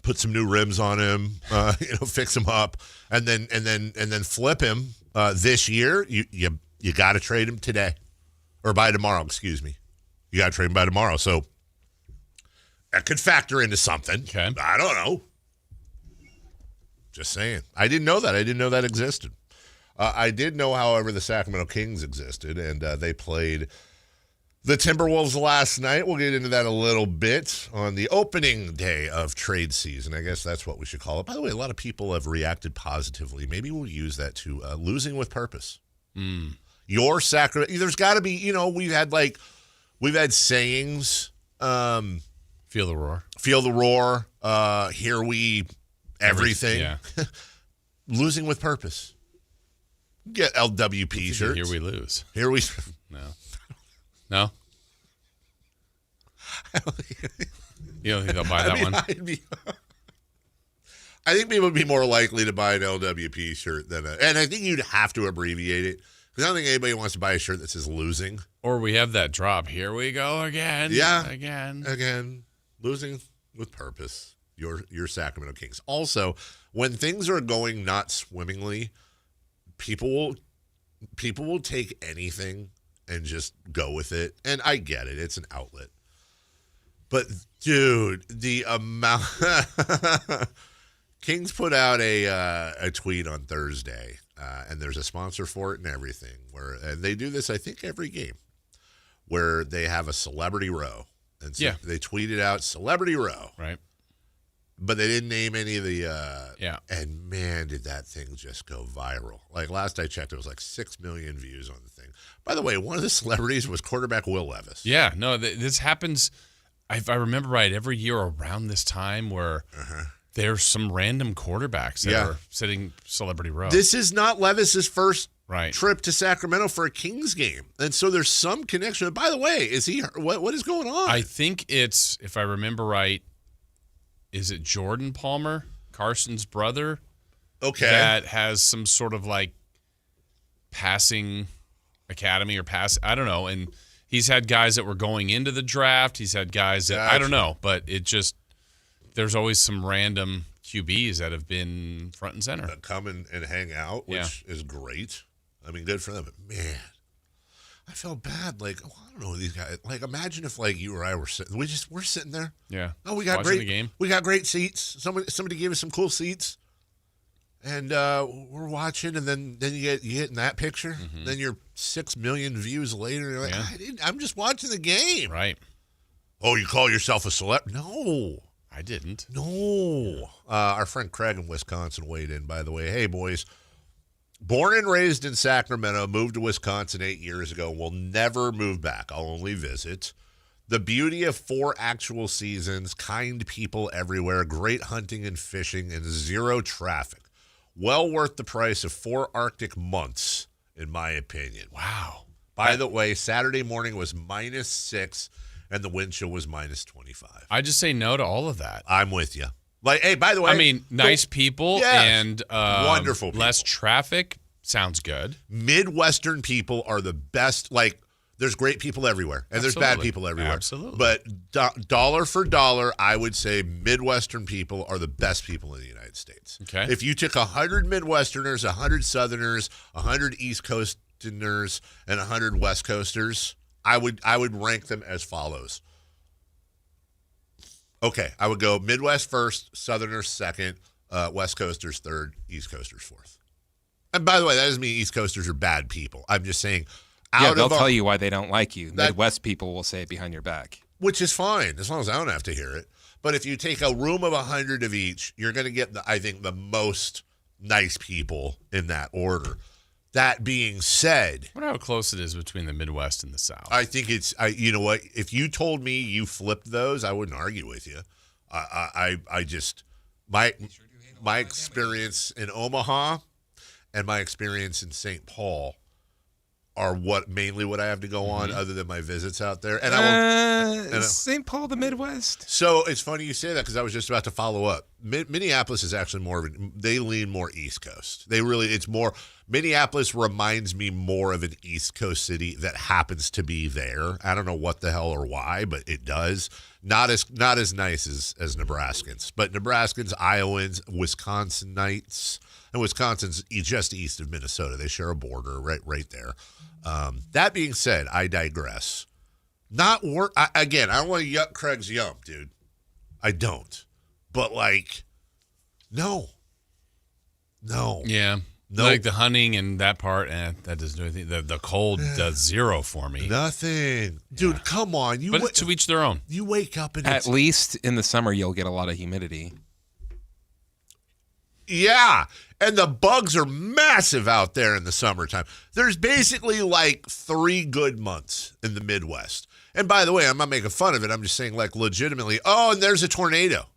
put some new rims on him, fix him up, and then flip him this year. You got to trade him today or by tomorrow. Excuse me. You got to trade him by tomorrow. So that could factor into something. Okay. I don't know. Just saying. I didn't know that. I didn't know that existed. I did know, however, the Sacramento Kings existed, and they played the Timberwolves last night. We'll get into that a little bit on the opening day of trade season. I guess that's what we should call it. By the way, a lot of people have reacted positively. Maybe we'll use that to losing with purpose. Your Sacramento, there's got to be, we've had sayings. Feel the roar. Feel the roar. Here we, everything. Yeah. Losing with purpose. Get LWP shirts. Here we lose. Here we. No. You don't think they'll buy that one? I think people would be more likely to buy an LWP shirt than and I think you'd have to abbreviate it because I don't think anybody wants to buy a shirt that says losing. Or we have that drop. Here we go again. Yeah. Again. Losing with purpose. Your Sacramento Kings. Also, when things are going not swimmingly, people will take anything and just go with it. And I get it. It's an outlet. But, dude, the amount... Kings put out a tweet on Thursday, and there's a sponsor for it and everything. And they do this, I think, every game, where they have a celebrity row. And so they tweeted out celebrity row. Right. But they didn't name any of the and man, did that thing just go viral. Like last I checked, it was like 6 million views on the thing. By the way, one of the celebrities was quarterback Will Levis. Yeah, no, this happens, if I remember right, every year around this time where there's some random quarterbacks that are sitting celebrity row. This is not Levis's first trip to Sacramento for a Kings game. And so there's some connection. By the way, is he what is going on? I think it's, if I remember right, is it Jordan Palmer, Carson's brother? Okay. That has some sort of like passing academy or I don't know. And he's had guys that were going into the draft. He's had guys that, I don't know. But it just, there's always some random QBs that have been front and center. Come and hang out, which is great. I mean, good for them. But man, I felt bad. Like, I don't know these guys. Like, imagine if like you or I were sitting. We're sitting there. Yeah. Oh, we got watching great the game. We got great seats. Somebody gave us some cool seats. And we're watching, and then you get in that picture. Mm-hmm. Then you're 6 million views later. You're like, I'm just watching the game. Right. Oh, you call yourself a celeb? No. I didn't. No. Our friend Craig in Wisconsin weighed in, by the way. Hey, boys. Born and raised in Sacramento, moved to Wisconsin 8 years ago. Will never move back. I'll only visit. The beauty of 4 actual seasons, kind people everywhere, great hunting and fishing, and 0 traffic. Well worth the price of 4 Arctic months, in my opinion. Wow. By the way, Saturday morning was -6, and the wind chill was -25. I just say no to all of that. I'm with you. Like, hey, by the way. I mean, nice people and wonderful people. Less traffic sounds good. Midwestern people are the best. Like, there's great people everywhere, and there's bad people everywhere. Absolutely. But dollar for dollar, I would say Midwestern people are the best people in the United States. Okay. If you took 100 Midwesterners, 100 Southerners, 100 East Coasterners, and 100 West Coasters, I would rank them as follows. Okay, I would go Midwest first, Southerners second, West Coasters third, East Coasters fourth. And by the way, that doesn't mean East Coasters are bad people. I'm just saying. They'll tell you why they don't like you. Midwest people will say it behind your back. Which is fine, as long as I don't have to hear it. But if you take a room of 100 of each, you're going to get, I think, the most nice people in that order. That being said. I wonder how close it is between the Midwest and the South. I think it's, you know what, if you told me you flipped those, I wouldn't argue with you. I just, my experience in Omaha and my experience in St. Paul are mainly what I have to go on, other than my visits out there. And St. Paul, the Midwest. So it's funny you say that, because I was just about to follow up. Minneapolis is actually they lean more East Coast. It's more, Minneapolis reminds me more of an East Coast city that happens to be there. I don't know what the hell or why, but it does. Not as nice as Nebraskans, but Nebraskans, Iowans, Wisconsinites. And Wisconsin's just east of Minnesota. They share a border right there. That being said, I digress. Again, I don't want to yuck Craig's yump, dude. I don't. But, no. Yeah. No. Like the hunting and that part, that doesn't do anything. The cold does 0 for me. Nothing. Dude, come on. But to each their own. You wake up and at least in the summer, you'll get a lot of humidity. Yeah, and the bugs are massive out there in the summertime. There's basically 3 good months in the Midwest. And by the way, I'm not making fun of it. I'm just saying legitimately, and there's a tornado.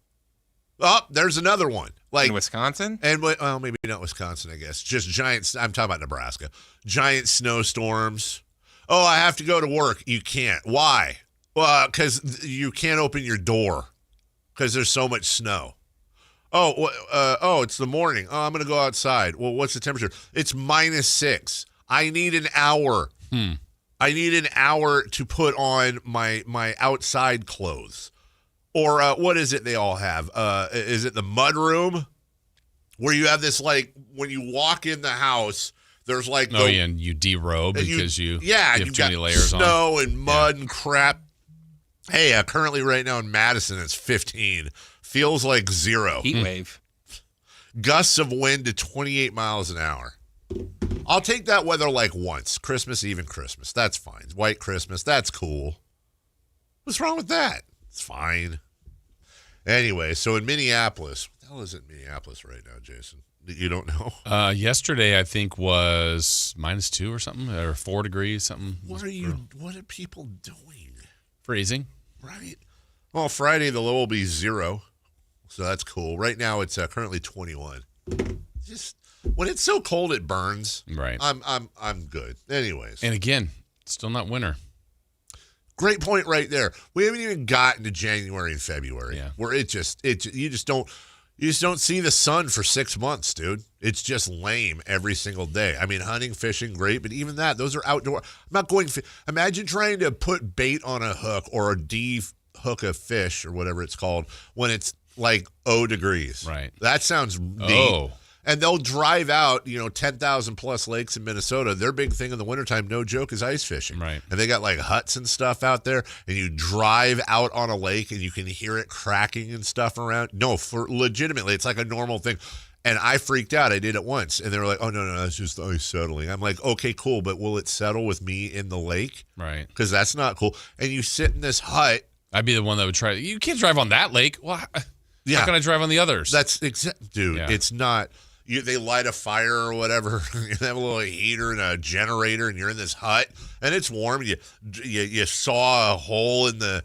Oh, there's another one. In Wisconsin? And maybe not Wisconsin, I guess. Just giant, I'm talking about Nebraska. Giant snowstorms. Oh, I have to go to work. You can't. Why? Well, because you can't open your door because there's so much snow. Oh, it's the morning. Oh, I'm going to go outside. Well, what's the temperature? It's -6. I need an hour. I need an hour to put on my outside clothes. Or what is it they all have? Is it the mud room? Where you have this, when you walk in the house, there's and you derobe because you have too many layers on. Snow and mud and crap. Hey, currently right now in Madison, it's 15. Feels like 0. Heat wave. Gusts of wind to 28 miles an hour. I'll take that weather once. Christmas Eve and Christmas. That's fine. White Christmas. That's cool. What's wrong with that? It's fine. Anyway, so in Minneapolis. What the hell is it in Minneapolis right now, Jason? You don't know? Yesterday, I think, was -2 or something, or 4 degrees, something. What are people doing? Freezing. Right. Well, Friday, the low will be 0. So that's cool. Right now, it's currently 21. Just when it's so cold, it burns. Right. I'm good. Anyways. And again, it's still not winter. Great point right there. We haven't even gotten to January and February, where you just don't see the sun for 6 months, dude. It's just lame every single day. I mean, hunting, fishing, great, but even that, those are outdoor. I'm not going. Imagine trying to put bait on a hook or hook a fish or whatever it's called when it's 0 degrees. Right. That sounds neat. And they'll drive out, 10,000 plus lakes in Minnesota. Their big thing in the wintertime, no joke, is ice fishing. Right. And they got huts and stuff out there, and you drive out on a lake and you can hear it cracking and stuff around. No, for legitimately, it's like a normal thing. And I freaked out. I did it once. And they were like, oh, no, that's just the ice settling. I'm like, okay, cool. But will it settle with me in the lake? Right. Because that's not cool. And you sit in this hut. I'd be the one that would try. You can't drive on that lake. Well, how can I drive on the others? That's dude. Yeah. It's not. They light a fire or whatever. You have a little heater and a generator, and you're in this hut, and it's warm. You saw a hole in the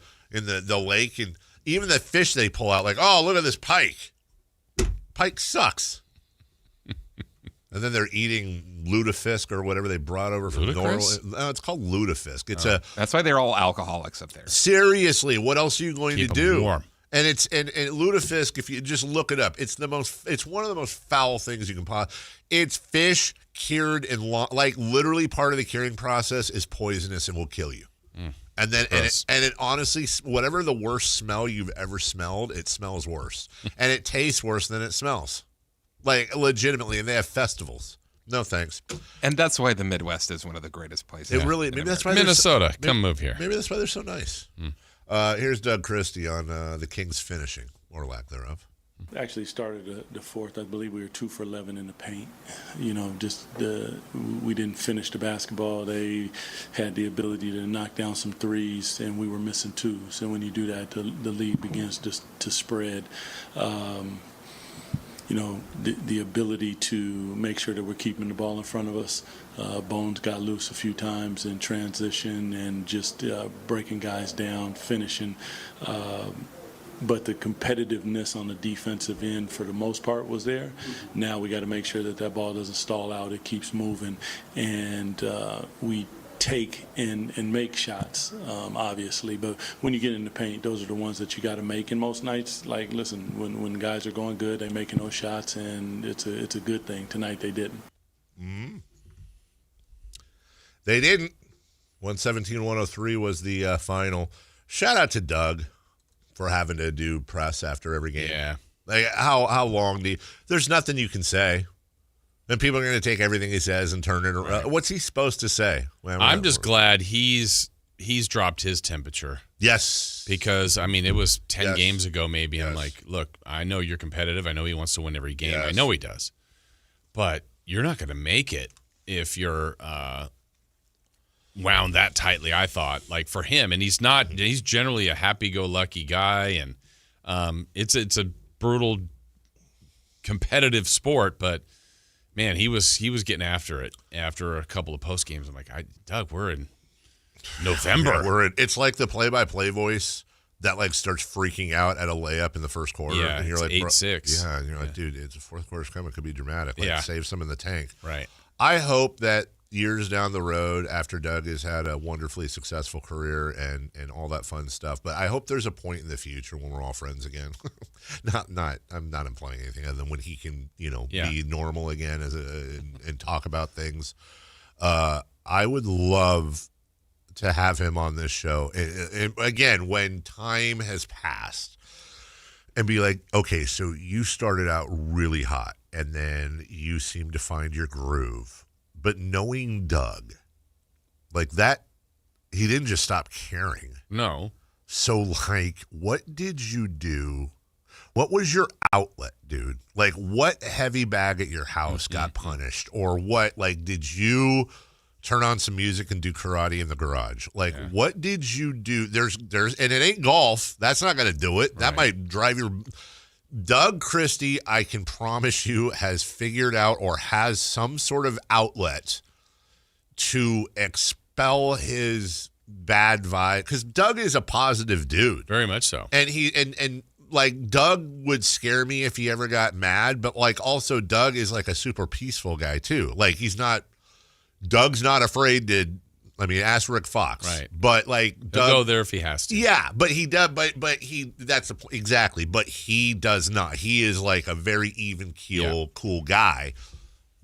lake, and even the fish they pull out, like, oh, look at this pike. Pike sucks. And then they're eating lutefisk or whatever they brought over from Norway. No, it's called lutefisk. That's why they're all alcoholics up there. Seriously, what else are you going to do? Warm. And it's and lutefisk. If you just look it up, it's one of the most foul things you can possibly. It's fish cured in like literally part of the curing process is poisonous and will kill you. And then and it honestly, whatever the worst smell you've ever smelled, it smells worse, and it tastes worse than it smells. Like legitimately, and they have festivals. No thanks. And that's why the Midwest is one of the greatest places. It really. Maybe that's why Minnesota. Come move here. Maybe that's why they're so nice. Here's Doug Christie on the Kings finishing, or lack thereof. Actually started the fourth. I believe we were 2 for 11 in the paint. We didn't finish the basketball. They had the ability to knock down some threes, and we were missing 2s. And when you do that, the lead begins to spread. The ability to make sure that we're keeping the ball in front of us. Bones got loose a few times in transition and just breaking guys down, finishing. But the competitiveness on the defensive end, for the most part, was there. Now we got to make sure that ball doesn't stall out. It keeps moving. And we take and make shots, obviously. But when you get in the paint, those are the ones that you got to make. And most nights, like, listen, when guys are going good, they're making those shots, and it's a good thing. Tonight they didn't. Mm-hmm. They didn't. 117-103 was the final. Shout out to Doug for having to do press after every game. Yeah. Like, how long do you... There's nothing you can say. And people are going to take everything he says and turn it around. Right. What's he supposed to say? I'm just glad he's dropped his temperature. Yes. Because, it was 10 games ago maybe. Yes. I'm like, look, I know you're competitive. I know he wants to win every game. Yes. I know he does. But you're not going to make it if you're wound that tightly, I thought. Like, for him. And he's generally a happy-go-lucky guy. And it's a brutal, competitive sport, but... Man, he was getting after it after a couple of post games. I'm like, Doug, we're in November. Yeah, it's like the play-by-play voice that like starts freaking out at a layup in the first quarter. Yeah, and you're like 8-6. Yeah, and you're like, dude, it's the fourth quarter's coming. It could be dramatic. Like, save some in the tank. Right. I hope that years down the road, after Doug has had a wonderfully successful career and all that fun stuff, but I hope there's a point in the future when we're all friends again. I'm not implying anything other than when he can, be normal again and talk about things. I would love to have him on this show. And again, when time has passed, and be like, okay, so you started out really hot, and then you seem to find your groove. But knowing Doug, like that, he didn't just stop caring. No. So, like, what did you do? What was your outlet, dude? Like, what heavy bag at your house got punished? Or what, like, did you turn on some music and do karate in the garage? Like, what did you do? There's, and it ain't golf. That's not going to do it. That might drive your... Doug Christie, I can promise you, has figured out or has some sort of outlet to expel his bad vibe. Because Doug is a positive dude. Very much so. And and like, Doug would scare me if he ever got mad. But, like, also Doug is, like, a super peaceful guy, too. Like, Doug's not afraid to... ask Rick Fox. Right. But, like, Doug... He'll go there if he has to. Yeah, but he does, but he, that's the, exactly, but he does not. He is, like, a very even keel, cool guy.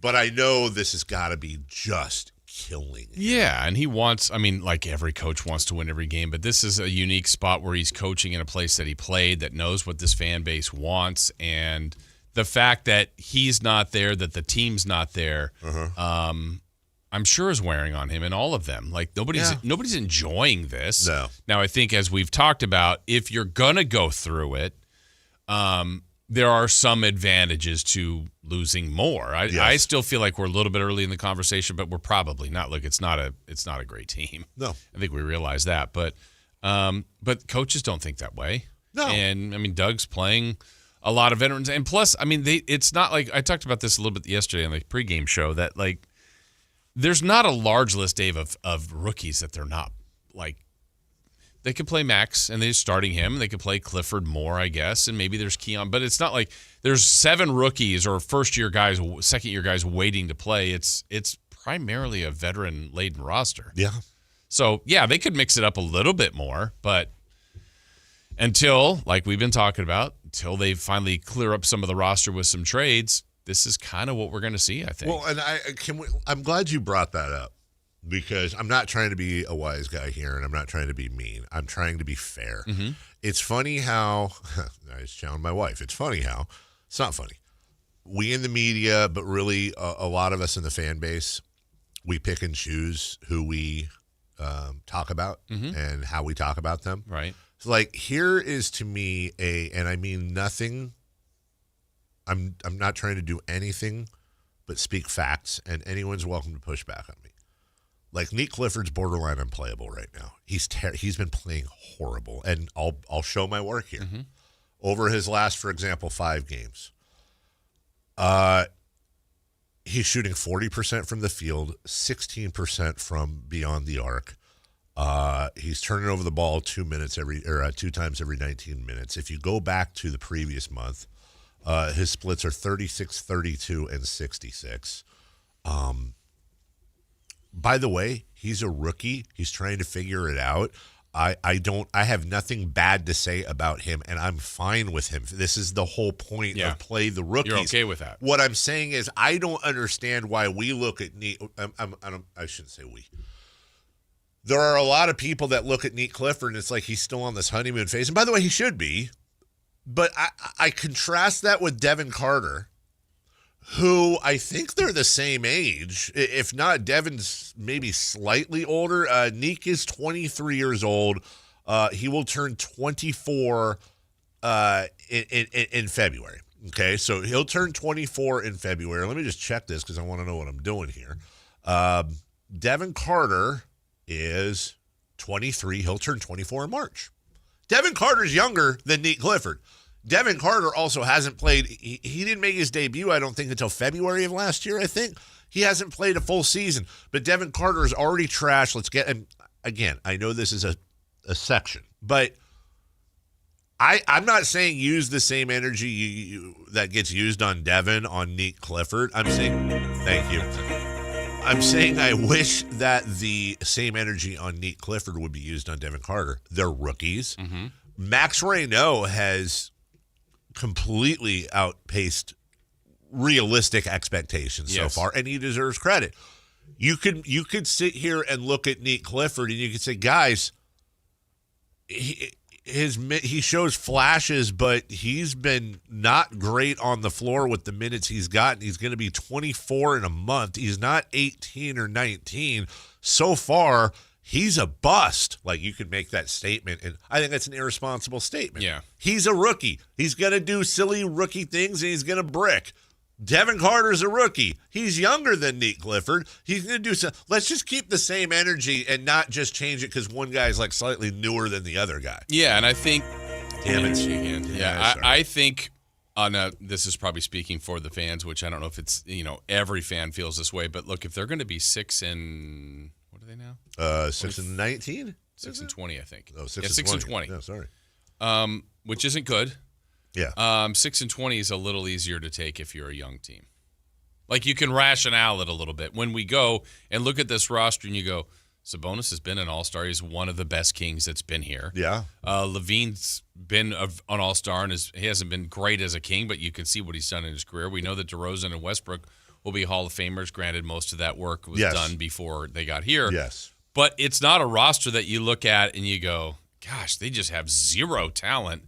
But I know this has got to be just killing him. Yeah, and he wants, like every coach wants to win every game, but this is a unique spot where he's coaching in a place that he played, that knows what this fan base wants, and the fact that he's not there, that the team's not there, I'm sure is wearing on him and all of them. Like, nobody's enjoying this. No. Now, I think, as we've talked about, if you're going to go through it, there are some advantages to losing more. I still feel like we're a little bit early in the conversation, but we're probably not. Look, it's not a great team. No, I think we realize that, but coaches don't think that way. No, and I mean Doug's playing a lot of veterans, and plus, I mean it's not like I talked about this a little bit yesterday on the pregame show that like there's not a large list, Dave, of rookies that they're not like. They could play Max, and they're starting him. They could play Clifford more, I guess, and maybe there's Keon. But it's not like there's 7 rookies or first-year guys, second-year guys waiting to play. It's primarily a veteran-laden roster. Yeah. So, yeah, they could mix it up a little bit more. But until, like we've been talking about, until they finally clear up some of the roster with some trades, this is kind of what we're going to see, I think. Well, and I'm glad you brought that up. Because I'm not trying to be a wise guy here, and I'm not trying to be mean. I'm trying to be fair. Mm-hmm. It's funny how I was telling my wife. It's funny how it's not funny. We in the media, but really a lot of us in the fan base, we pick and choose who we talk about and how we talk about them. Right. So like here is to me and I mean nothing. I'm not trying to do anything but speak facts, and anyone's welcome to push back on me. Like Nick Clifford's borderline unplayable right now. He's been playing horrible, and I'll show my work here. Mm-hmm. Over his last, for example, 5 games, he's shooting 40% from the field, 16% from beyond the arc. He's turning over the ball 2 times every 19 minutes. If you go back to the previous month, his splits are 36, 32, and 66. By the way, he's a rookie. He's trying to figure it out. I have nothing bad to say about him, and I'm fine with him. This is the whole point of play the rookies. You're okay with that. What I'm saying is I don't understand why we look at I shouldn't say we. There are a lot of people that look at Nick Clifford, and it's like he's still on this honeymoon phase. And by the way, he should be. But I contrast that with Devin Carter, who I think they're the same age. If not, Devin's maybe slightly older. Nick is 23 years old. He will turn 24 in February. Okay, so he'll turn 24 in February. Let me just check this because I want to know what I'm doing here. Devin Carter is 23. He'll turn 24 in March. Devin Carter's younger than Nick Clifford. Devin Carter also hasn't played. He didn't make his debut, I don't think, until February of last year, I think. He hasn't played a full season. But Devin Carter is already trash. Let's get him. Again, I know this is a section, but I'm not saying use the same energy that gets used on Devin on Nick Clifford. I'm saying, thank you. I'm saying I wish that the same energy on Nick Clifford would be used on Devin Carter. They're rookies. Mm-hmm. Max Reiner has completely outpaced realistic expectations so far, and he deserves credit. You could sit here and look at Nick Clifford, and you could say, guys, he shows flashes, but he's been not great on the floor with the minutes he's gotten. He's going to be 24 in a month. He's not 18 or 19. So far, he's a bust. Like, you could make that statement, and I think that's an irresponsible statement. Yeah. He's a rookie. He's going to do silly rookie things, and he's going to brick. Devin Carter's a rookie. He's younger than Nick Clifford. He's going to do some. Let's just keep the same energy and not just change it because one guy's like slightly newer than the other guy. Yeah, and I think. Damn it. Yeah, I think. This is probably speaking for the fans, which I don't know if it's every fan feels this way, but look, if they're going to be 6 and what are they now? 6 and 19, 6 and 20, I think. Oh, 6 and 20. No, sorry. Which isn't good. Yeah. 6 and 20 is a little easier to take if you're a young team. Like, you can rationale it a little bit. When we go and look at this roster and you go, Sabonis has been an all-star. He's one of the best Kings that's been here. Yeah. Levine's been an all-star, and he hasn't been great as a King, but you can see what he's done in his career. We know that DeRozan and Westbrook will be Hall of Famers. Granted, most of that work was done before they got here. Yes. But it's not a roster that you look at and you go, gosh, they just have zero talent.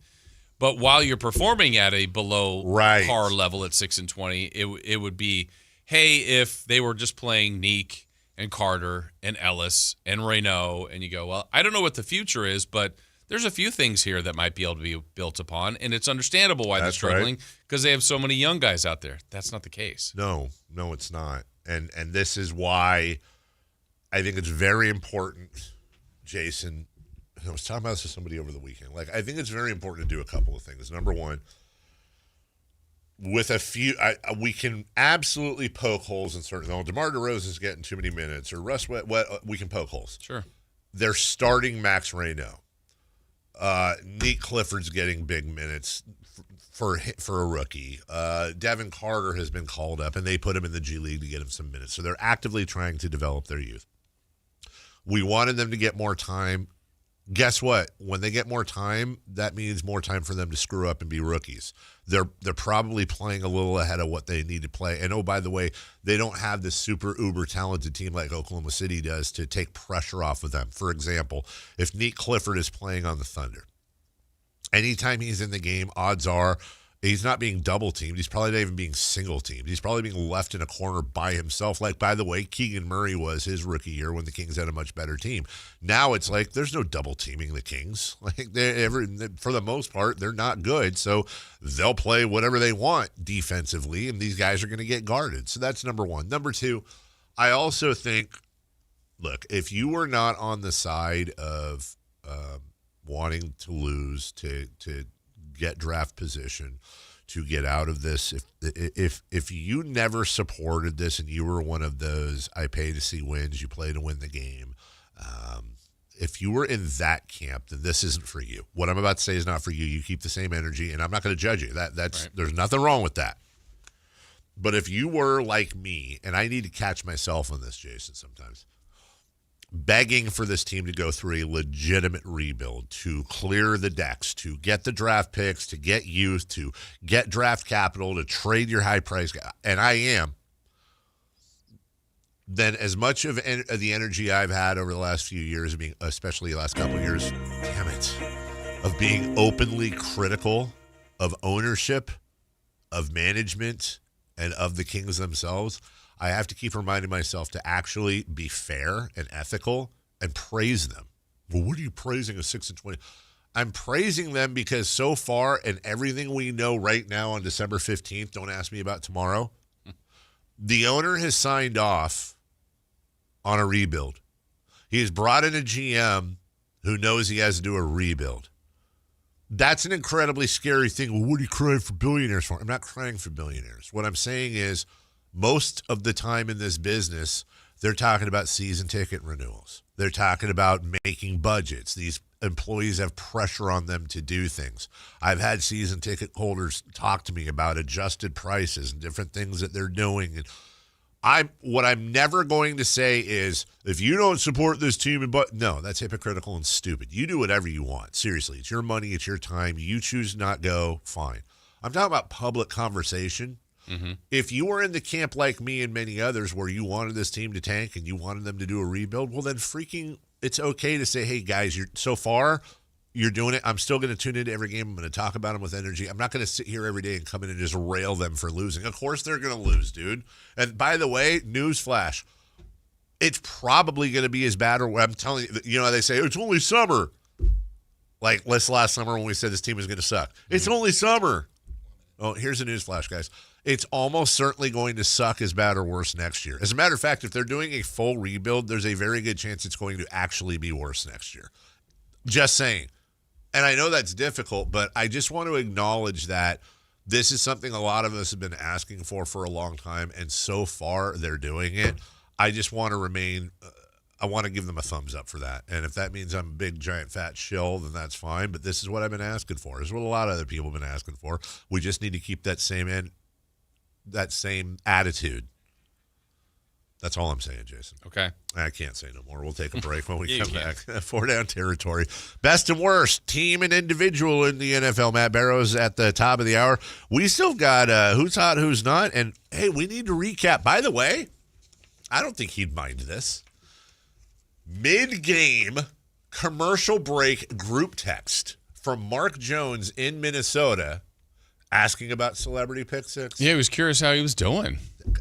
But while you're performing at a below par level at 6 and 20, it would be, hey, if they were just playing Neek and Carter and Ellis and Reiner, and you go, well, I don't know what the future is, but there's a few things here that might be able to be built upon, and it's understandable why they're struggling because they have so many young guys out there. That's not the case. No, it's not. And this is why I think it's very important, Jason. I was talking about this with somebody over the weekend. Like, I think it's very important to do a couple of things. Number one, with a few, we can absolutely poke holes in certain. Oh, DeMar DeRozan's getting too many minutes, or Russ, we can poke holes. Sure. They're starting Max Reno. Nate Clifford's getting big minutes for a rookie. Devin Carter has been called up, and they put him in the G League to get him some minutes. So they're actively trying to develop their youth. We wanted them to get more time. Guess what? When they get more time, that means more time for them to screw up and be rookies. They're probably playing a little ahead of what they need to play. And, oh, by the way, they don't have this super uber talented team like Oklahoma City does to take pressure off of them. For example, if Nate Clifford is playing on the Thunder, anytime he's in the game, odds are he's not being double teamed. He's probably not even being single teamed. He's probably being left in a corner by himself. Like, by the way, Keegan Murray was his rookie year when the Kings had a much better team. Now it's like there's no double teaming the Kings. Like, for the most part, they're not good. So they'll play whatever they want defensively, and these guys are going to get guarded. So that's number one. Number two, I also think, look, if you were not on the side of wanting to lose to get draft position, to get out of this, if you never supported this and you were one of those I pay to see wins, you play to win the game, if you were in that camp, then this isn't for you. What I'm about to say is not for you. You keep the same energy, and I'm not going to judge you. That's right. There's nothing wrong with that. But if you were like me, and I need to catch myself on this, Jason, sometimes, begging for this team to go through a legitimate rebuild, to clear the decks, to get the draft picks, to get youth, to get draft capital, to trade your high price, and I am, then as much of the energy I've had over the last few years, especially the last couple of years, damn it, of being openly critical of ownership, of management, and of the Kings themselves, I have to keep reminding myself to actually be fair and ethical and praise them. Well, what are you praising a 6-20? I'm praising them because so far, and everything we know right now on December 15th, don't ask me about tomorrow, the owner has signed off on a rebuild. He has brought in a GM who knows he has to do a rebuild. That's an incredibly scary thing. Well, what are you crying for billionaires for? I'm not crying for billionaires. What I'm saying is, most of the time in this business, they're talking about season ticket renewals. They're talking about making budgets. These employees have pressure on them to do things. I've had season ticket holders talk to me about adjusted prices and different things that they're doing. And what I'm never going to say is, if you don't support this team, no, that's hypocritical and stupid. You do whatever you want. Seriously, it's your money, it's your time. You choose to not go, fine. I'm talking about public conversation. Mm-hmm. If you were in the camp like me and many others where you wanted this team to tank and you wanted them to do a rebuild, well, then it's okay to say, hey, guys, you're doing it. I'm still going to tune into every game. I'm going to talk about them with energy. I'm not going to sit here every day and come in and just rail them for losing. Of course they're going to lose, dude. And by the way, newsflash, it's probably going to be as bad, or I'm telling you, they say, it's only summer. Like last summer when we said this team is going to suck. Mm-hmm. It's only summer. Oh, here's a newsflash, guys. It's almost certainly going to suck as bad or worse next year. As a matter of fact, if they're doing a full rebuild, there's a very good chance it's going to actually be worse next year. Just saying. And I know that's difficult, but I just want to acknowledge that this is something a lot of us have been asking for a long time, and so far they're doing it. I just want to I want to give them a thumbs up for that. And if that means I'm a big, giant, fat shill, then that's fine. But this is what I've been asking for. This is what a lot of other people have been asking for. We just need to keep that same attitude. That's all I'm saying, Jason. Okay. I can't say no more. We'll take a break when we come back. 4 down territory. Best and worst, team and individual in the NFL. Matt Barrows at the top of the hour. We still got who's hot, who's not. And, hey, we need to recap. By the way, I don't think he'd mind this. Mid-game commercial break group text from Mark Jones in Minnesota asking about Celebrity Pick Six. Yeah, he was curious how he was doing.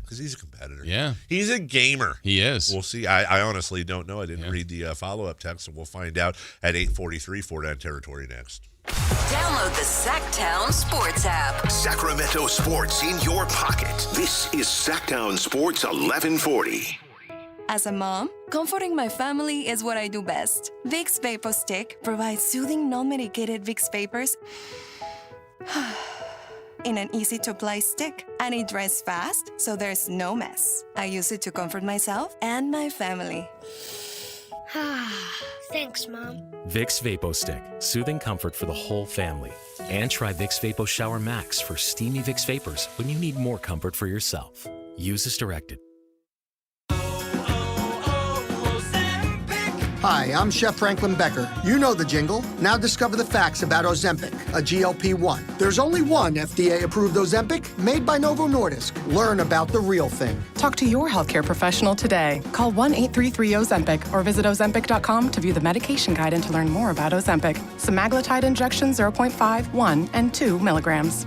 because he's a competitor. Yeah. He's a gamer. He is. We'll see. I honestly don't know. I didn't read the follow-up text, so we'll find out at 8:43 for that territory next. Download the Sactown Sports app. Sacramento sports in your pocket. This is Sactown Sports 1140. As a mom, comforting my family is what I do best. Vicks Vapor Stick provides soothing, non-medicated Vicks vapors in an easy-to-apply stick, and it dries fast, so there's no mess. I use it to comfort myself and my family. Thanks, Mom. Vicks Vapo Stick, soothing comfort for the whole family. And try Vicks Vapo Shower Max for steamy Vicks vapors when you need more comfort for yourself. Use as directed. Hi, I'm Chef Franklin Becker. You know the jingle. Now discover the facts about Ozempic, a GLP-1. There's only one FDA-approved Ozempic made by Novo Nordisk. Learn about the real thing. Talk to your healthcare professional today. Call 1-833-OZEMPIC or visit Ozempic.com to view the medication guide and to learn more about Ozempic. Semaglutide injection 0.5, 1, and 2 milligrams.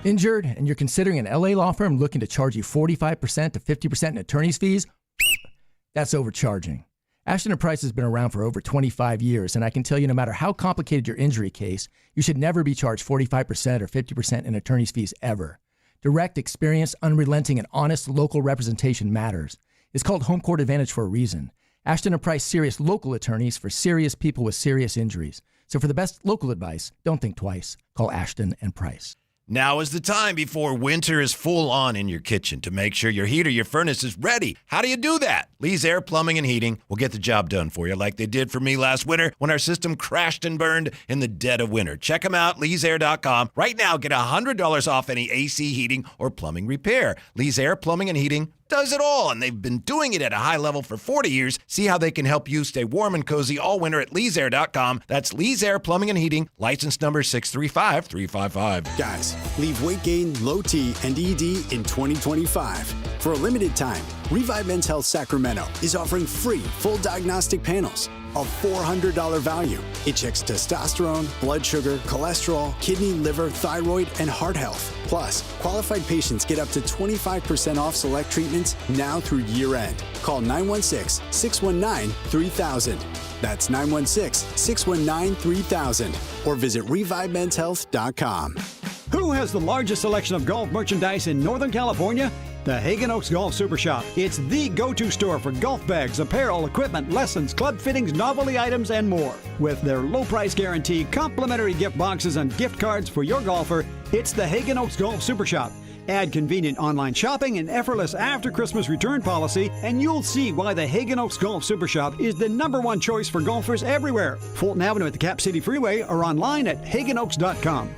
Injured and you're considering an LA law firm looking to charge you 45% to 50% in attorney's fees? That's overcharging. Ashton & Price has been around for over 25 years, and I can tell you no matter how complicated your injury case, you should never be charged 45% or 50% in attorney's fees ever. Direct, experienced, unrelenting, and honest local representation matters. It's called Home Court Advantage for a reason. Ashton & Price serious local attorneys for serious people with serious injuries. So for the best local advice, don't think twice. Call Ashton & Price. Now is the time before winter is full on in your kitchen to make sure your heat or your furnace is ready. How do you do that? Lee's Air Plumbing and Heating will get the job done for you like they did for me last winter when our system crashed and burned in the dead of winter. Check them out, leesair.com. Right now, get $100 off any AC heating or plumbing repair. Lee's Air Plumbing and Heating does it all, and they've been doing it at a high level for 40 years. See how they can help you stay warm and cozy all winter at leesair.com. That's Lee's Air Plumbing and Heating, license number 635355. Guys, leave weight gain, low T, and ED in 2025. For a limited time, Revive Men's Health Sacramento is offering free full diagnostic panels. A $400 value. It checks testosterone, blood sugar, cholesterol, kidney, liver, thyroid, and heart health. Plus, qualified patients get up to 25% off select treatments now through year end. Call 916-619-3000. That's 916-619-3000. Or visit ReviveMen'sHealth.com. Who has the largest selection of golf merchandise in Northern California? The Hagen Oaks Golf Super Shop. It's the go-to store for golf bags, apparel, equipment, lessons, club fittings, novelty items, and more. With their low price guarantee, complimentary gift boxes, and gift cards for your golfer, it's the Hagen Oaks Golf Super Shop. Add convenient online shopping and effortless after-Christmas return policy, and you'll see why the Hagen Oaks Golf Super Shop is the #1 choice for golfers everywhere. Fulton Avenue at the Cap City Freeway or online at hagenoaks.com.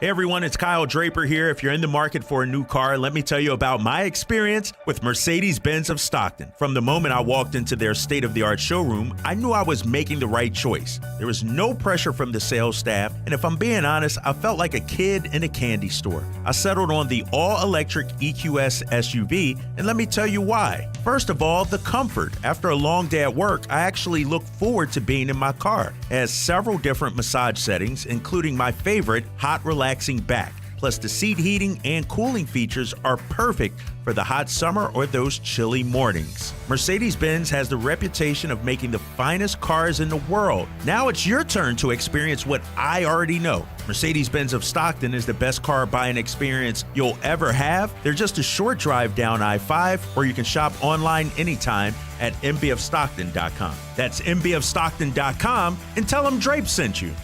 Hey everyone, it's Kyle Draper here. If you're in the market for a new car, let me tell you about my experience with Mercedes-Benz of Stockton. From the moment I walked into their state-of-the-art showroom, I knew I was making the right choice. There was no pressure from the sales staff, and if I'm being honest, I felt like a kid in a candy store. I settled on the all-electric EQS SUV, and let me tell you why. First of all, the comfort. After a long day at work, I actually look forward to being in my car. It has several different massage settings, including my favorite, hot relaxing back. Plus, the seat heating and cooling features are perfect for the hot summer or those chilly mornings. Mercedes-Benz has the reputation of making the finest cars in the world. Now it's your turn to experience what I already know. Mercedes-Benz of Stockton is the best car buying experience you'll ever have. They're just a short drive down I-5, or you can shop online anytime at mbfstockton.com. That's mbfstockton.com, and tell them Drape sent you.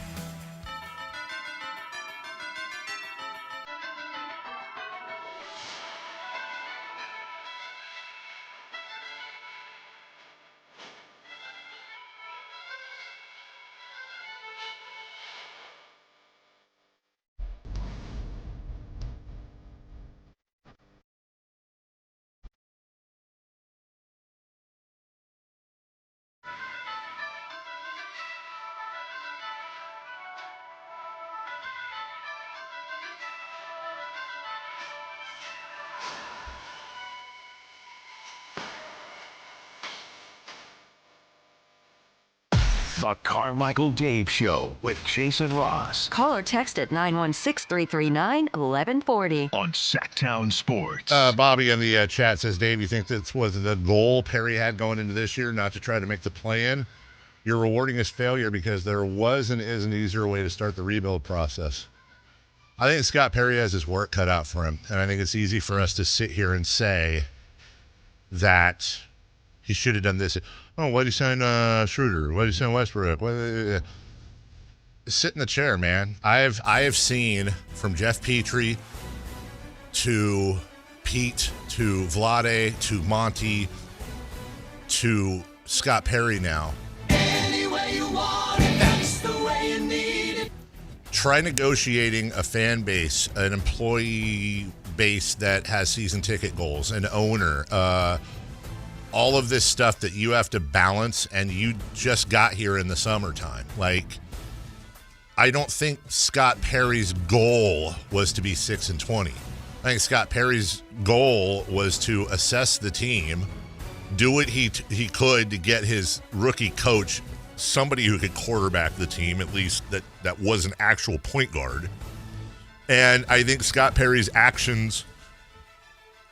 The Carmichael Dave Show with Jason Ross. Call or text at 916-339-1140. On Sactown Sports. Bobby in the chat says, Dave, you think this was the goal Perry had going into this year, not to try to make the play-in? You're rewarding his failure because there was and is an easier way to start the rebuild process. I think Scott Perry has his work cut out for him, and I think it's easy for us to sit here and say that he should have done this. Oh, why did he sign Schroeder? Why did he sign Westbrook? Sit in the chair, man. I have seen from Jeff Petrie to Pete to Vlade to Monty to Scott Perry now. Any way you want it, that's the way you need it. Try negotiating a fan base, an employee base that has season ticket goals, an owner, all of this stuff that you have to balance, and you just got here in the summertime. Like, I don't think Scott Perry's goal was to be 6-20. I think Scott Perry's goal was to assess the team, do what he could to get his rookie coach, somebody who could quarterback the team, at least that was an actual point guard. And I think Scott Perry's actions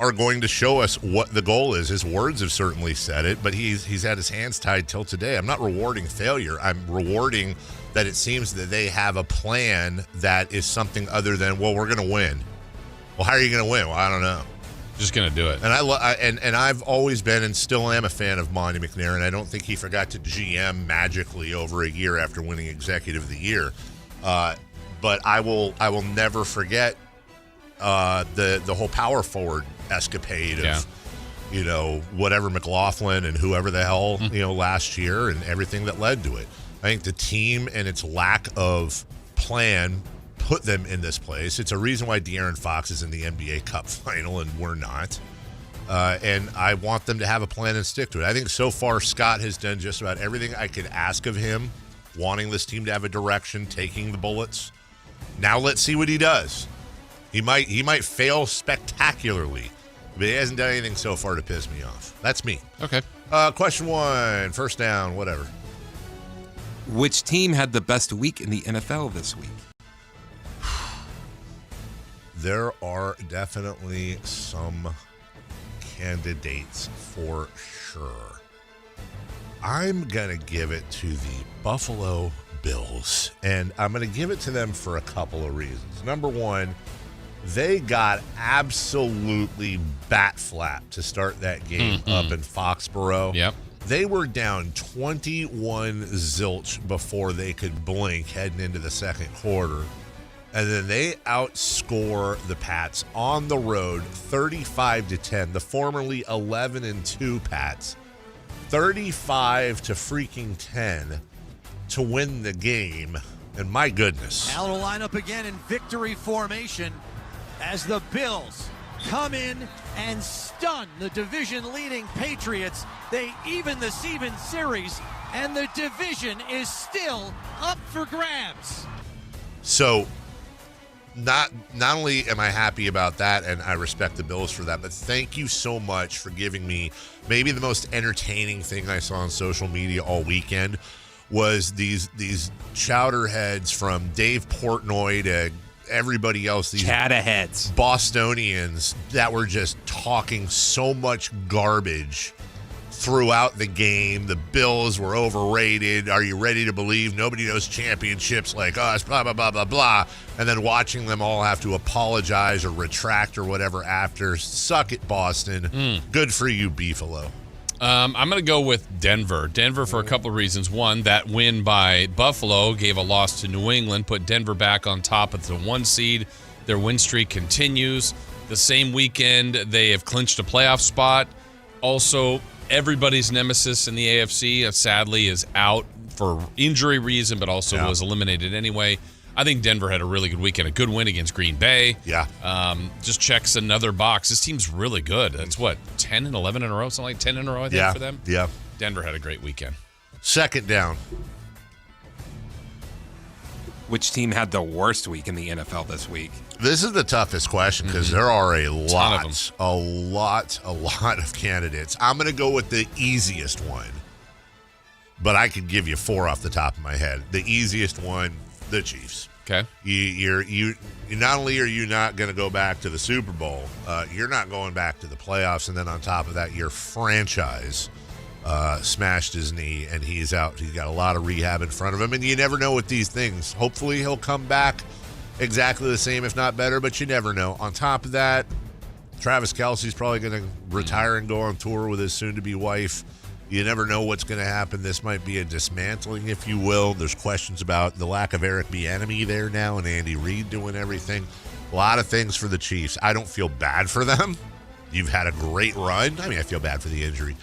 are going to show us what the goal is. His words have certainly said it, but he's had his hands tied till today. I'm not rewarding failure. I'm rewarding that it seems that they have a plan that is something other than, well, we're going to win. Well, how are you going to win? Well, I don't know. Just going to do it. And and I've always been and still am a fan of Monty McNair, and I don't think he forgot to GM magically over a year after winning Executive of the Year. But I will never forget the whole power forward escapade of whatever McLaughlin and whoever the hell last year and everything that led to it. I think the team and its lack of plan put them in this place. It's a reason why De'Aaron Fox is in the NBA Cup final and we're not. And I want them to have a plan and stick to it. I think so far Scott has done just about everything I could ask of him, wanting this team to have a direction, taking the bullets. Now let's see what he does. He might fail spectacularly, but he hasn't done anything so far to piss me off. That's me. Okay. Question 1, first down, whatever. Which team had the best week in the NFL this week? There are definitely some candidates for sure. I'm going to give it to the Buffalo Bills, and I'm going to give it to them for a couple of reasons. Number one, they got absolutely bat flat to start that game up in Foxborough. Yep. They were down 21 zilch before they could blink heading into the second quarter. And then they outscore the Pats on the road 35-10. The formerly 11-2 Pats, 35-10 to win the game. And my goodness. Now it'll line up again in victory formation as the Bills come in and stun the division-leading Patriots. They even the Steven series, and the division is still up for grabs. So not only am I happy about that, and I respect the Bills for that, but thank you so much for giving me maybe the most entertaining thing I saw on social media all weekend was these chowderheads from Dave Portnoy to everybody else, these Chatterheads, Bostonians that were just talking so much garbage throughout the game. The Bills were overrated. Are you ready to believe nobody knows championships like us? Blah, blah, blah, blah, blah. And then watching them all have to apologize or retract or whatever after. Suck it, Boston. Good for you, Beefalo. I'm going to go with Denver. Denver for a couple of reasons. One, that win by Buffalo gave a loss to New England, put Denver back on top of the 1 seed. Their win streak continues. The same weekend, they have clinched a playoff spot. Also, everybody's nemesis in the AFC, sadly, is out for injury reason, but also was eliminated anyway. I think Denver had a really good weekend. A good win against Green Bay. Yeah. Just checks another box. This team's really good. That's 10 and 11 in a row? Something like 10 in a row, I think, for them. Yeah. Denver had a great weekend. Second down. Which team had the worst week in the NFL this week? This is the toughest question because there are a lot of candidates. I'm going to go with the easiest one. but I could give you 4 off the top of my head. The easiest one, the Chiefs. Okay. You not only are you not going to go back to the Super Bowl, you're not going back to the playoffs, and then on top of that, your franchise smashed his knee, and he's out. He's got a lot of rehab in front of him, and you never know with these things. Hopefully he'll come back exactly the same, if not better, but you never know. On top of that, Travis Kelce's probably going to retire and go on tour with his soon-to-be wife. You never know what's going to happen. This might be a dismantling, if you will. There's questions about the lack of Eric Bieniemy there now and Andy Reid doing everything. A lot of things for the Chiefs. I don't feel bad for them. You've had a great run. I mean, I feel bad for the injury.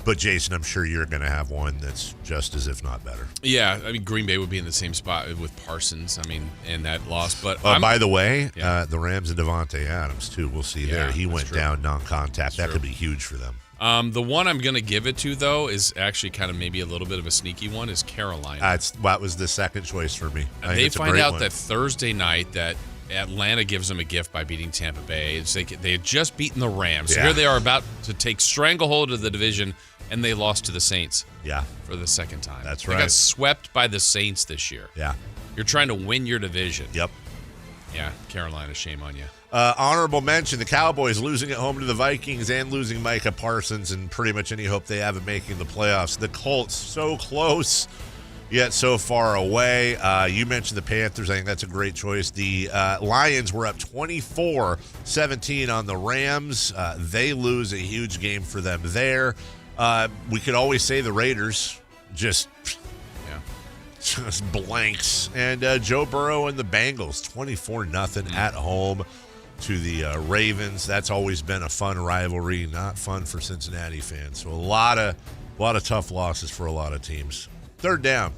But, Jason, I'm sure you're going to have one that's just as if not better. Yeah, I mean, Green Bay would be in the same spot with Parsons, and that loss. But by the way, the Rams and Devontae Adams, too. We'll see there. He went down non-contact. That could be huge for them. The one I'm going to give it to, though, is actually kind of maybe a little bit of a sneaky one, is Carolina. That was the second choice for me. They find out that Thursday night that Atlanta gives them a gift by beating Tampa Bay. They had just beaten the Rams. Yeah. Here they are about to take stranglehold of the division, and they lost to the Saints. Yeah, for the second time. That's right. They got swept by the Saints this year. Yeah. You're trying to win your division. Yep. Yeah, Carolina, shame on you. Honorable mention, the Cowboys losing at home to the Vikings and losing Micah Parsons and pretty much any hope they have of making the playoffs. The Colts, so close, yet so far away. You mentioned the Panthers. I think that's a great choice. The Lions were up 24-17 on the Rams. They lose, a huge game for them there. We could always say the Raiders just blanks. And Joe Burrow and the Bengals, 24-0 at home to the Ravens. That's always been a fun rivalry, not fun for Cincinnati fans. So a lot of tough losses for a lot of teams. Third down.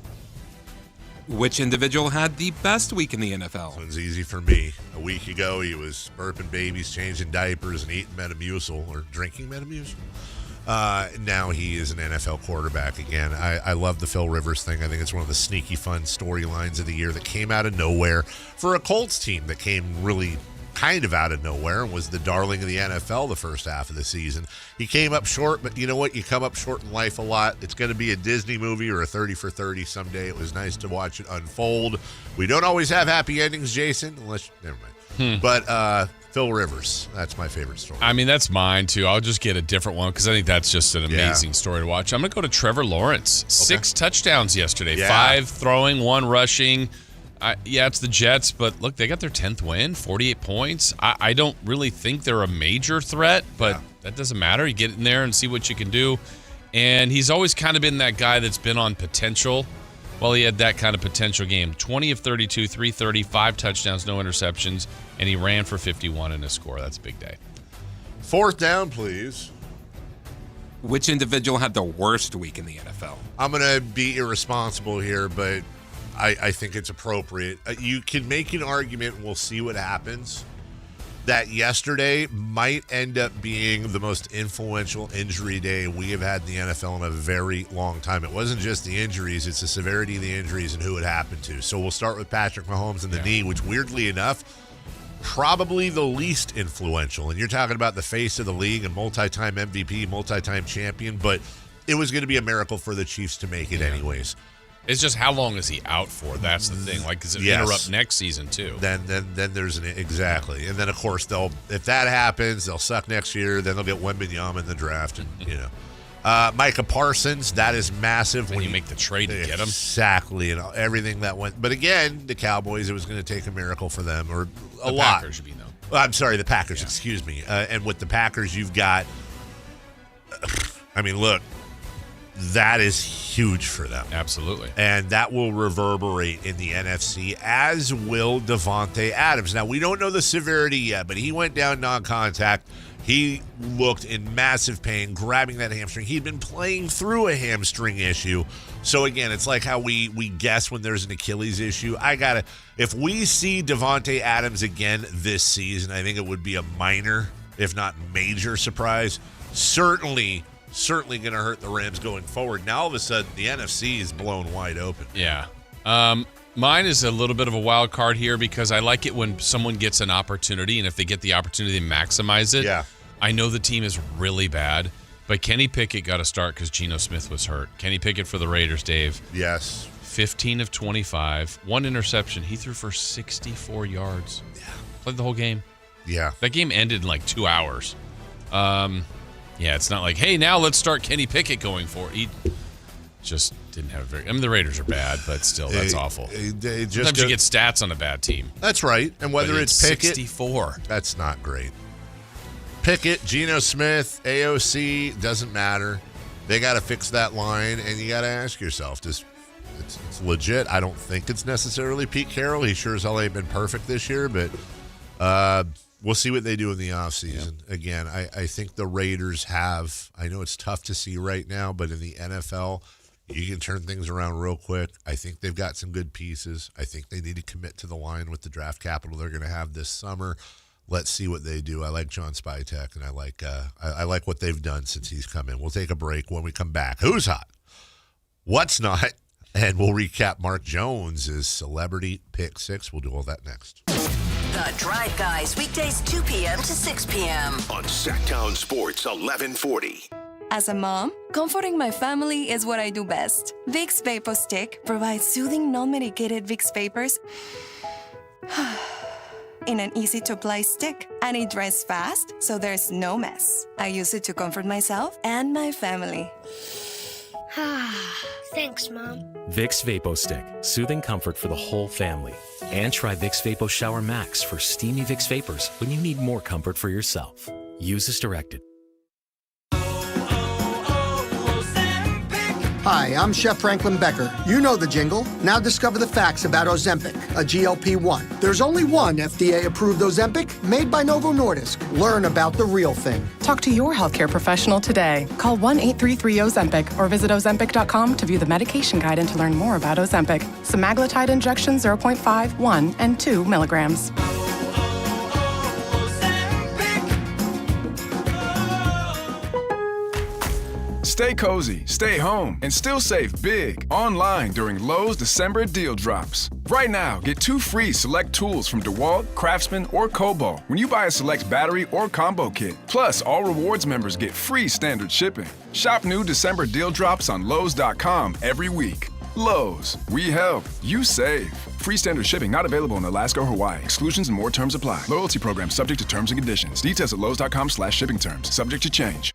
Which individual had the best week in the NFL? This one's easy for me. A week ago, he was burping babies, changing diapers, and eating Metamucil, or drinking Metamucil. Now he is an NFL quarterback again. I love the Phil Rivers thing. I think it's one of the sneaky fun storylines of the year that came out of nowhere for a Colts team that came really kind of out of nowhere and was the darling of the NFL the first half of the season. He came up short, but you know what? You come up short in life a lot. It's going to be a Disney movie or a 30 for 30 someday. It was nice to watch it unfold. We don't always have happy endings, Jason, unless, never mind. But Phil Rivers, that's my favorite story. I mean, that's mine, too. I'll just get a different one because I think that's just an amazing story to watch. I'm going to go to Trevor Lawrence. 6 touchdowns yesterday. 5 throwing, 1 rushing. It's the Jets, but look, they got their 10th win, 48 points. I don't really think they're a major threat, but that doesn't matter. You get in there and see what you can do. And he's always kind of been that guy that's been on potential. Well, he had that kind of potential game. 20 of 32, 330, 5 touchdowns, no interceptions, and he ran for 51 in a score. That's a big day. Fourth down, please. Which individual had the worst week in the NFL? I'm going to be irresponsible here, but I think it's appropriate. You can make an argument, and we'll see what happens, that yesterday might end up being the most influential injury day we have had in the NFL in a very long time. It wasn't just the injuries, it's the severity of the injuries and who it happened to. So we'll start with Patrick Mahomes and the knee, which weirdly enough, probably the least influential. And you're talking about the face of the league and multi-time MVP, multi-time champion, but it was going to be a miracle for the Chiefs to make it anyways. It's just how long is he out for? That's the thing. Like, does it interrupt next season too? Then there's exactly, and then of course if that happens, they'll suck next year. Then they'll get Wembanyama in the draft, and Micah Parsons, that is massive. When you make the trade to get him, exactly, and everything that went. But again, the Cowboys, it was going to take a miracle for them, or a lot. Packers, you mean, though. Well, I'm sorry, the Packers. Excuse me. And with the Packers, you've got. I mean, look. That is huge for them. Absolutely. And that will reverberate in the NFC, as will Devontae Adams. Now, we don't know the severity yet, but he went down non-contact. He looked in massive pain, grabbing that hamstring. He'd been playing through a hamstring issue. So, again, it's like how we guess when there's an Achilles issue. If we see Devontae Adams again this season, I think it would be a minor, if not major surprise. Certainly going to hurt the Rams going forward. Now, all of a sudden, the NFC is blown wide open. Yeah. Mine is a little bit of a wild card here because I like it when someone gets an opportunity, and if they get the opportunity, they maximize it. Yeah. I know the team is really bad, But Kenny Pickett got to start because Geno Smith was hurt. Kenny Pickett for the Raiders, Dave. Yes. 15 of 25, 1 interception. He threw for 64 yards. Yeah. Played the whole game. Yeah. That game ended in like 2 hours. Yeah, it's not like, hey, now let's start Kenny Pickett going for it. He just didn't have very... I mean, the Raiders are bad, but still, that's awful. Sometimes you get stats on a bad team. That's right. And whether it's Pickett... 64. That's not great. Pickett, Geno Smith, AOC, doesn't matter. They got to fix that line, and you got to ask yourself, it's legit. I don't think it's necessarily Pete Carroll. He sure as hell ain't been perfect this year, but we'll see what they do in the offseason. Yeah. Again, I think the Raiders have, I know it's tough to see right now, but in the NFL, you can turn things around real quick. I think they've got some good pieces. I think they need to commit to the line with the draft capital they're going to have this summer. Let's see what they do. I like John Spytek, and I like what they've done since he's come in. We'll take a break. When we come back, who's hot? What's not? And we'll recap Mark Jones' celebrity pick 6. We'll do all that next. The Drive Guys, weekdays 2 p.m. to 6 p.m. on Sactown Sports 1140. As a mom, comforting my family is what I do best. Vicks Vapor Stick provides soothing, non-medicated Vicks vapors in an easy-to-apply stick, and it dries fast, so there's no mess. I use it to comfort myself and my family. Thanks, Mom. Vicks Vapor Stick, soothing comfort for the whole family. And try Vicks Vapor Shower Max for steamy Vicks vapors when you need more comfort for yourself. Use as directed. Hi, I'm Chef Franklin Becker. You know the jingle. Now discover the facts about Ozempic, a GLP-1. There's only one FDA-approved Ozempic made by Novo Nordisk. Learn about the real thing. Talk to your healthcare professional today. Call 1-833-OZEMPIC or visit Ozempic.com to view the medication guide and to learn more about Ozempic. Semaglutide injection 0.5, 1, and 2 milligrams. Stay cozy, stay home, and still save big online during Lowe's December deal drops. Right now, get 2 free select tools from DeWalt, Craftsman, or Kobo when you buy a select battery or combo kit. Plus, all rewards members get free standard shipping. Shop new December deal drops on Lowe's.com every week. Lowe's, we help, you save. Free standard shipping not available in Alaska or Hawaii. Exclusions and more terms apply. Loyalty program subject to terms and conditions. Details at Lowe's.com/shipping terms. Subject to change.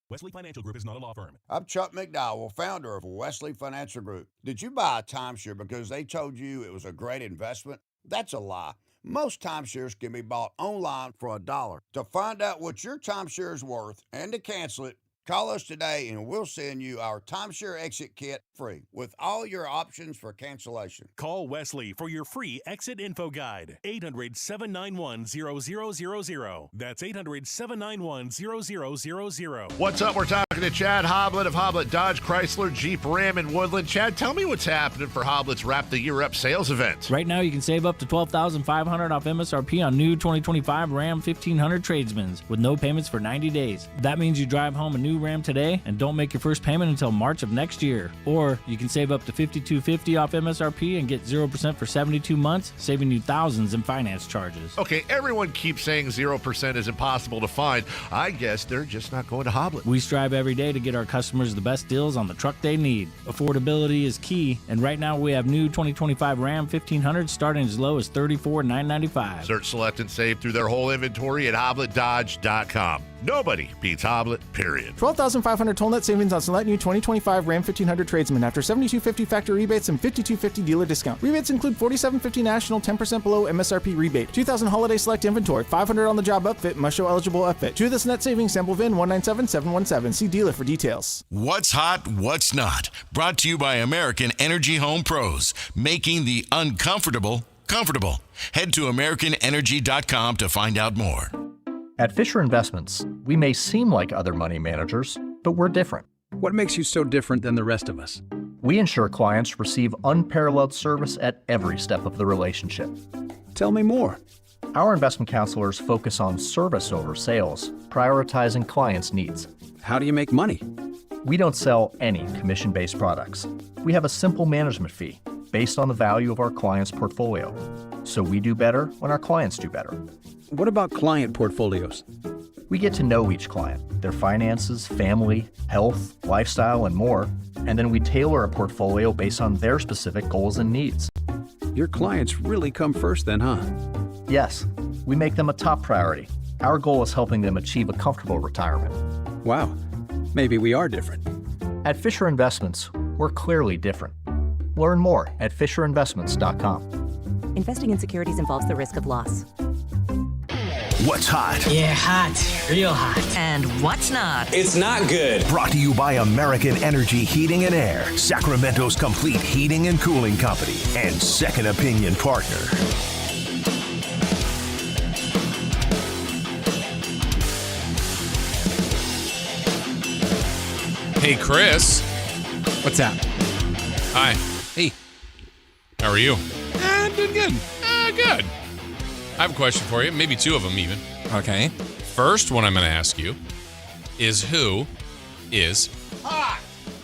Wesley Financial Group is not a law firm. I'm Chuck McDowell, founder of Wesley Financial Group. Did you buy a timeshare because they told you it was a great investment? That's a lie. Most timeshares can be bought online for $1. To find out what your timeshare is worth and to cancel it, call us today and we'll send you our timeshare exit kit free with all your options for cancellation. Call Wesley for your free exit info guide. 800-791-0000. That's 800-791-0000. What's up? We're talking to Chad Hoblet of Hoblet Dodge Chrysler Jeep Ram in Woodland. Chad, tell me what's happening for Hoblet's Wrap the Year Up sales event. Right now, you can save up to $12,500 off MSRP on new 2025 Ram 1500 Tradesmans with no payments for 90 days. That means you drive home a new Ram today and don't make your first payment until March of next year. Or you can save up to $5,250 off MSRP and get 0% for 72 months, saving you thousands in finance charges. Okay, everyone keeps saying 0% is impossible to find. I guess they're just not going to Hoblet. We strive every day to get our customers the best deals on the truck they need. Affordability is key, and right now we have new 2025 Ram 1500 starting as low as $34,995. Search, select, and save through their whole inventory at HobletDodge.com. Nobody beats Hoblet, period. $12,500 toll net savings on select new 2025 Ram 1500 Tradesman after $7,250 factory rebates and $5,250 dealer discount. Rebates include $4,750 national, 10% below MSRP rebate. 2,000 holiday select inventory, $500 on the job upfit, must show eligible upfit. To this net savings, sample VIN 197717. See dealer for details. What's hot, what's not? Brought to you by American Energy Home Pros, making the uncomfortable comfortable. Head to AmericanEnergy.com to find out more. At Fisher Investments, we may seem like other money managers, but we're different. What makes you so different than the rest of us? We ensure clients receive unparalleled service at every step of the relationship. Tell me more. Our investment counselors focus on service over sales, prioritizing clients' needs. How do you make money? We don't sell any commission-based products. We have a simple management fee based on the value of our clients' portfolio. So we do better when our clients do better. What about client portfolios? We get to know each client, their finances, family, health, lifestyle, and more, and then we tailor a portfolio based on their specific goals and needs. Your clients really come first then, huh? Yes, we make them a top priority. Our goal is helping them achieve a comfortable retirement. Wow, maybe we are different. At Fisher Investments, we're clearly different. Learn more at FisherInvestments.com. Investing in securities involves the risk of loss. What's hot? Yeah, hot. Real hot. And what's not? It's not good. Brought to you by American Energy Heating and Air, Sacramento's complete heating and cooling company, and second opinion partner. Hey, Chris. What's up? Hi. Hey. How are you? Doing good. Good. I have a question for you. Maybe two of them even. Okay. First one I'm going to ask you is who is hot?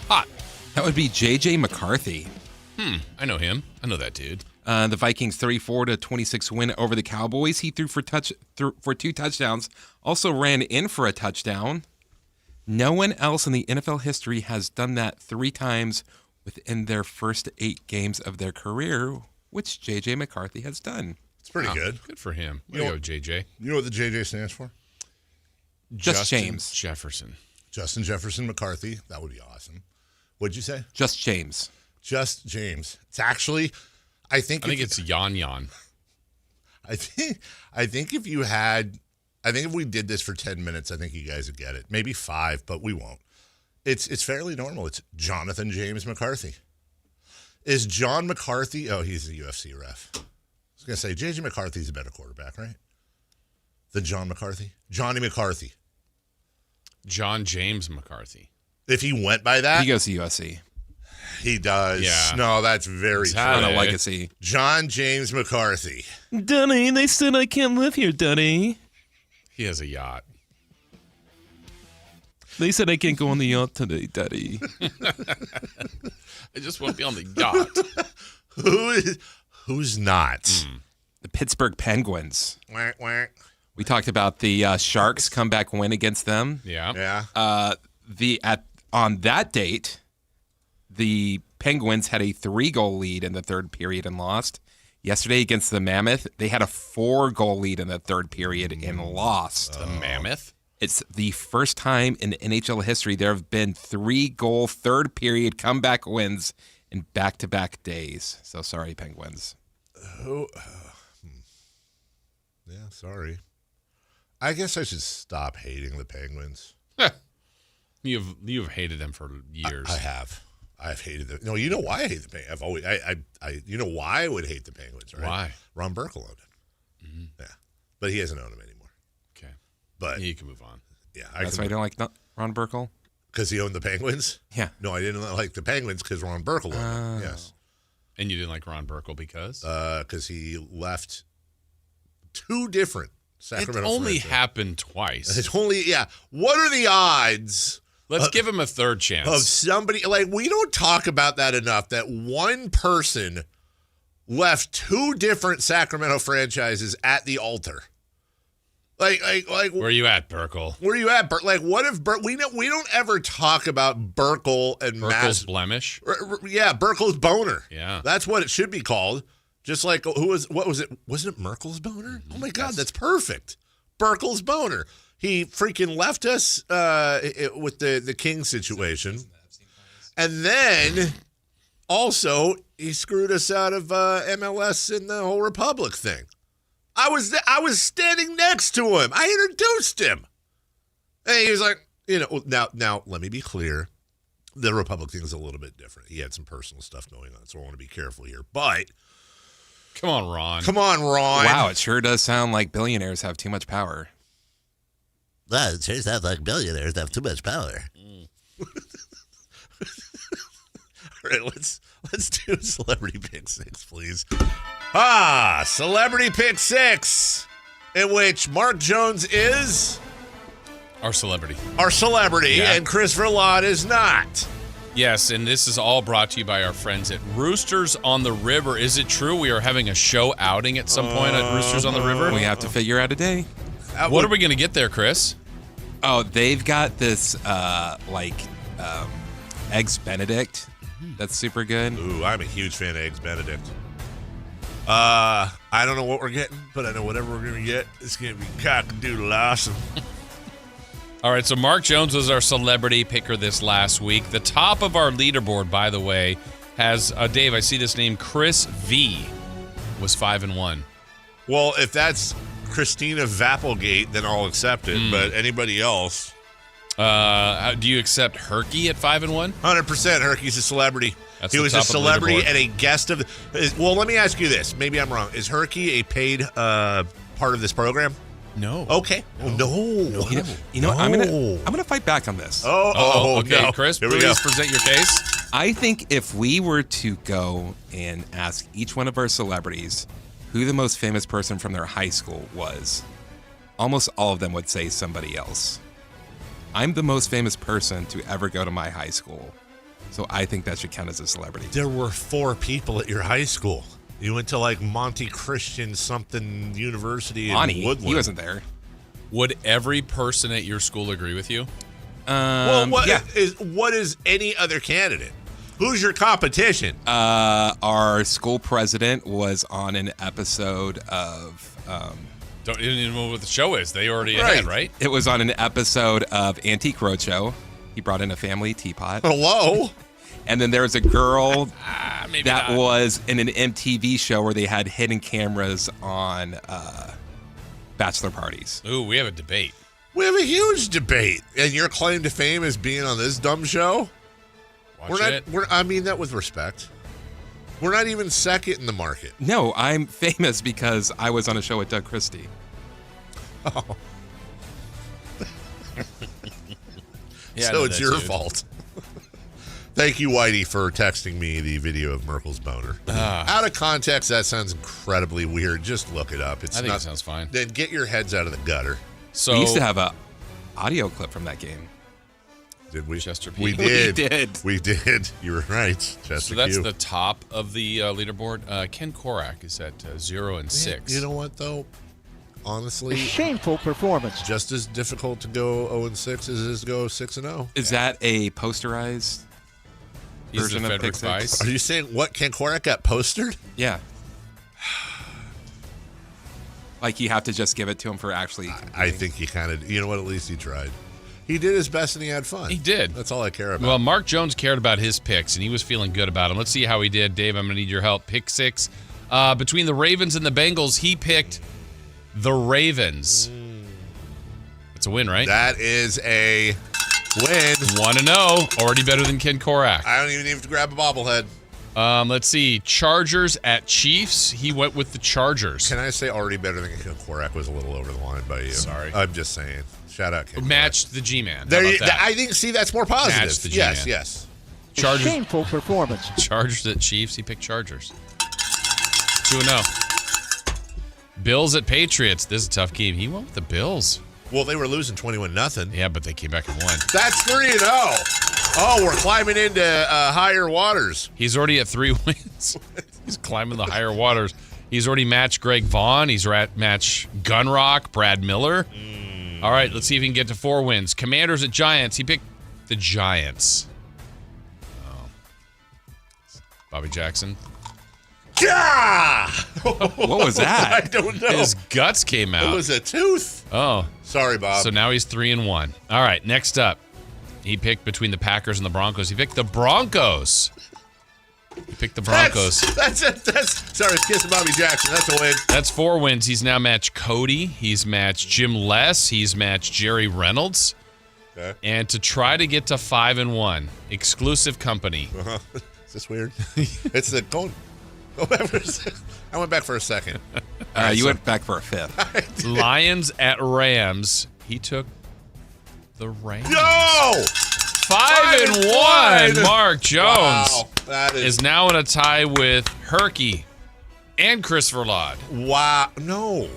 Hot. That would be J.J. McCarthy. I know him. I know that dude. The Vikings 34-26 win over the Cowboys. He threw for 2 touchdowns. Also ran in for a touchdown. No one else in the NFL history has done that 3 times within their first 8 games of their career, which J.J. McCarthy has done. It's pretty good. Good for him. Way to go, JJ. You know what the JJ stands for? Just James Jefferson. Justin Jefferson McCarthy. That would be awesome. What'd you say? Just James. Just James. It's actually, I think it's Yon. I think if we did this for 10 minutes, I think you guys would get it. Maybe 5, but we won't. It's fairly normal. It's Jonathan James McCarthy. Is John McCarthy? Oh, he's a UFC ref. I was going to say, J.J. McCarthy's a better quarterback, right? Than John McCarthy? Johnny McCarthy. John James McCarthy. If he went by that? He goes to USC. He does. Yeah. No, that's very true. Kind of legacy. John James McCarthy. Dunny, they said I can't live here, Dunny. He has a yacht. They said I can't go on the yacht today, Daddy. I just want to be on the yacht. Who's not? The Pittsburgh Penguins. Whack, whack. We talked about the Sharks comeback win against them. Yeah. On that date, the Penguins had a 3-goal lead in the third period and lost. Yesterday against the Mammoth, they had a 4-goal lead in the third period and lost. The Mammoth? It's the first time in NHL history there have been 3-goal third period comeback wins in back-to-back days. So sorry, Penguins. Yeah, sorry. I guess I should stop hating the Penguins. You've hated them for years. I have. I've hated them. No, you know why I hate the Penguins. I've always. You know why I would hate the Penguins, right? Why? Ron Burkle owned it. Mm-hmm. Yeah, but he doesn't own them anymore. Okay, but you can move on. Yeah, that's why I don't like Ron Burkle. Because he owned the Penguins. Yeah. No, I didn't like the Penguins because Ron Burkle owned them. Yes. And you didn't like Ron Burkle because? Because he left 2 different Sacramento. It only happened twice. It's only What are the odds? Let's give him a third chance. Of somebody, like, we don't talk about that enough, that one person left 2 different Sacramento franchises at the altar. Like, where are you at, Burkle? Where are you at, Like, what if we don't ever talk about Burkle and Burkle's blemish? Yeah, Burkle's boner. Yeah, that's what it should be called. Just like what was it? Wasn't it Merkel's boner? Oh my God, that's perfect. Burkle's boner. He freaking left us with the Kings situation, and then also he screwed us out of MLS and the whole Republic thing. I was standing next to him. I introduced him, and he was like, now let me be clear, the Republic thing is a little bit different. He had some personal stuff going on, so I want to be careful here. But come on, Ron. Wow, it sure does sound like billionaires have too much power. Well, it sure sounds like billionaires have too much power. All right, let's do Celebrity Pick 6, please. Celebrity Pick 6, in which Mark Jones is our celebrity. Yeah. And Christopher Lott is not. Yes, and this is all brought to you by our friends at Roosters on the River. Is it true we are having a show outing at some point at Roosters on the River? We have to figure out a day. What are we going to get there, Chris? Oh, they've got this Eggs Benedict. That's super good. Ooh, I'm a huge fan of Eggs Benedict. I don't know what we're getting, but I know whatever we're going to get, it's going to be cock-a-doodle awesome. All right, so Mark Jones was our celebrity picker this last week. The top of our leaderboard, by the way, has Dave. I see this name, Chris V. was 5-1. Well, if that's Christina Vapplegate, then I'll accept it. But anybody else, do you accept Herky at 5-1? 100%. Herky's a celebrity. That's he the was a top of the celebrity leaderboard. and a guest of the. Well, let me ask you this. Maybe I'm wrong. Is Herky a paid part of this program? No. Okay. No. You know, I'm gonna fight back on this. Okay, no. Chris, Here we please go. present your case. I think if we were to go and ask each one of our celebrities who the most famous person from their high school was, almost all of them would say somebody else. I'm the most famous person to ever go to my high school, so I think that should count as a celebrity. There were 4 people at your high school. You went to like Monte Christian something University in Woodland. He wasn't there. Would every person at your school agree with you? Well, what yeah. is any other candidate? Who's your competition? Our school president was on an episode of. Don't even know what the show is. They already had, right? It was on an episode of Antique Roadshow. He brought in a family teapot. Hello. And then there was a girl Maybe that not. was in an MTV show where they had hidden cameras on bachelor parties. Ooh, we have a debate. We have a huge debate, and your claim to fame is being on this dumb show. I mean that with respect. We're not even second in the market. No, I'm famous because I was on a show with Doug Christie. Oh. Yeah, I So know it's that your dude. fault. Thank you, Whitey, for texting me the video of Merkel's boner. Out of context, that sounds incredibly weird. Just look it up. It's I think not, it sounds fine. Then get your heads out of the gutter. So We used to have a audio clip from that game. Did we? Chester We P. did. We did. You were right, Chester So that's Q. the top of the leaderboard. Ken Korak is at 0-6. You know what, though? Honestly, Shameful performance. just as difficult to go 0-6 as it is to go 6-0. Is that a posterized He's version the of Pick Frederick Six? Weiss. Are you saying what? Ken Korak got postered? Yeah. Like you have to just give it to him for actually. I think he kind of. You know what? At least he tried. He did his best and he had fun. He did. That's all I care about. Well, Mark Jones cared about his picks, and he was feeling good about them. Let's see how he did. Dave, I'm going to need your help. Pick 6. Between the Ravens and the Bengals, he picked the Ravens. It's a win, right? That is a win. 1-0. Already better than Ken Korak. I don't even need to grab a bobblehead. Let's see. Chargers at Chiefs. He went with the Chargers. Can I say already better than Ken Korak was a little over the line by you? Sorry. I'm just saying. Shout out Ken Matched the G-Man. How There about you, that? I think, see, that's more positive. Matched the Yes, G-Man. yes. Chargers. Shameful performance. Chargers at Chiefs. He picked Chargers. 2-0. Bills at Patriots. This is a tough game. He went with the Bills. Well, they were losing 21-0. Yeah, but they came back and won. That's 3-0. Oh, we're climbing into higher waters. He's already at 3 wins. He's climbing the higher waters. He's already matched Greg Vaughn. He's matched Gunrock, Brad Miller. All right, let's see if he can get to 4 wins. Commanders at Giants. He picked the Giants. Oh. Bobby Jackson. Yeah! What was that? I don't know. His guts came out. It was a tooth. Oh. Sorry, Bob. So now he's 3-1. All right, next up. He picked between the Packers and the Broncos. He picked the Broncos. He picked the Broncos. That's sorry, it's kissing Bobby Jackson. That's a win. That's 4 wins. He's now matched Cody. He's matched Jim Les. He's matched Jerry Reynolds. Okay. And to try to get to 5-1, exclusive company. Is this weird? It's the go back for a second. I went back for a second. You went back for a 5th. Lions at Rams. He took the Rams. No! 5-1. Mark Jones Wow, that is now in a tie with Herky and Christopher Laud. Wow. No.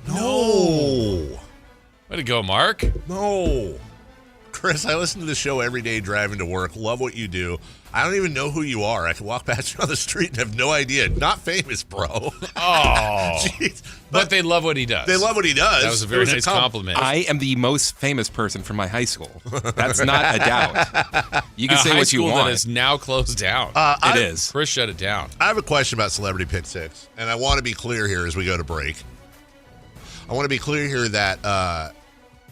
No. Way to go, Mark. No. Chris, I listen to the show every day driving to work. Love what you do. I don't even know who you are. I can walk past you on the street and have no idea. Not famous, bro. Oh. Jeez. But they love what he does. They love what he does. That was a very nice compliment. I am the most famous person from my high school. That's not a doubt. You can say high what you school want. that is now closed down. It is. Chris shut it down. I have a question about Celebrity Pick 6, and I want to be clear here as we go to break. I want to be clear here that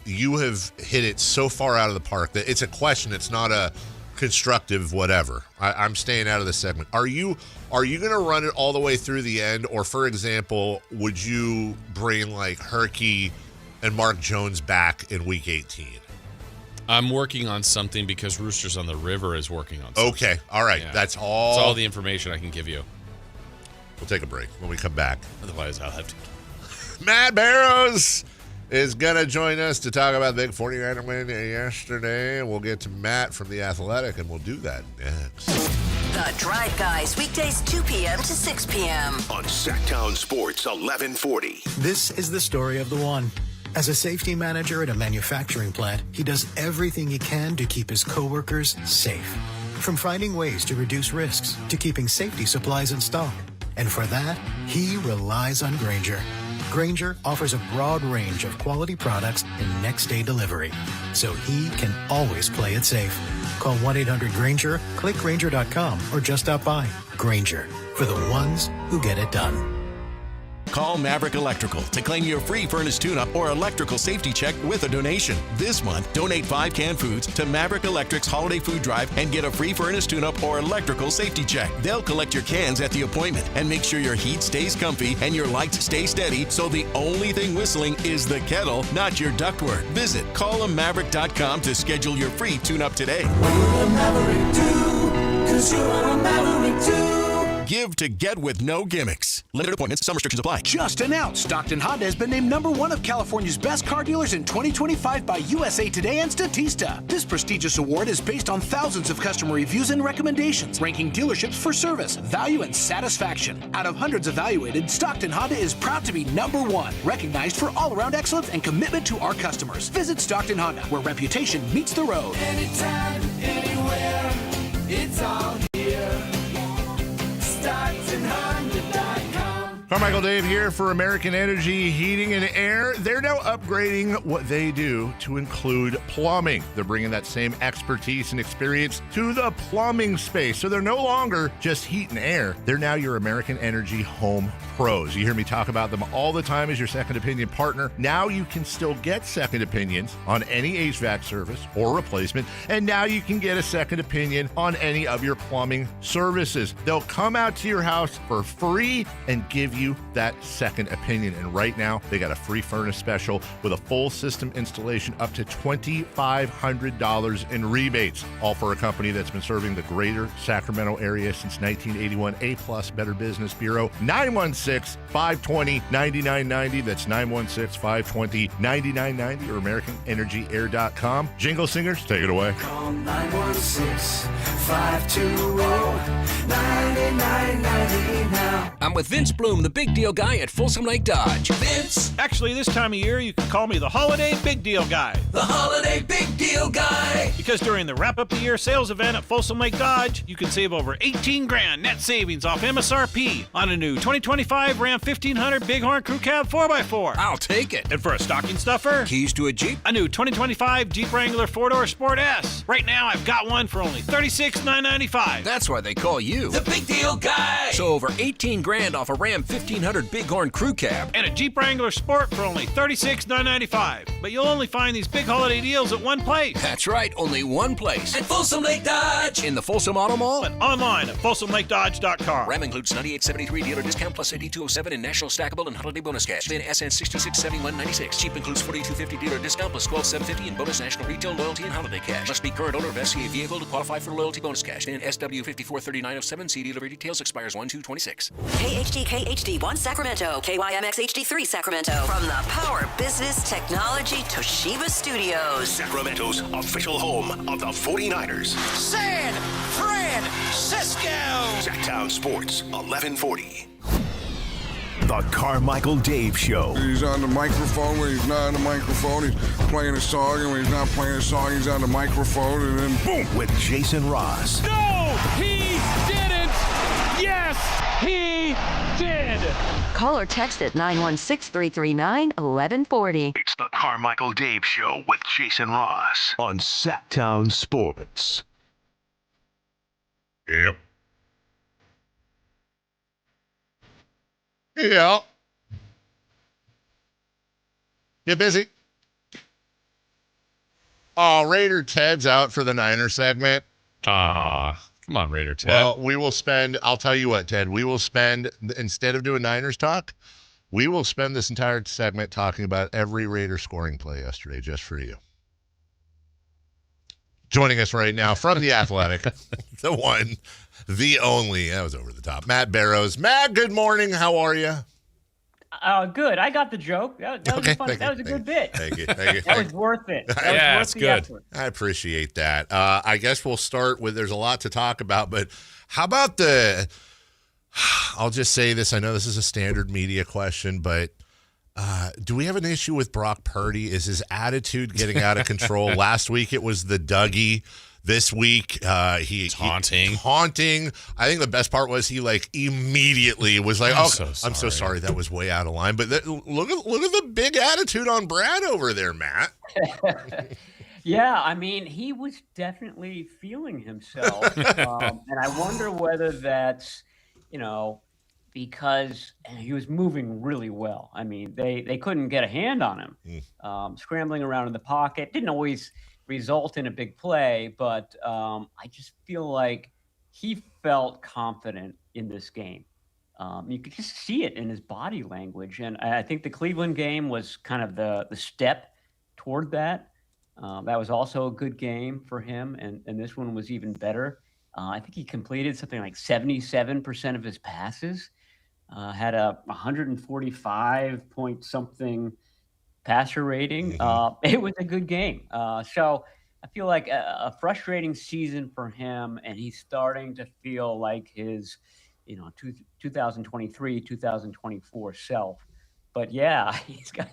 you have hit it so far out of the park that it's a question. It's not a constructive whatever. I'm staying out of this segment. Are you going to run it all the way through the end, or for example, would you bring like Herky and Mark Jones back in week 18? I'm working on something because Roosters on the River is working on something. Okay. All right. Yeah. That's all. That's all the information I can give you. We'll take a break when we come back. Otherwise, I'll have to. Matt Barrows is going to join us to talk about the big 49er win yesterday. We'll get to Matt from The Athletic, and we'll do that next. The Drive Guys, weekdays 2 p.m. to 6 p.m. On Sactown Sports 1140. This is the story of the one. As a safety manager at a manufacturing plant, he does everything he can to keep his coworkers safe. From finding ways to reduce risks to keeping safety supplies in stock. And for that, he relies on Grainger. Grainger offers a broad range of quality products and next-day delivery, so he can always play it safe. Call 1-800-GRAINGER, click Grainger.com, or just stop by. Grainger, for the ones who get it done. Call Maverick Electrical to claim your free furnace tune-up or electrical safety check with a donation. This month, donate 5 canned foods to Maverick Electric's Holiday Food Drive and get a free furnace tune-up or electrical safety check. They'll collect your cans at the appointment and make sure your heat stays comfy and your lights stay steady, so the only thing whistling is the kettle, not your ductwork. Visit callamaverick.com to schedule your free tune-up today. What will a Maverick do? 'Cause you're a Maverick too. Give to get with no gimmicks. Limited appointments, some restrictions apply. Just announced, Stockton Honda has been named #1 of California's best car dealers in 2025 by USA Today and Statista. This prestigious award is based on thousands of customer reviews and recommendations, ranking dealerships for service, value, and satisfaction. Out of hundreds evaluated, Stockton Honda is proud to be #1, recognized for all-around excellence and commitment to our customers. Visit Stockton Honda, where reputation meets the road. Anytime, anywhere, it's all here. Carmichael Dave here for American Energy Heating and Air. They're now upgrading what they do to include plumbing. They're bringing that same expertise and experience to the plumbing space. So they're no longer just heat and air. They're now your American Energy home pros. You hear me talk about them all the time as your second opinion partner. Now you can still get second opinions on any HVAC service or replacement. And now you can get a second opinion on any of your plumbing services. They'll come out to your house for free and give you that second opinion. And right now, they got a free furnace special with a full system installation up to $2,500 in rebates. All for a company that's been serving the greater Sacramento area since 1981. A+ Better Business Bureau. 916-520-9990. That's 916-520-9990 or AmericanEnergyAir.com. Jingle singers, take it away. Call 916-520-9990 now. I'm with Vince Bloom, the big deal guy at Folsom Lake Dodge. Vince! Actually, this time of year, you can call me the Holiday Big Deal Guy. The Holiday Big Deal Guy! Because during the wrap-up the year sales event at Folsom Lake Dodge, you can save over $18,000 net savings off MSRP on a new 2025 Ram 1500 Bighorn Crew Cab 4x4. I'll take it. And for a stocking stuffer, keys to a Jeep, a new 2025 Jeep Wrangler 4-door Sport S. Right now, I've got one for only $36,995. That's why they call you the Big Deal Guy! So over $18,000 off a Ram 1500 Bighorn Crew Cab and a Jeep Wrangler Sport for only $36,995. But you'll only find these big holiday deals at one place. That's right, only one place. At Folsom Lake Dodge! In the Folsom Auto Mall and online at FolsomLakeDodge.com. Ram includes 9873 dealer discount plus 8207 in national stackable and holiday bonus cash. Then SN 667196. Jeep includes 4250 dealer discount plus 12750 in bonus national retail loyalty and holiday cash. Must be current owner of FCA vehicle to qualify for loyalty bonus cash. Then SW 543907. See dealer details, expires 1/2/26. KHD1 Sacramento, KYMX HD3 Sacramento. From the Power Business Technology Toshiba Studios. Sacramento's official home of the 49ers. San Francisco! Sactown Sports 1140. The Carmichael Dave Show. He's on the microphone when he's not on the microphone. He's playing a song, and when he's not playing a song, he's on the microphone, and then boom! With Jason Ross. Go, He didn't. Yes, he did. Call or text at 916-339-1140. It's the Carmichael Dave Show with Jason Ross on Sactown Sports. Yep. Yeah. Get busy. Oh, Raider Ted's out for the Niner segment. Come on, Raider Ted. Well, we will spend, I'll tell you what, Ted, we will spend, instead of doing Niners talk, we will spend this entire segment talking about every Raider scoring play yesterday just for you. Joining us right now from The Athletic, the one, the only, that was over the top, Matt Barrows. Matt, good morning. How are you? Good. I got the joke. That was okay, fun. That was a good bit. Thank you. That was worth it. Yeah, it's good. Effort. I appreciate that. I guess we'll start with, there's a lot to talk about, but how about I'll just say this. I know this is a standard media question, but do we have an issue with Brock Purdy? Is his attitude getting out of control? Last week it was the Dougie. This week, he's haunting. I think the best part was he immediately was like, I'm so sorry. That was way out of line. But look at the big attitude on Brad over there, Matt. Yeah, I mean, he was definitely feeling himself. And I wonder whether that's, because he was moving really well. I mean, they couldn't get a hand on him. Scrambling around in the pocket. Didn't always result in a big play, but I just feel like he felt confident in this game. You could just see it in his body language, and I think the Cleveland game was kind of the step toward that. That was also a good game for him, and this one was even better. I think he completed something like 77% of his passes, had a 145 point something passer rating. It was a good game. So I feel like a frustrating season for him, and he's starting to feel like his, 2023, 2024 self. But yeah, he's got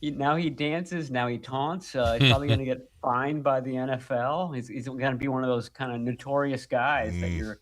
now he dances, now he taunts. He's probably going to get fined by the NFL. He's going to be one of those kind of notorious guys that you're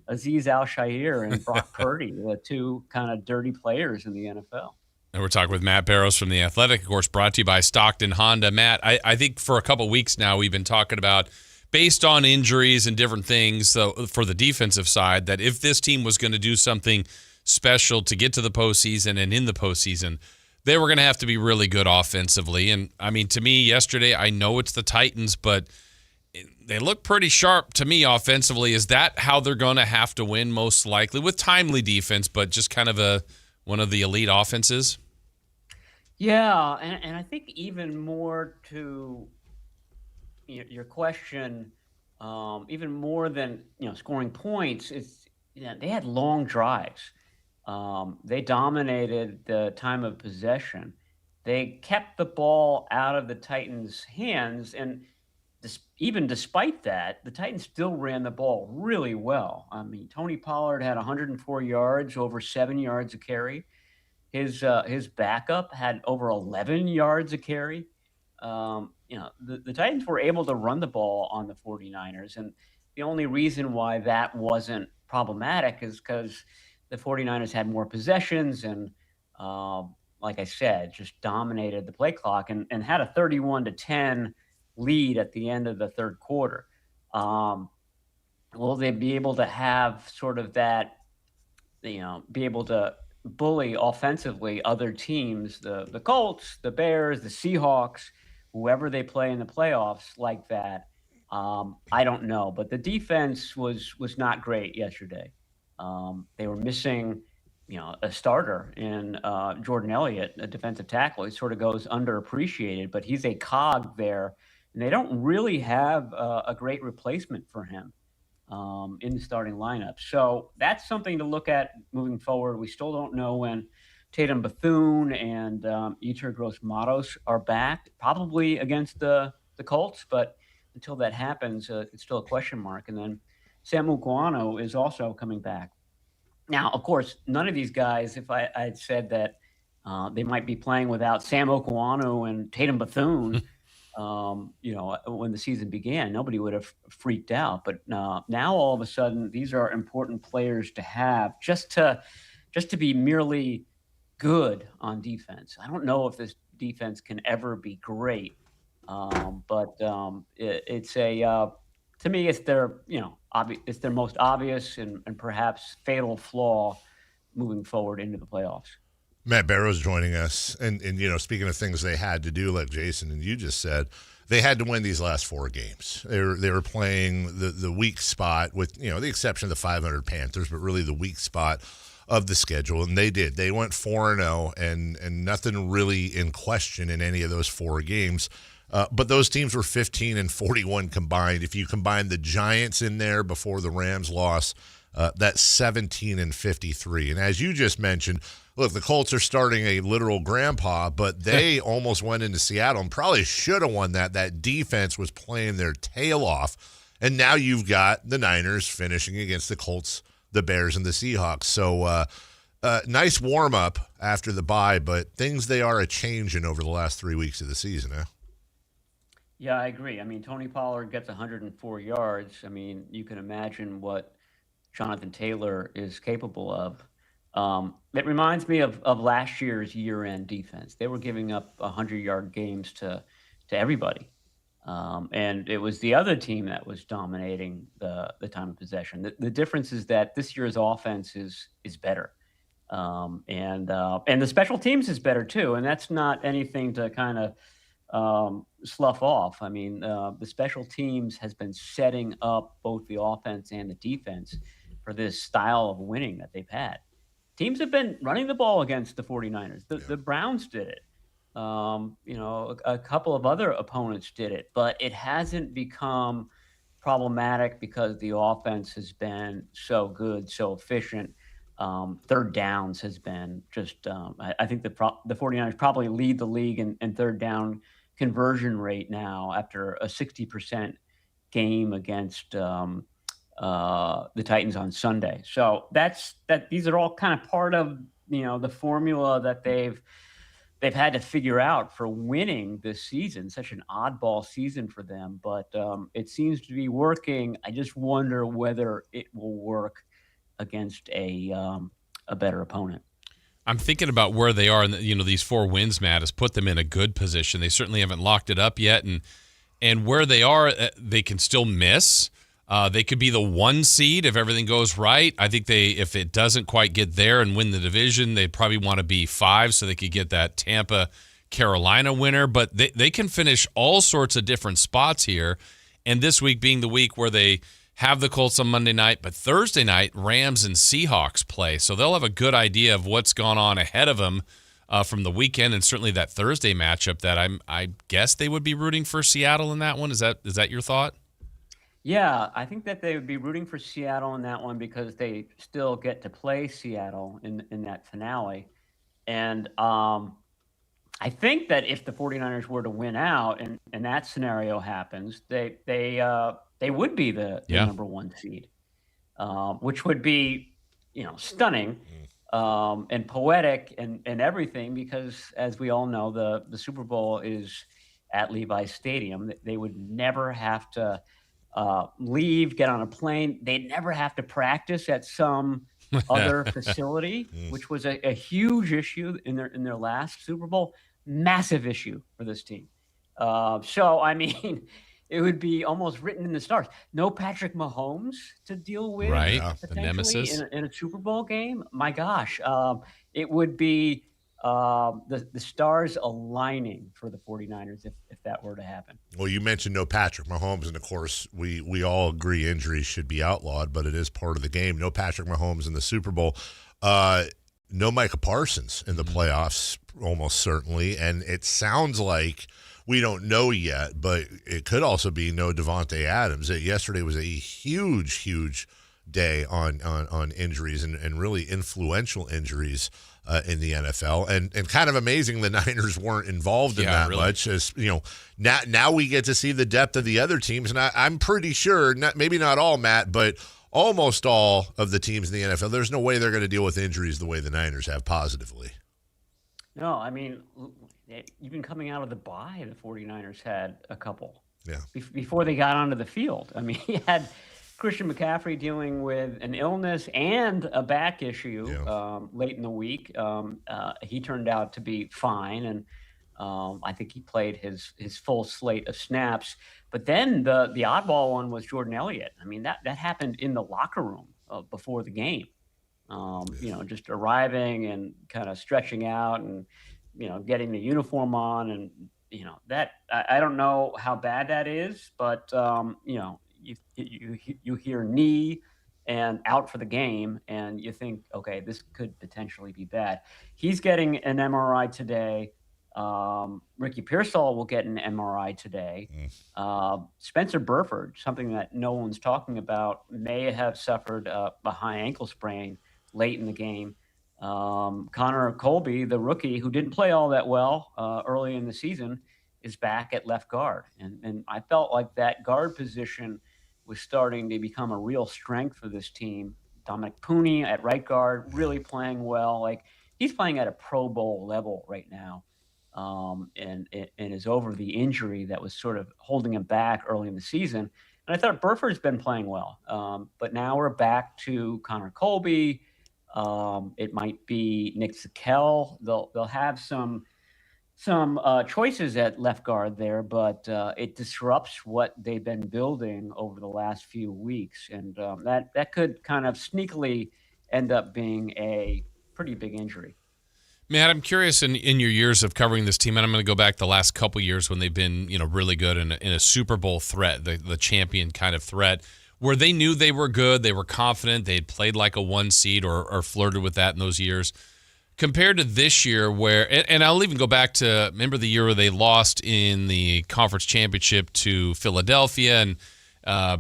Aziz Al-Shaair and Brock Purdy, the two kind of dirty players in the NFL. And we're talking with Matt Barrows from The Athletic, of course, brought to you by Stockton Honda. Matt, I think for a couple weeks now we've been talking about, based on injuries and different things, so for the defensive side, that if this team was going to do something special to get to the postseason and in the postseason, they were going to have to be really good offensively. And, I mean, to me yesterday, I know it's the Titans, but they look pretty sharp to me offensively. Is that how they're going to have to win most likely? With timely defense, but just kind of one of the elite offenses? Yeah, and I think even more to your question, even more than scoring points, is they had long drives. They dominated the time of possession. They kept the ball out of the Titans' hands, and even despite that, the Titans still ran the ball really well. I mean, Tony Pollard had 104 yards, over 7 yards a carry. His backup had over 11 yards a carry. The Titans were able to run the ball on the 49ers, and the only reason why that wasn't problematic is because the 49ers had more possessions and, like I said, just dominated the play clock and had a 31-10 lead at the end of the third quarter. Will they be able to have sort of that, be able to bully offensively other teams, the Colts, the Bears, the Seahawks, whoever they play in the playoffs like that? I don't know, but the defense was not great yesterday. They were missing, a starter in Jordan Elliott, a defensive tackle. He sort of goes underappreciated, but he's a cog there, and they don't really have a great replacement for him in the starting lineup. So that's something to look at moving forward. We still don't know when Tatum Bethune and Yetur Gross-Matos are back, probably against the Colts, but until that happens, it's still a question mark. And then Sam Mukwano is also coming back. Now, of course, none of these guys, if I had said that they might be playing without Sam Mukwano and Tatum Bethune, when the season began, nobody would have freaked out. But now all of a sudden, these are important players to have just to be merely good on defense. I don't know if this defense can ever be great, but it's a to me, it's their it's their most obvious and perhaps fatal flaw moving forward into the playoffs. Matt Barrows joining us, and speaking of things they had to do, like Jason and you just said, they had to win these last 4 games. They were playing the weak spot with the exception of the 500 Panthers, but really the weak spot of the schedule, and they did. They went 4-0, and nothing really in question in any of those 4 games. But those teams were 15-41 combined. If you combine the Giants in there before the Rams loss, that's 17-53. And as you just mentioned, look, the Colts are starting a literal grandpa, but they almost went into Seattle and probably should have won that. That defense was playing their tail off. And now you've got the Niners finishing against the Colts, the Bears, and the Seahawks. So nice warm-up after the bye, but things they are a-changing over the last 3 weeks of the season, huh? Yeah, I agree. I mean, Tony Pollard gets 104 yards. I mean, you can imagine what Jonathan Taylor is capable of. It reminds me of last year's year-end defense. They were giving up 100-yard games to everybody. And it was the other team that was dominating the time of possession. The difference is that this year's offense is better. And the special teams is better too. And that's not anything to kind of slough off. I mean, the special teams has been setting up both the offense and the defense for this style of winning that they've had. Teams have been running the ball against the 49ers. The Browns did it. A couple of other opponents did it, but it hasn't become problematic because the offense has been so good, so efficient. Third downs has been just, I think the 49ers probably lead the league in third down conversion rate now after a 60% game against the Titans on Sunday. So these are all kind of part of, the formula that they've had to figure out for winning this season. Such an oddball season for them, but it seems to be working. I just wonder whether it will work against a better opponent. I'm thinking about where they are, and these 4 wins, Matt, has put them in a good position. They certainly haven't locked it up yet, and where they are, they can still miss. They could be the 1 seed if everything goes right. I think if it doesn't quite get there and win the division, they'd probably want to be 5 so they could get that Tampa Carolina winner. But they can finish all sorts of different spots here. And this week being the week where they have the Colts on Monday night, but Thursday night, Rams and Seahawks play. So they'll have a good idea of what's gone on ahead of them from the weekend, and certainly that Thursday matchup that I guess they would be rooting for Seattle in that one. Is that your thought? Yeah, I think that they would be rooting for Seattle in that one because they still get to play Seattle in that finale. And I think that if the 49ers were to win out and that scenario happens, they would be the number 1 seed, which would be, stunning and poetic and everything because, as we all know, the Super Bowl is at Levi's Stadium. They would never have to leave, get on a plane. They'd never have to practice at some other facility, which was a huge issue in their last Super Bowl. Massive issue for this team. So, I mean, it would be almost written in the stars. No Patrick Mahomes to deal with, right? The nemesis in a Super Bowl game. My gosh, it would be the stars aligning for the 49ers if that were to happen. Well, you mentioned no Patrick Mahomes, and of course we all agree injuries should be outlawed, but it is part of the game. No Patrick Mahomes in the Super Bowl. No Micah Parsons in the playoffs, almost certainly, and it sounds like we don't know yet, but it could also be no Devontae Adams. Yesterday was a huge day on injuries and really influential injuries in the NFL, and kind of amazing the Niners weren't involved in that really much. As now we get to see the depth of the other teams, and I'm pretty sure, maybe not all, Matt, but almost all of the teams in the NFL, there's no way they're going to deal with injuries the way the Niners have positively. No, I mean, even coming out of the bye, the 49ers had a couple. Yeah. Before they got onto the field. I mean, he had Christian McCaffrey dealing with an illness and a back issue late in the week. He turned out to be fine, and I think he played his full slate of snaps. But then the oddball one was Jordan Elliott. I mean, that happened in the locker room before the game. Just arriving and kind of stretching out and, getting the uniform on. And, that I don't know how bad that is, but, you hear knee and out for the game and you think, okay, this could potentially be bad. He's getting an MRI today. Ricky Pearsall will get an MRI today. Spencer Burford, something that no one's talking about, may have suffered a high ankle sprain late in the game. Connor Colby, the rookie who didn't play all that well early in the season, is back at left guard. And I felt like that guard position was starting to become a real strength for this team. Dominic Pooney at right guard, really playing well. Like, he's playing at a Pro Bowl level right now. And is over the injury that was sort of holding him back early in the season. And I thought Burford's been playing well. But now we're back to Connor Colby. It might be Nick Zakel. They'll have some choices at left guard there, but it disrupts what they've been building over the last few weeks. And that could kind of sneakily end up being a pretty big injury. Matt, I'm curious in your years of covering this team, and I'm going to go back the last couple years when they've been, really good in a Super Bowl threat, the champion kind of threat, where they knew they were good, they were confident, they had played like a 1 seed or flirted with that in those years. Compared to this year where, and I'll even go back to, remember the year where they lost in the conference championship to Philadelphia and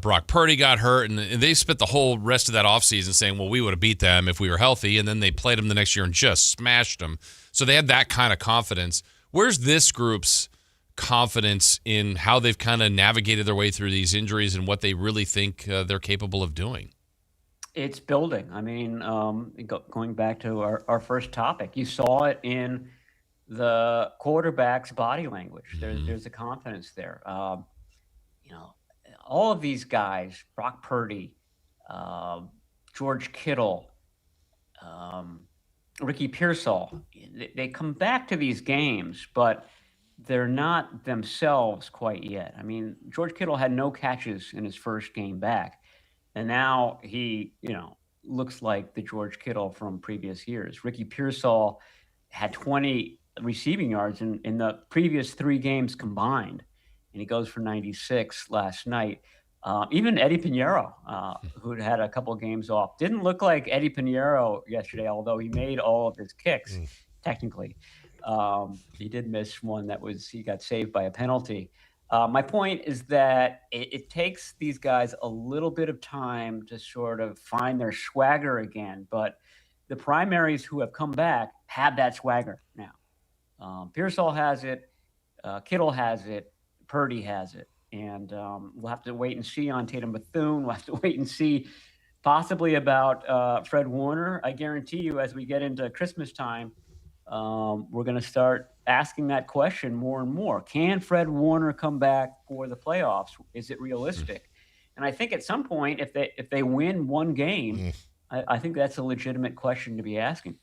Brock Purdy got hurt, and they spent the whole rest of that offseason saying, well, we would have beat them if we were healthy, and then they played them the next year and just smashed them. So they had that kind of confidence. Where's this group's confidence in how they've kind of navigated their way through these injuries and what they really think they're capable of doing? It's building. I mean, going back to our first topic, you saw it in the quarterback's body language. There's a confidence there. All of these guys, Brock Purdy, George Kittle, Ricky Pearsall, they come back to these games, but they're not themselves quite yet. I mean, George Kittle had no catches in his first game back, and now he, looks like the George Kittle from previous years. Ricky Pearsall had 20 receiving yards in the previous 3 games combined, and he goes for 96 last night. Even Eddie Pinheiro, who'd had a couple of games off, didn't look like Eddie Pinheiro yesterday, although he made all of his kicks, technically. He did miss one he got saved by a penalty. My point is that it takes these guys a little bit of time to sort of find their swagger again, but the primaries who have come back have that swagger now. Pearsall has it, Kittle has it, Purdy has it. And we'll have to wait and see on Tatum Bethune. We'll have to wait and see possibly about Fred Warner. I guarantee you, as we get into Christmas time, we're going to start asking that question more and more. Can Fred Warner come back for the playoffs? Is it realistic? And I think at some point, if they win one game, I think that's a legitimate question to be asking.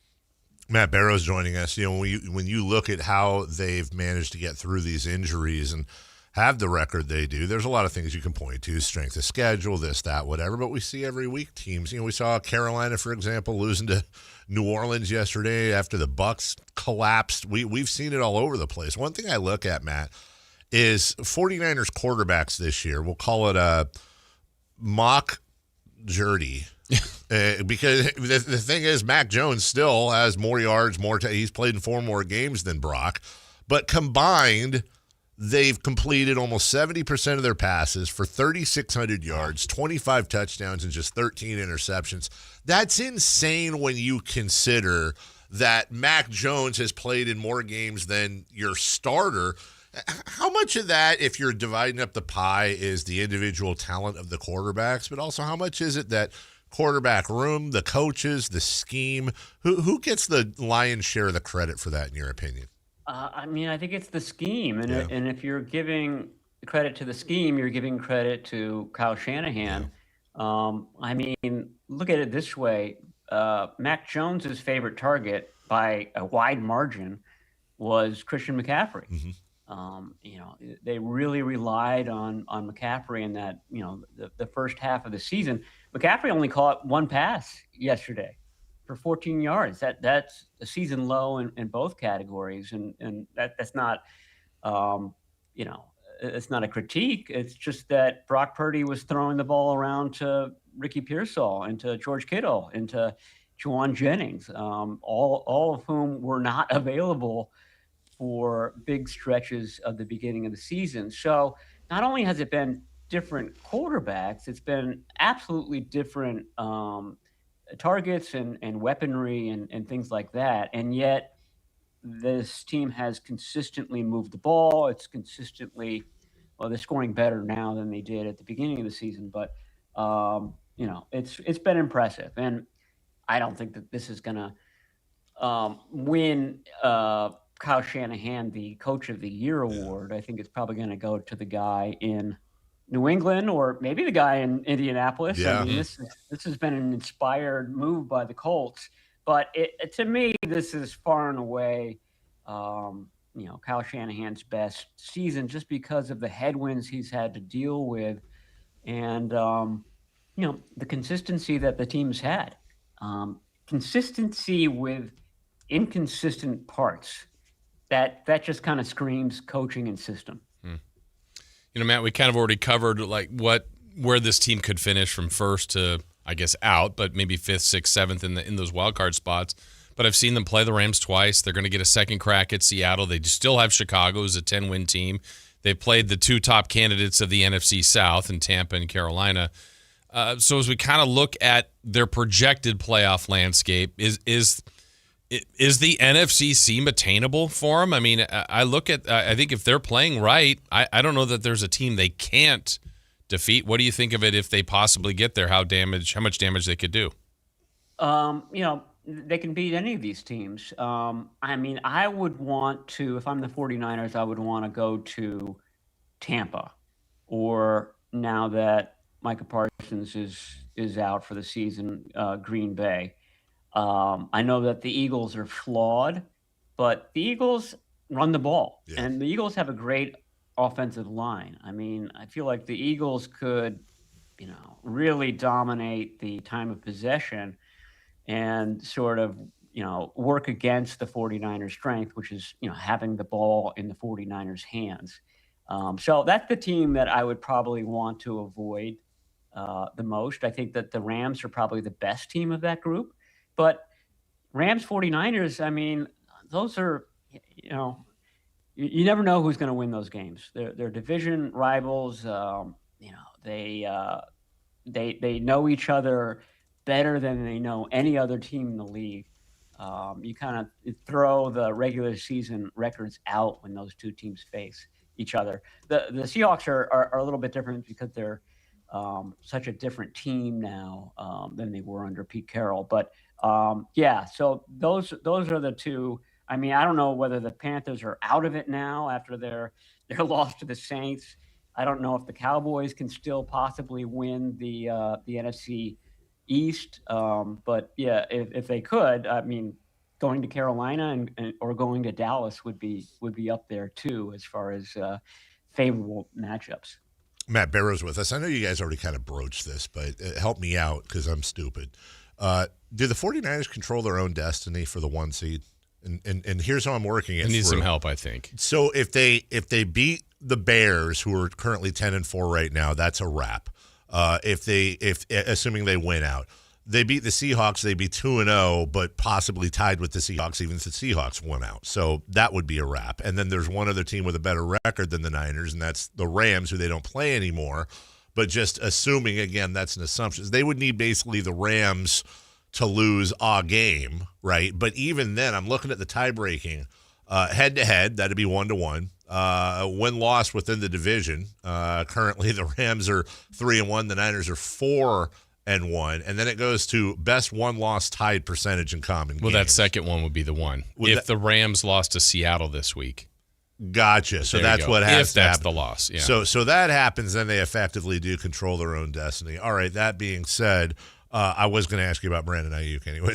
Matt Barrows joining us. When you look at how they've managed to get through these injuries and have the record they do, there's a lot of things you can point to, strength of schedule, this, that, whatever, but we see every week teams. We saw Carolina, for example, losing to New Orleans yesterday after the Bucs collapsed. We've seen it all over the place. One thing I look at, Matt, is 49ers quarterbacks this year. We'll call it a mock Jurdy. Because the thing is, Mac Jones still has more yards, he's played in 4 more games than Brock, but combined, they've completed almost 70% of their passes for 3,600 yards, 25 touchdowns, and just 13 interceptions. That's insane when you consider that Mac Jones has played in more games than your starter. How much of that, if you're dividing up the pie, is the individual talent of the quarterbacks, but also how much is it that quarterback room, the coaches, the scheme? Who gets the lion's share of the credit for that, in your opinion? I mean, I think it's the scheme, and if you're giving credit to the scheme, you're giving credit to Kyle Shanahan. I mean, look at it this way: Mac Jones's favorite target by a wide margin was Christian McCaffrey. They really relied on McCaffrey in that, the first half of the season. McCaffrey only caught one pass yesterday for 14 yards. That's a season low in both categories. And that's not, it's not a critique. It's just that Brock Purdy was throwing the ball around to Ricky Pearsall and to George Kittle and to Juwan Jennings, all of whom were not available for big stretches of the beginning of the season. So not only has it been different quarterbacks, it's been absolutely different targets and weaponry and things like that. And yet this team has consistently moved the ball. It's consistently, they're scoring better now than they did at the beginning of the season. But, it's been impressive. And I don't think that this is going to win Kyle Shanahan the Coach of the Year award. I think it's probably going to go to the guy in New England or maybe the guy in Indianapolis. Yeah. I mean, this has been an inspired move by the Colts, but to me, this is far and away, Kyle Shanahan's best season just because of the headwinds he's had to deal with and, the consistency that the team's had. Consistency with inconsistent parts. That just kind of screams coaching and system. Matt, we kind of already covered where this team could finish from first to, I guess, out, but maybe 5th, 6th, 7th in those wild card spots. But I've seen them play the Rams twice. They're going to get a second crack at Seattle. They still have Chicago as a 10-win team. They played the two top candidates of the NFC South in Tampa and Carolina. So as we kind of look at their projected playoff landscape, is the NFC seem attainable for them? I mean, I think if they're playing right, I don't know that there's a team they can't defeat. What do you think of it if they possibly get there? How much damage they could do? They can beat any of these teams. I mean, I would want to, if I'm the 49ers, I would want to go to Tampa, or now that Micah Parsons is out for the season, Green Bay. I know that the Eagles are flawed, but the Eagles run the ball, and the Eagles have a great offensive line. I mean, I feel like the Eagles could, really dominate the time of possession and sort of, work against the 49ers' strength, which is, having the ball in the 49ers' hands. So that's the team that I would probably want to avoid the most. I think that the Rams are probably the best team of that group. But Rams 49ers, I mean, those are, you never know who's going to win those games. They're division rivals. They know each other better than they know any other team in the league. You kind of throw the regular season records out when those two teams face each other. The Seahawks are a little bit different because they're such a different team now than they were under Pete Carroll. But so those are the two. I mean, I don't know whether the Panthers are out of it now after their loss to the Saints. I don't know if the Cowboys can still possibly win the NFC East. But yeah, if they could, I mean, going to Carolina or going to Dallas would be up there too as far as favorable matchups. Matt Barrows with us. I know you guys already kind of broached this, but help me out because I'm stupid. Do the 49ers control their own destiny for the 1 seed? And here's how I'm working it. They need some help, I think. So if they beat the Bears, who are currently 10-4 right now, that's a wrap. Assuming they win out, they beat the Seahawks, they'd be 2-0, but possibly tied with the Seahawks, even if the Seahawks won out. So that would be a wrap. And then there's one other team with a better record than the Niners, and that's the Rams, who they don't play anymore. But just assuming, again, that's an assumption. They would need basically the Rams to lose a game, right? But even then, I'm looking at the tie-breaking. Head-to-head, that'd be 1-1. Win-loss within the division. Currently, the Rams are 3-1. The Niners are 4-1. and 1, and then it goes to best won-loss tied percentage in common games. Well, that second one would be the one. If the Rams lost to Seattle this week. Gotcha. So that's what has if to that's happen. the loss, yeah. So that happens, then they effectively do control their own destiny. All right, that being said, I was going to ask you about Brandon Aiyuk anyway.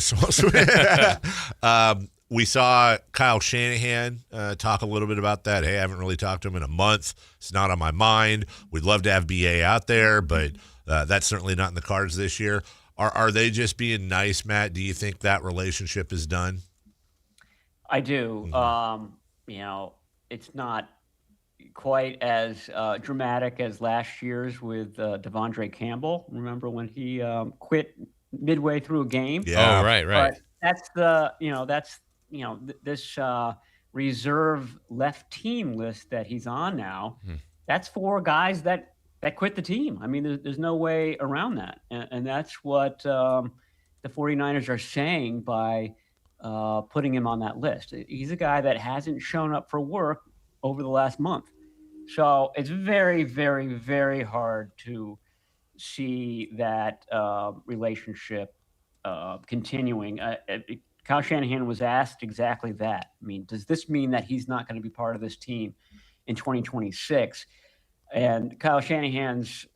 We saw Kyle Shanahan talk a little bit about that. Hey, I haven't really talked to him in a month. It's not on my mind. We'd love to have BA out there, but that's certainly not in the cards this year. Are they just being nice, Matt? Do you think that relationship is done? I do. It's not quite as dramatic as last year's with Devondre Campbell. Remember when he quit midway through a game? Yeah. Oh, right. But this reserve left team list that he's on now. That's 4 guys that quit the team. I mean, there's no way around that, and that's what the 49ers are saying by putting him on that list. He's a guy that hasn't shown up for work over the last month. So it's very, very, very hard to see that relationship continuing. Kyle Shanahan was asked exactly that. I mean, does this mean that he's not going to be part of this team in 2026? And Kyle Shanahan's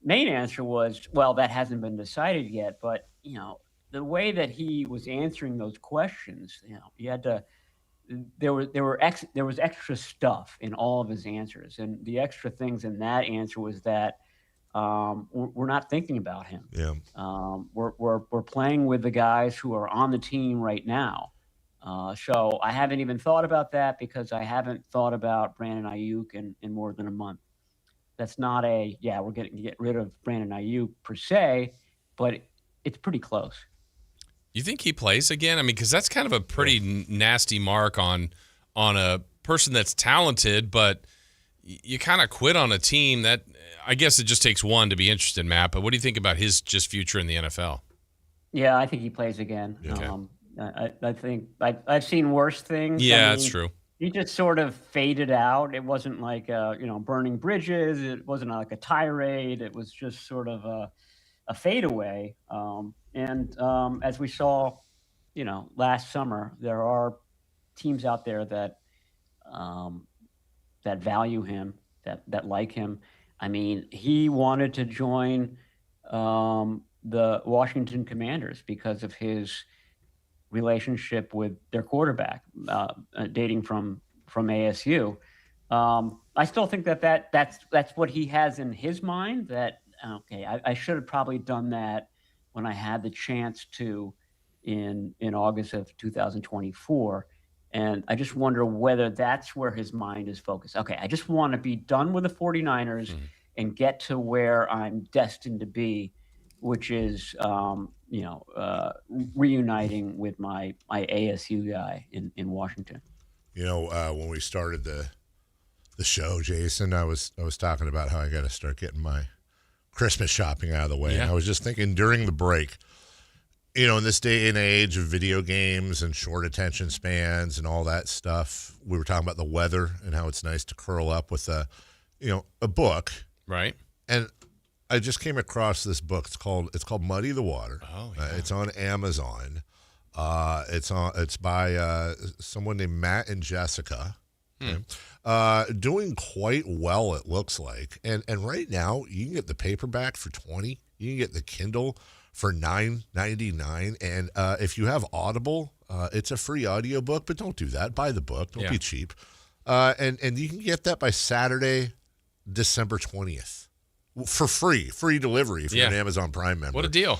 main answer was, well, that hasn't been decided yet. But, the way that he was answering those questions, you had to. There was extra stuff in all of his answers, and the extra things in that answer was that we're not thinking about him. Yeah. We're playing with the guys who are on the team right now. So I haven't even thought about that because I haven't thought about Brandon Aiyuk in more than a month. That's not we're going to get rid of Brandon Aiyuk per se, but it's pretty close. You think he plays again? I mean, because that's kind of a pretty nasty mark on a person that's talented, but you kind of quit on a team that I guess it just takes one to be interested, Matt. But what do you think about his just future in the NFL? Yeah, I think he plays again. Okay. I think I've seen worse things. Yeah, that's true. He just sort of faded out. It wasn't like burning bridges. It wasn't like a tirade. It was just sort of a fadeaway. And as we saw, last summer, there are teams out there that that value him, that like him. I mean, he wanted to join the Washington Commanders because of his relationship with their quarterback, dating from ASU. I still think that's what he has in his mind. That I should have probably done that when I had the chance to in August of 2024. And I just wonder whether that's where his mind is focused. Okay, I just want to be done with the 49ers and get to where I'm destined to be, which is, reuniting with my ASU guy in Washington. When we started the show, Jason, I was talking about how I got to start getting my Christmas shopping out of the way. Yeah. And I was just thinking during the break, in this day and age of video games and short attention spans and all that stuff, we were talking about the weather and how it's nice to curl up with a book. Right. And I just came across this book. It's called Muddy the Water. Oh, yeah. It's on Amazon. It's by someone named Matt and Jessica. Okay. Doing quite well, it looks like. And right now, you can get the paperback for $20. You can get the Kindle for $9.99. And if you have Audible, it's a free audiobook, but don't do that. Buy the book. Don't be cheap. And you can get that by Saturday, December 20th. For free delivery if you're an Amazon Prime member. What a deal.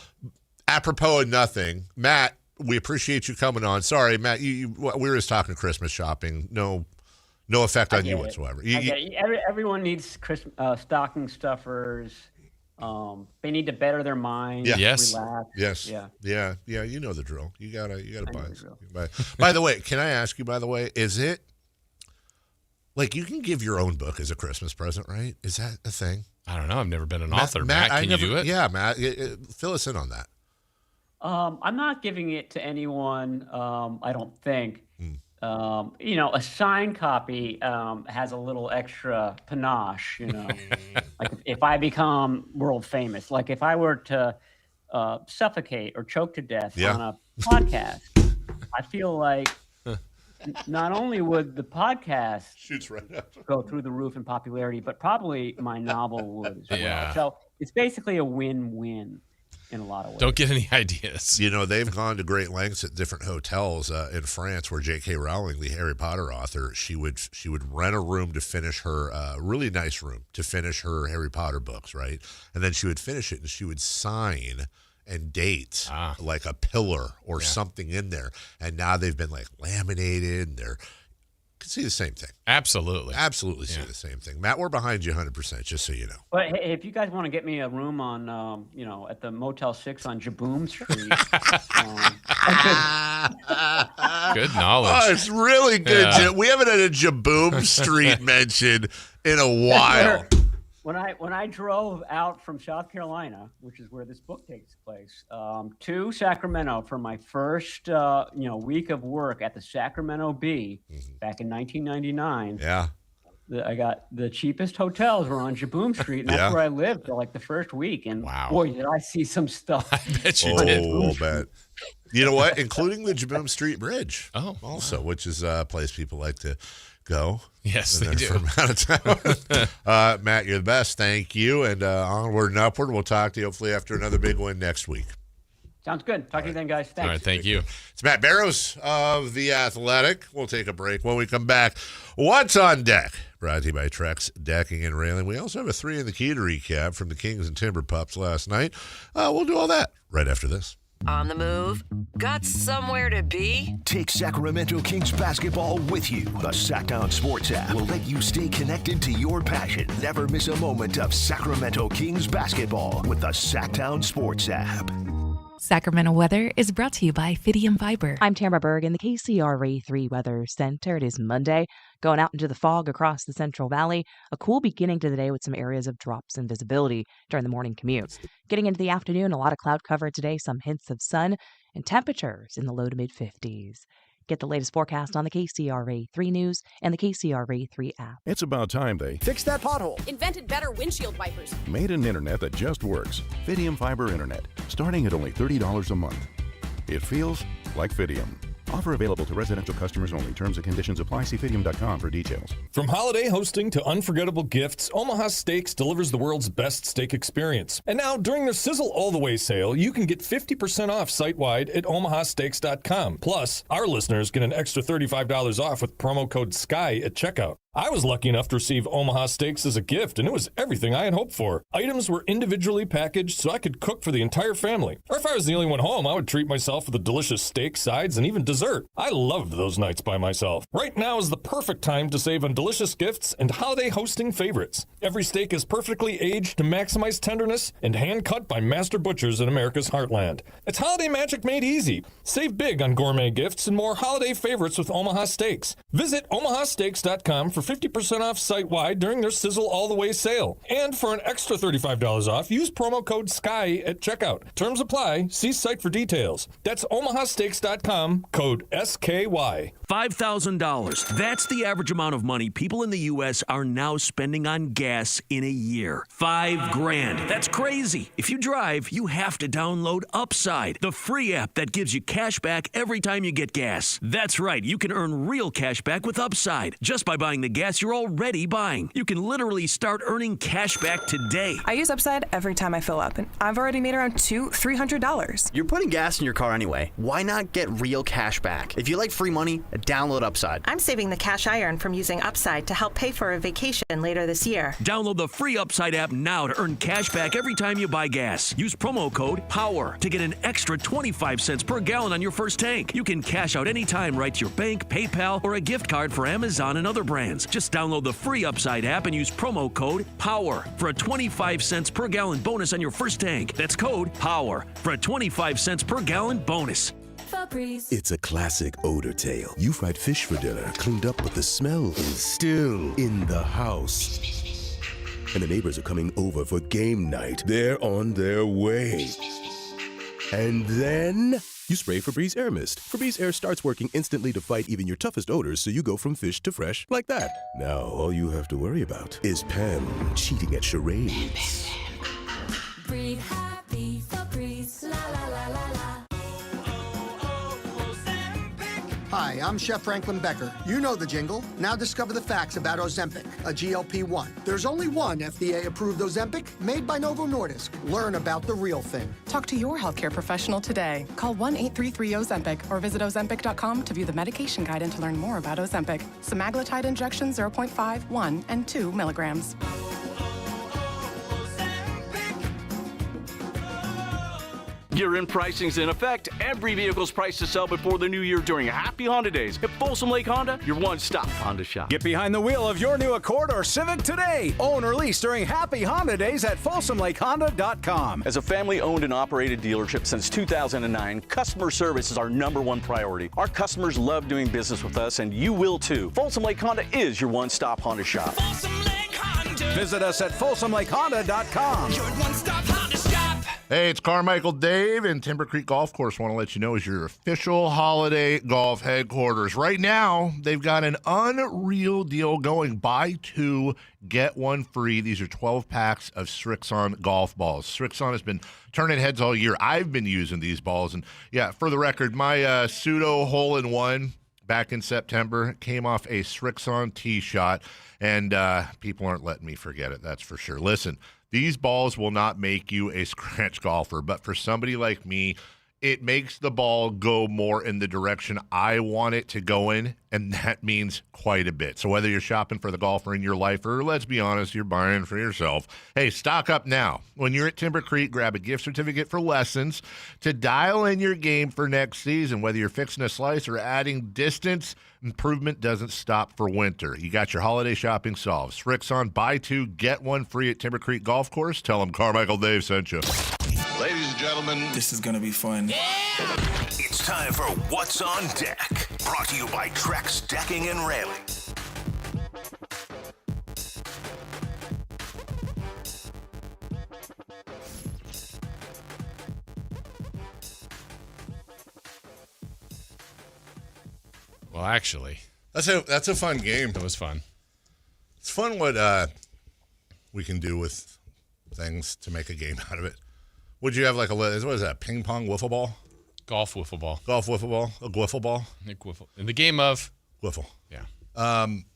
Apropos of nothing, Matt, we appreciate you coming on. Sorry, Matt, we were just talking Christmas shopping. No effect on you whatsoever. Everyone needs Christmas stocking stuffers. They need to better their mind. Yeah. Relax. Yes. Yeah. You know the drill. You gotta buy. By the way, can I ask you? By the way, is it like you can give your own book as a Christmas present, right? Is that a thing? I don't know. I've never been an author. Matt, can you do it? Yeah, Matt. Fill us in on that. I'm not giving it to anyone. I don't think. A signed copy has a little extra panache. Like if I become world famous, like if I were to suffocate or choke to death on a podcast, I feel like not only would the podcast shoots right up, go through the roof in popularity, but probably my novel would as well. So it's basically a win-win in a lot of ways. Don't get any ideas. You know, they've gone to great lengths at different hotels in France where J.K. Rowling, the Harry Potter author, she would rent a room to finish her really nice room to finish her Harry Potter books, right? And then she would finish it and she would sign and date like a pillar or something in there. And now they've been like laminated and they're can see the same thing. Absolutely see the same thing. Matt, we're behind you 100%, just so you know. But hey, if you guys want to get me a room on at the Motel 6 on Jaboom Street, good knowledge. Oh, it's really good. We haven't had a Jaboom Street mentioned in a while. When I drove out from South Carolina, which is where this book takes place, to Sacramento for my first week of work at the Sacramento Bee back in 1999. Yeah. I got the cheapest hotels were on Jaboom Street, and that's where I lived for like the first week. And boy, did I see some stuff. I bet you did. I'll bet. You know what? Including the Jaboom Street Bridge. Also, which is a place people like to go. Yes, they do. From out of town. Matt, you're the best. Thank you. And onward and upward. We'll talk to you hopefully after another big win next week. Sounds good. Talk to you then, guys. Thanks. All right, thank you. It's Matt Barrows of The Athletic. We'll take a break. When we come back, what's on deck? Brought to you by Trex Decking and Railing. We also have a 3 in the key to recap from the Kings and Timber Pups last night. We'll do all that right after this. On the move? Got somewhere to be? Take Sacramento Kings basketball with you. The Sactown Sports app will let you stay connected to your passion. Never miss a moment of Sacramento Kings basketball with the Sactown Sports app. Sacramento weather is brought to you by Fidium Fiber. I'm Tamara Berg in the KCRA 3 Weather Center. It is Monday, going out into the fog across the Central Valley. A cool beginning to the day with some areas of drops in visibility during the morning commute. Getting into the afternoon, a lot of cloud cover today, some hints of sun, and temperatures in the low to mid-50s. Get the latest forecast on the KCRA 3 News and the KCRA 3 app. It's about time they fixed that pothole. Invented better windshield wipers. Made an internet that just works. Fidium Fiber Internet, starting at only $30 a month. It feels like Fidium. Offer available to residential customers only. Terms and conditions apply. See Fidium.com for details. From holiday hosting to unforgettable gifts, Omaha Steaks delivers the world's best steak experience. And now, during their Sizzle All the Way sale, you can get 50% off site-wide at omahasteaks.com. Plus, our listeners get an extra $35 off with promo code SKY at checkout. I was lucky enough to receive Omaha Steaks as a gift, and it was everything I had hoped for. Items were individually packaged so I could cook for the entire family. Or if I was the only one home, I would treat myself with a delicious steak, sides, and even dessert. I loved those nights by myself. Right now is the perfect time to save on delicious gifts and holiday hosting favorites. Every steak is perfectly aged to maximize tenderness and hand-cut by master butchers in America's heartland. It's holiday magic made easy. Save big on gourmet gifts and more holiday favorites with Omaha Steaks. Visit omahasteaks.com for 50% off site-wide during their Sizzle All the Way sale. And for an extra $35 off, use promo code SKY at checkout. Terms apply. See site for details. That's omahasteaks.com, code SKY. $5,000. That's the average amount of money people in the U.S. are now spending on gas in a year. $5,000. That's crazy. If you drive, you have to download Upside, the free app that gives you cash back every time you get gas. That's right. You can earn real cash back with Upside just by buying the gas you're already buying. You can literally start earning cash back today. I use Upside every time I fill up, and I've already made around $300. You're putting gas in your car anyway. Why not get real cash back? If you like free money, download Upside. I'm saving the cash I earn from using Upside to help pay for a vacation later this year. Download the free Upside app now to earn cash back every time you buy gas. Use promo code POWER to get an extra 25 cents per gallon on your first tank. You can cash out anytime right to your bank, PayPal, or a gift card for Amazon and other brands. Just download the free Upside app and use promo code POWER for a 25 cents per gallon bonus on your first tank. That's code POWER for a 25 cents per gallon bonus. It's a classic odor tale. You fried fish for dinner, cleaned up, but the smell is still in the house. And the neighbors are coming over for game night. They're on their way. And then you spray Febreze Air Mist. Febreze Air starts working instantly to fight even your toughest odors, so you go from fish to fresh like that. Now all you have to worry about is Pam cheating at charades. Breathe happy, Febreze. Hi, I'm Chef Franklin Becker. You know the jingle. Now discover the facts about Ozempic, a GLP-1. There's only one FDA-approved Ozempic made by Novo Nordisk. Learn about the real thing. Talk to your healthcare professional today. Call 1-833-OZEMPIC or visit Ozempic.com to view the medication guide and to learn more about Ozempic. Semaglutide injection 0.5, 1, and 2 milligrams. Year-end pricing's in effect. Every vehicle's priced to sell before the new year during Happy Honda Days. At Folsom Lake Honda, your one-stop Honda shop. Get behind the wheel of your new Accord or Civic today. Own or lease during Happy Honda Days at FolsomLakeHonda.com. As a family-owned and operated dealership since 2009, customer service is our #1 priority. Our customers love doing business with us, and you will too. Folsom Lake Honda is your one-stop Honda shop. Folsom Lake Honda. Visit us at FolsomLakeHonda.com. Your one-stop Honda shop. Hey, it's Carmichael Dave, and Timber Creek Golf Course want to let you know is your official holiday golf headquarters. Right now, they've got an unreal deal going. Buy 2, get 1 free. These are 12 packs of Srixon golf balls. Srixon has been turning heads all year. I've been using these balls. And, yeah, for the record, my pseudo hole-in-one back in September came off a Srixon tee shot, and people aren't letting me forget it, that's for sure. Listen, these balls will not make you a scratch golfer, but for somebody like me, it makes the ball go more in the direction I want it to go in, and that means quite a bit. So whether you're shopping for the golfer in your life or, let's be honest, you're buying for yourself, hey, stock up now. When you're at Timber Creek, grab a gift certificate for lessons to dial in your game for next season. Whether you're fixing a slice or adding distance, improvement doesn't stop for winter. You got your holiday shopping solved. Srixon, buy 2, get 1 free at Timber Creek Golf Course. Tell them Carmichael Dave sent you. Ladies and gentlemen, This is going to be fun. It's time for What's on Deck. Brought to you by Trex Decking and Railing. Well, actually, that's a fun game. It was fun. It's fun what we can do with things to make a game out of it. Would you have like what is that? Ping pong, wiffle ball, golf, wiffle ball, a wiffle ball. Nick wiffle in the game of wiffle. Yeah.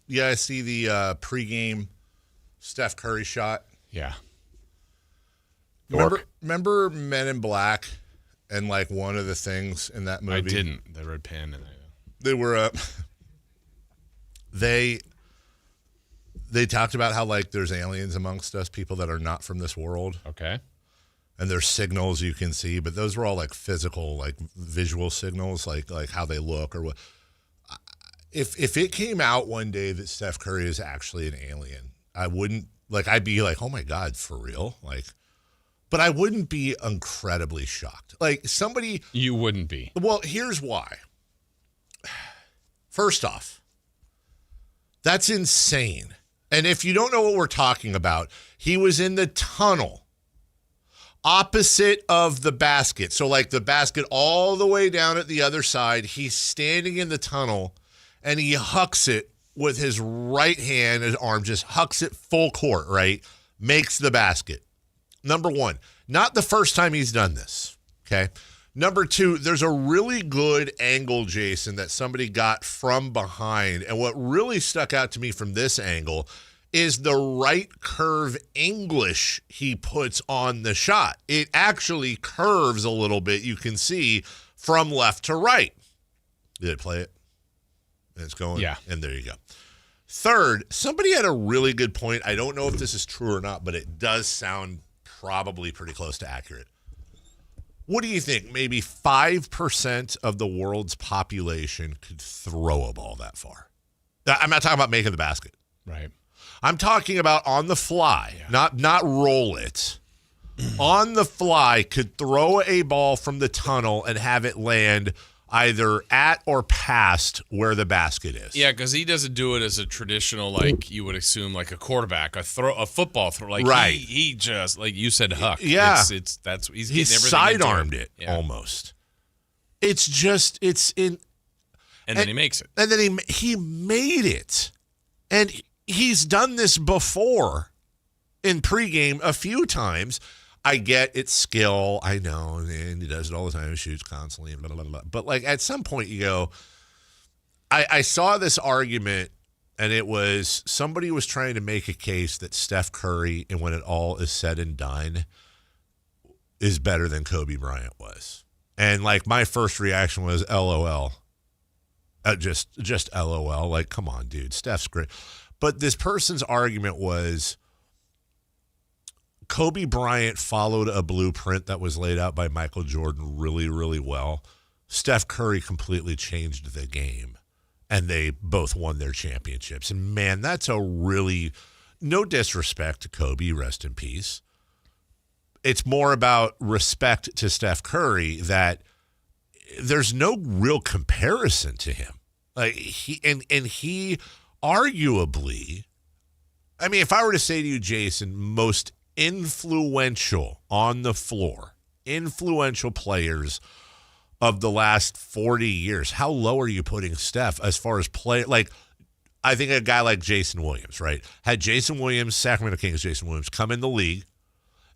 Yeah. I see the pregame Steph Curry shot. Yeah. Remember Men in Black, and like one of the things in that movie. I didn't. The red pen and they were they talked about how like there's aliens amongst us, people that are not from this world. Okay. And there's signals you can see, but those were all like physical, like visual signals, like how they look or what. If it came out one day that Steph Curry is actually an alien, I'd be like, oh my God, for real? Like, but I wouldn't be incredibly shocked. Like somebody. You wouldn't be. Well, here's why. First off, that's insane. And if you don't know what we're talking about, he was in the tunnel opposite of the basket. So like the basket all the way down at the other side, he's standing in the tunnel and he hucks it with his right hand, his arm just hucks it full court, right? Makes the basket. Number one, not the first time he's done this, okay? Number two, there's a really good angle, Jason, that somebody got from behind. And what really stuck out to me from this angle is the right curve English he puts on the shot. It actually curves a little bit, you can see, from left to right. Did it play it? And it's going? Yeah. And there you go. Third, somebody had a really good point. I don't know if this is true or not, but it does sound probably pretty close to accurate. What do you think? Maybe 5% of the world's population could throw a ball that far. I'm not talking about making the basket. Right. I'm talking about on the fly, not roll it. On the fly, could throw a ball from the tunnel and have it land either at or past where the basket is. Yeah, because he doesn't do it as a traditional, like you would assume, like a quarterback, a football throw. Like right. He just, like you said, huck. Yeah. He's he sidearmed it almost. It's just, it's in. And then he makes it. And then he made it. And he's done this before in pregame a few times. I get it's skill. I know. And he does it all the time. He shoots constantly. Blah, blah, blah. But, like, at some point you go, I saw this argument, and it was somebody was trying to make a case that Steph Curry, and when it all is said and done, is better than Kobe Bryant was. And like my first reaction was LOL. Just LOL. Like, come on, dude. Steph's great. But this person's argument was Kobe Bryant followed a blueprint that was laid out by Michael Jordan really, really well. Steph Curry completely changed the game, and they both won their championships. And, man, that's a really – no disrespect to Kobe, rest in peace. It's more about respect to Steph Curry that there's no real comparison to him. Like he arguably – I mean, if I were to say to you, Jason, most influential on the floor, influential players – of the last 40 years, how low are you putting Steph as far as play? Like, I think a guy like Jason Williams, right? Had Jason Williams, Sacramento Kings, Jason Williams come in the league,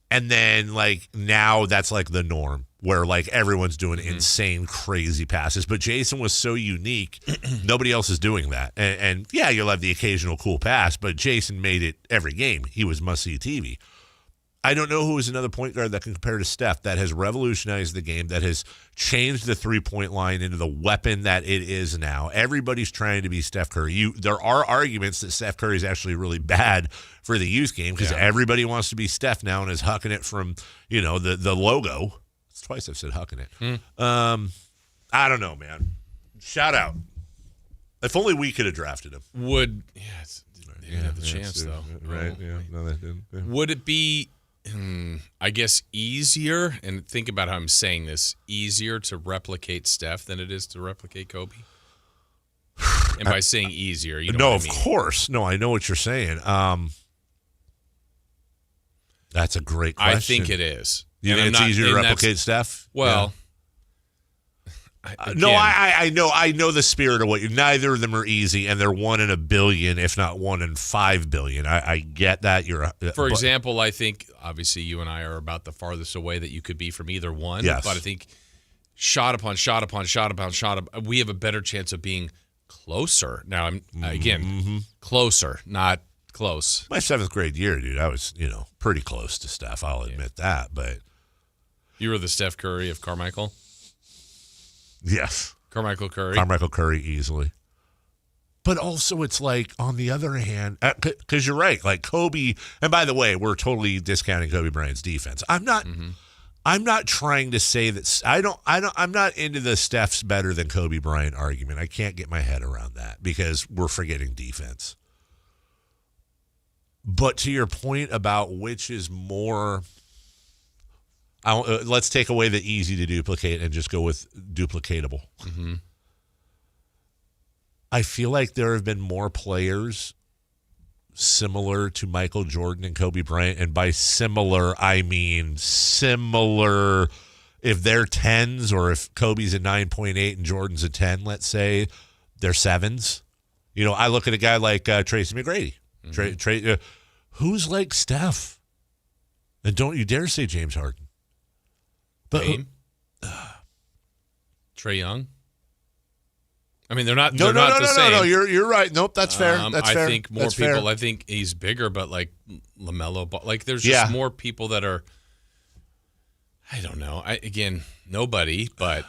and then, like, now that's like the norm where, like, everyone's doing insane, crazy passes. But Jason was so unique, nobody else is doing that. And yeah, you'll have the occasional cool pass, but Jason made it every game. He was must-see TV. I don't know who is another point guard that can compare to Steph that has revolutionized the game, that has changed the three-point line into the weapon that it is now. Everybody's trying to be Steph Curry. There are arguments that Steph Curry is actually really bad for the youth game because everybody wants to be Steph now and is hucking it from, the logo. It's twice I've said hucking it. I don't know, man. Shout out. If only we could have drafted him. They didn't have the chance, though. Right, yeah. No, they didn't. Yeah. Would it be... I guess easier, and think about how I'm saying this, easier to replicate Steph than it is to replicate Kobe? And by saying easier, you know what I mean. Of course. No, I know what you're saying. That's a great question. I think it is. You think it's easier to replicate Steph? Well, I know the spirit of what you. Neither of them are easy, and they're 1 in a billion, if not 1 in 5 billion. I get that. For example, I think obviously you and I are about the farthest away that you could be from either one. Yes. But I think shot upon shot upon shot upon shot, we have a better chance of being closer. Now, closer, not close. My 7th grade year, dude, I was pretty close to Steph. I'll admit that, but you were the Steph Curry of Carmichael. Yes. Carmichael Curry easily. But also it's like, on the other hand, because you're right, like Kobe, and by the way, we're totally discounting Kobe Bryant's defense. I'm not trying to say that I'm not into the Steph's better than Kobe Bryant argument. I can't get my head around that because we're forgetting defense. But to your point about which is more... let's take away the easy to duplicate and just go with duplicatable. Mm-hmm. I feel like there have been more players similar to Michael Jordan and Kobe Bryant. And by similar, I mean similar. If they're 10s or if Kobe's a 9.8 and Jordan's a 10, let's say, they're 7s. I look at a guy like Tracy McGrady. Mm-hmm. Who's like Steph? And don't you dare say James Harden. But Trae Young. I mean, they're not. No, the same. No. You're right. Nope, that's fair. That's fair. I think more that's people. Fair. I think he's bigger, but like LaMelo Ball. Like there's just more people that are. I don't know. Nobody. But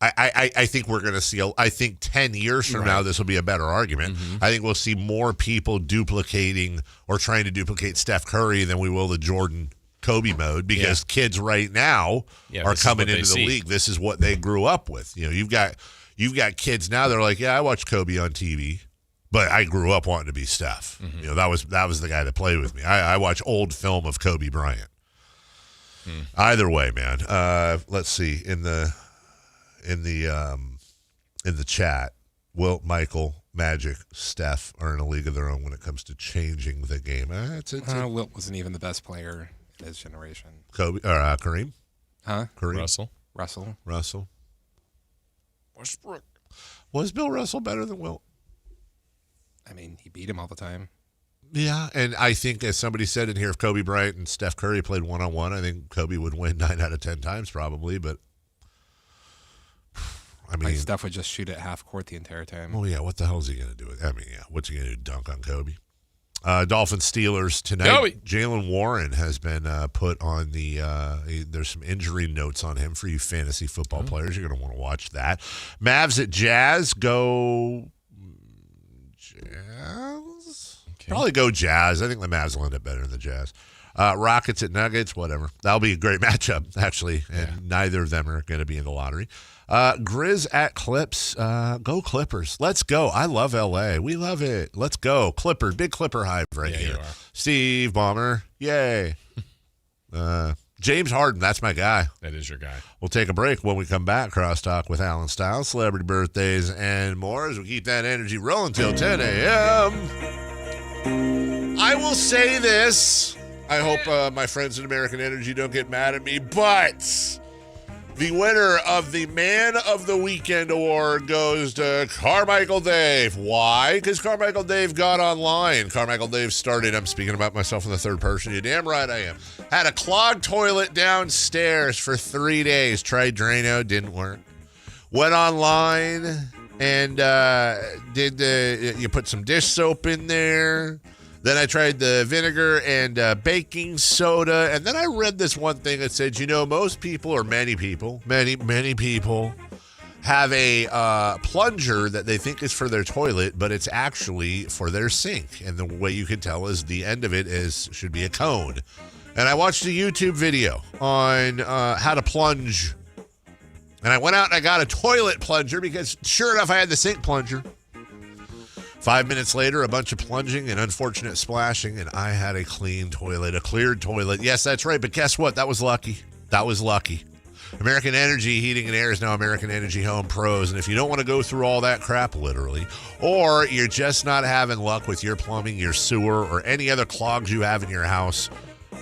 I think we're going to see. I think 10 years from now, this will be a better argument. Mm-hmm. I think we'll see more people duplicating or trying to duplicate Steph Curry than we will the Jordan Kobe mode because kids right now are coming into the league. This is what they grew up with. You've got kids now that are like, I watched Kobe on TV, but I grew up wanting to be Steph. Mm-hmm. That was the guy that played with me. I watch old film of Kobe Bryant. Either way, man. Let's see in the chat. Wilt, Michael, Magic, Steph are in a league of their own when it comes to changing the game. Wilt wasn't even the best player in his generation. Kobe or Kareem? Huh? Kareem? Russell. Westbrook. Was Bill Russell better than Wilt? I mean, he beat him all the time. Yeah, and I think, as somebody said in here, if Kobe Bryant and Steph Curry played one-on-one, I think Kobe would win 9 out of 10 times probably, but I mean, Steph would just shoot at half court the entire time. Well, yeah, what the hell is he going to do? What's he going to do, dunk on Kobe? Dolphins Steelers tonight. Kobe. Jalen Warren has been put on the there's some injury notes on him for you fantasy football players. You're going to want to watch that. Mavs at Jazz. Go Jazz? Okay. Probably go Jazz. I think the Mavs will end up better than the Jazz. Rockets at Nuggets, whatever. That'll be a great matchup, actually, and neither of them are going to be in the lottery. Grizz at Clips. Go Clippers. Let's go. I love L.A. We love it. Let's go. Clippers. Big Clipper hive right here. Steve Ballmer. Yay. James Harden. That's my guy. That is your guy. We'll take a break. When we come back, crosstalk with Alan Stiles, celebrity birthdays, and more as we keep that energy rolling till 10 a.m. I will say this. I hope my friends at American Energy don't get mad at me, but the winner of the Man of the Weekend award goes to Carmichael Dave. Why? Because Carmichael Dave got online. Carmichael Dave started, I'm speaking about myself in the third person. You're damn right I am. Had a clogged toilet downstairs for 3 days. Tried Drano, didn't work. Went online and you put some dish soap in there. Then I tried the vinegar and baking soda. And then I read this one thing that said, most people, or many people have a plunger that they think is for their toilet, but it's actually for their sink. And the way you can tell is the end of it should be a cone. And I watched a YouTube video on how to plunge. And I went out and I got a toilet plunger because sure enough, I had the sink plunger. 5 minutes later, a bunch of plunging and unfortunate splashing, and I had a clean toilet, a cleared toilet. Yes, that's right, but guess what? That was lucky. American Energy Heating and Air is now American Energy Home Pros, and if you don't want to go through all that crap, literally, or you're just not having luck with your plumbing, your sewer, or any other clogs you have in your house,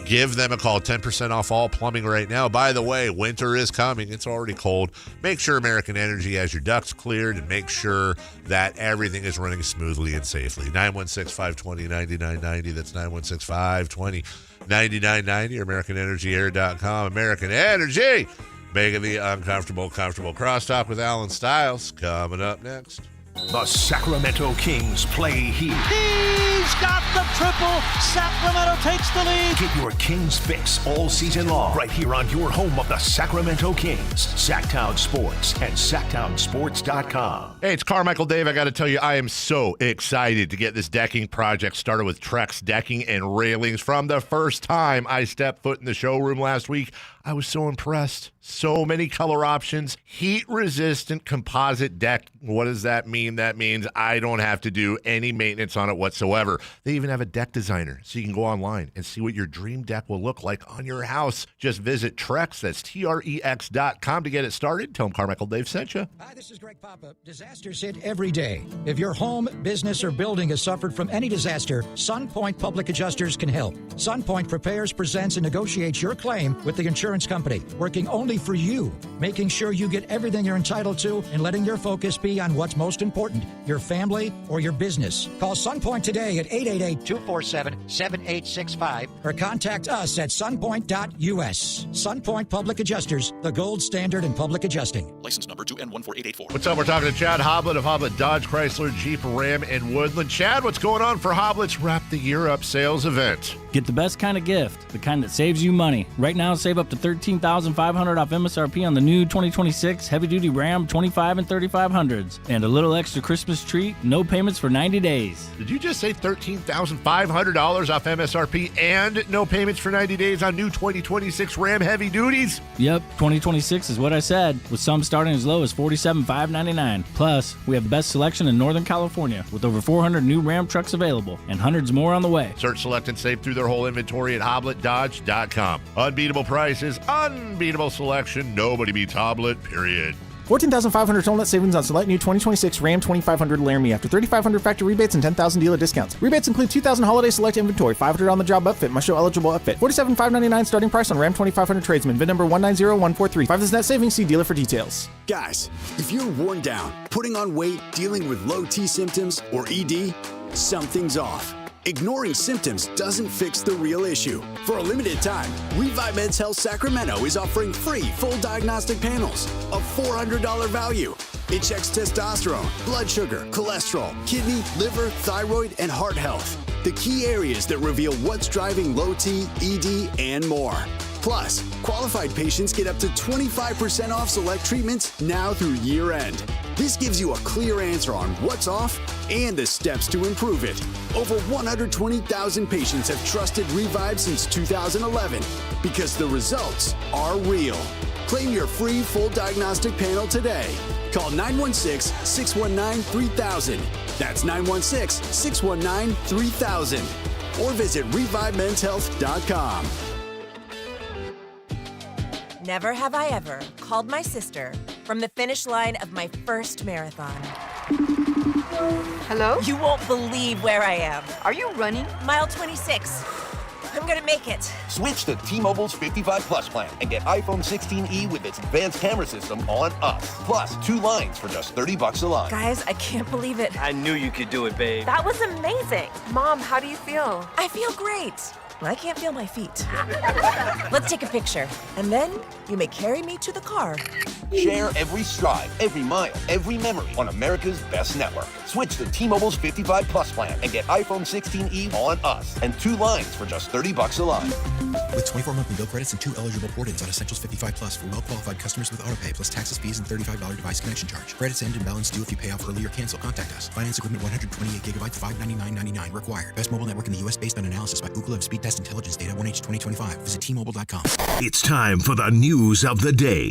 give them a call. 10% off all plumbing right now. By the way, winter is coming. It's already cold. Make sure American Energy has your ducts cleared and make sure that everything is running smoothly and safely. 916-520-9990. That's 916-520-9990 or AmericanEnergyAir.com. American Energy, making the uncomfortable comfortable. Crosstalk with Alan Stiles coming up next. The Sacramento Kings play here. He's got the triple. Sacramento takes the lead. Get your Kings fix all season long right here on your home of the Sacramento Kings, Sactown Sports and SactownSports.com. Hey, it's Carmichael Dave. I got to tell you, I am so excited to get this decking project started with Trex Decking and Railings. From the first time I stepped foot in the showroom last week, I was so impressed. So many color options. Heat-resistant composite deck. What does that mean? That means I don't have to do any maintenance on it whatsoever. They even have a deck designer, so you can go online and see what your dream deck will look like on your house. Just visit Trex, that's TREX.com to get it started. Tell them Carmichael Dave sent you. Hi, this is Greg Papa. Disasters hit every day. If your home, business, or building has suffered from any disaster, SunPoint Public Adjusters can help. SunPoint prepares, presents, and negotiates your claim with the insurance company, working only for you, making sure you get everything you're entitled to and letting your focus be on what's most important, your family or your business. Call SunPoint today at 888-247-7865 or contact us at sunpoint.us. SunPoint Public Adjusters, the gold standard in public adjusting. License number 2N14884. What's up? We're talking to Chad Hoblet of Hoblet Dodge, Chrysler, Jeep, Ram, and Woodland. Chad, what's going on for Hoblet's Wrap the Year Up sales event? Get the best kind of gift, the kind that saves you money. Right now, save up to $13,500 off MSRP on the new 2026 heavy-duty Ram 25 and 3500s. And a little extra Christmas treat, no payments for 90 days. Did you just say $13,500 off MSRP and no payments for 90 days on new 2026 Ram heavy duties? Yep, 2026 is what I said, with some starting as low as $47,599. Plus, we have the best selection in Northern California, with over 400 new Ram trucks available and hundreds more on the way. Search, select, and save through their whole inventory at HobletDodge.com. Unbeatable prices, unbeatable selection. Nobody beats Hoblet, period. $14,500 total net savings on select new 2026 Ram 2500 Laramie after $3,500 factory rebates and $10,000 dealer discounts. Rebates include $2,000 holiday select inventory, $500 on the job upfit, must show eligible upfit. $47,599 starting price on Ram 2500 tradesman. VIN number 190143. 5 is net savings. See dealer for details. Guys, if you're worn down, putting on weight, dealing with low T symptoms, or ED, something's off. Ignoring symptoms doesn't fix the real issue. For a limited time, Revive Men's Health Sacramento is offering free full diagnostic panels, a $400 value. It checks testosterone, blood sugar, cholesterol, kidney, liver, thyroid, and heart health. The key areas that reveal what's driving low T, ED, and more. Plus, qualified patients get up to 25% off select treatments now through year end. This gives you a clear answer on what's off and the steps to improve it. Over 120,000 patients have trusted Revive since 2011 because the results are real. Claim your free full diagnostic panel today. Call 916-619-3000. That's 916-619-3000. Or visit ReviveMen'sHealth.com. Never have I ever called my sister from the finish line of my first marathon. Hello? You won't believe where I am. Are you running? Mile 26. I'm gonna make it. Switch to T-Mobile's 55 Plus plan and get iPhone 16e with its advanced camera system on us. Plus, 2 lines for just $30 a line. Guys, I can't believe it. I knew you could do it, babe. That was amazing. Mom, how do you feel? I feel great. I can't feel my feet. Let's take a picture, and then you may carry me to the car. Share every stride, every mile, every memory on America's best network. Switch to T-Mobile's 55 Plus plan and get iPhone 16e on us and 2 lines for just $30 a line. With 24 monthly bill credits and 2 eligible port-ins on Essentials 55 Plus for well-qualified customers with autopay plus taxes, fees, and $35 device connection charge. Credits end and balance due if you pay off early or cancel. Contact us. Finance agreement 128 gigabytes, $599.99 required. Best mobile network in the U.S. based on analysis by Ookla of Speed Test Intelligence Data 1H 2025. Visit T-Mobile.com. It's time for the news of the day.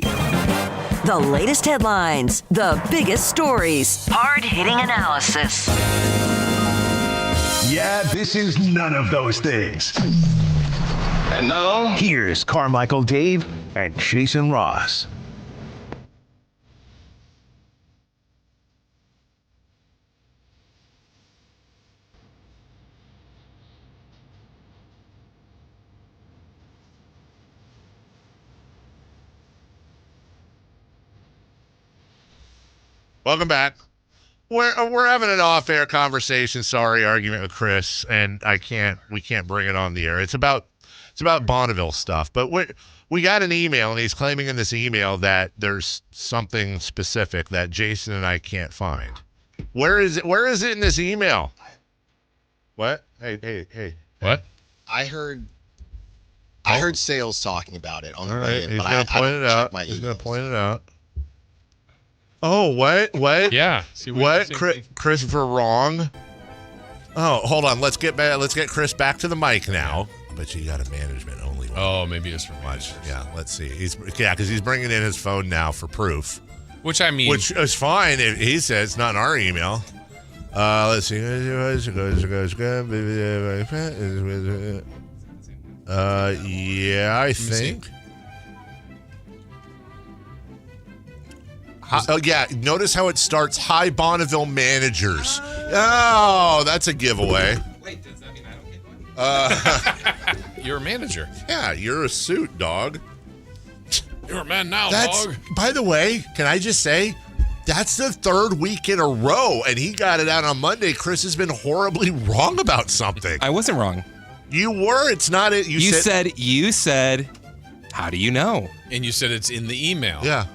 The latest headlines, the biggest stories, hard-hitting analysis. Yeah, this is none of those things. And now, here's Carmichael Dave and Jason Ross. Welcome back. We're having an off-air conversation. Sorry, argument with Chris, and we can't bring it on the air. It's about Bonneville stuff. But we got an email, and he's claiming in this email that there's something specific that Jason and I can't find. Where is it? Where is it in this email? What? Hey. What? I heard sales talking about it on the way in, he's but gonna point it out. He's gonna point it out. Oh, what? Yeah. What? Christopher wrong? Oh, hold on. Let's get Chris back to the mic now. I bet you got a management only one. Oh, maybe it's for much. Yeah, let's see. Because he's bringing in his phone now for proof. Which is fine. If he says it's not in our email. Let's see. Yeah, I think. Yeah, notice how it starts. Hi, Bonneville managers. Oh, that's a giveaway. Wait, does that mean I don't get one? You're a manager. Yeah, you're a suit, dog. You're a man now, dog. By the way, can I just say, that's the 3rd week in a row, and he got it out on Monday. Chris has been horribly wrong about something. I wasn't wrong. You were. It's not it. You said, how do you know? And you said it's in the email. Yeah.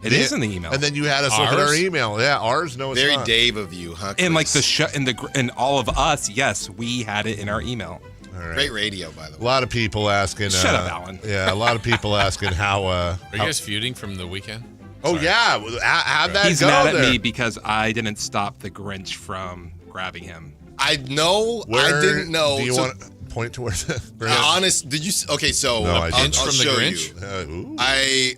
It is in the email. And then you had us look at our email. Yeah, ours. No, it's very not. Dave of you, huh? Chris? And like and all of us, yes, we had it in our email. All right. Great radio, by the way. A lot of people asking. Shut up, Alan. Yeah, a lot of people asking how. Are you guys feuding from the weekend? Oh, sorry. Yeah. How'd that He's go mad there? at me because I didn't stop the Grinch from grabbing him. I know. I didn't know. Do you want to point to where the honest? Did you? Okay, so no, I'll from show the Grinch? you. I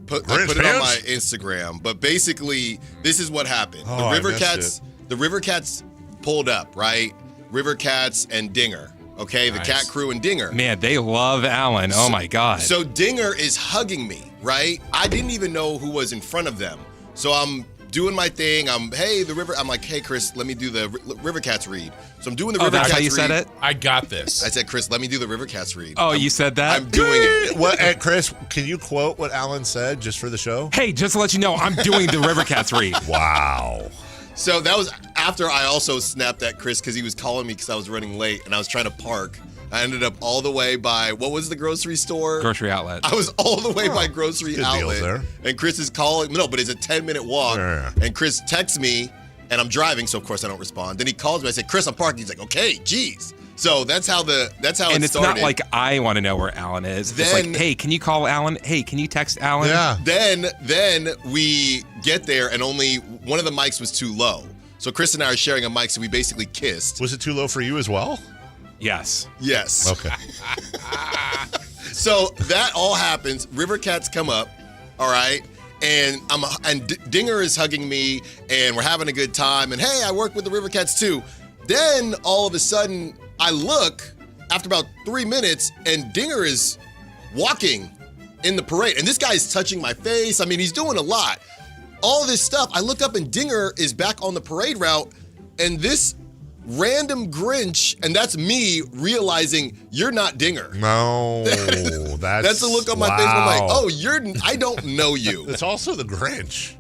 put it on my Instagram, but basically this is what happened. Oh, the River Cats pulled up, right? River Cats and Dinger. Okay, the Cat Crew and Dinger. Man, they love Alan. Oh my God. So Dinger is hugging me, right? I didn't even know who was in front of them. So I'm doing my thing. I'm like, hey, Chris, let me do the River Cats read. So I'm doing the River Cats read. That's how you said it? I got this. I said, Chris, let me do the River Cats read. Oh, you said that? I'm doing it. What, Chris, can you quote what Alan said just for the show? Hey, just to let you know, I'm doing the River Cats read. Wow. So that was after I also snapped at Chris because he was calling me because I was running late and I was trying to park. I ended up all the way by, what was the grocery store? Grocery outlet. I was all the way by grocery good outlet. deals there. And Chris is calling. No, but it's a 10-minute walk. Yeah. And Chris texts me, and I'm driving, so of course I don't respond. Then he calls me. I said, Chris, I'm parking. He's like, okay, geez. So that's how and it it's started. not like I want to know where Alan is. It's Then- like, hey, can you call Alan? Hey, can you text Alan? Yeah. Then we get there, and only one of the mics was too low. So Chris and I are sharing a mic, so we basically kissed. Was it too low for you as well? Yes. Yes. Okay. So that all happens. River Cats come up, all right, and Dinger is hugging me, and we're having a good time. And hey, I work with the River Cats too. Then all of a sudden, I look after about 3 minutes, and Dinger is walking in the parade, and this guy is touching my face. I mean, he's doing a lot. All this stuff. I look up, and Dinger is back on the parade route, and this random Grinch, and that's me realizing you're not Dinger. No, That's the look on my face. I'm like, oh, I don't know you. It's also the Grinch.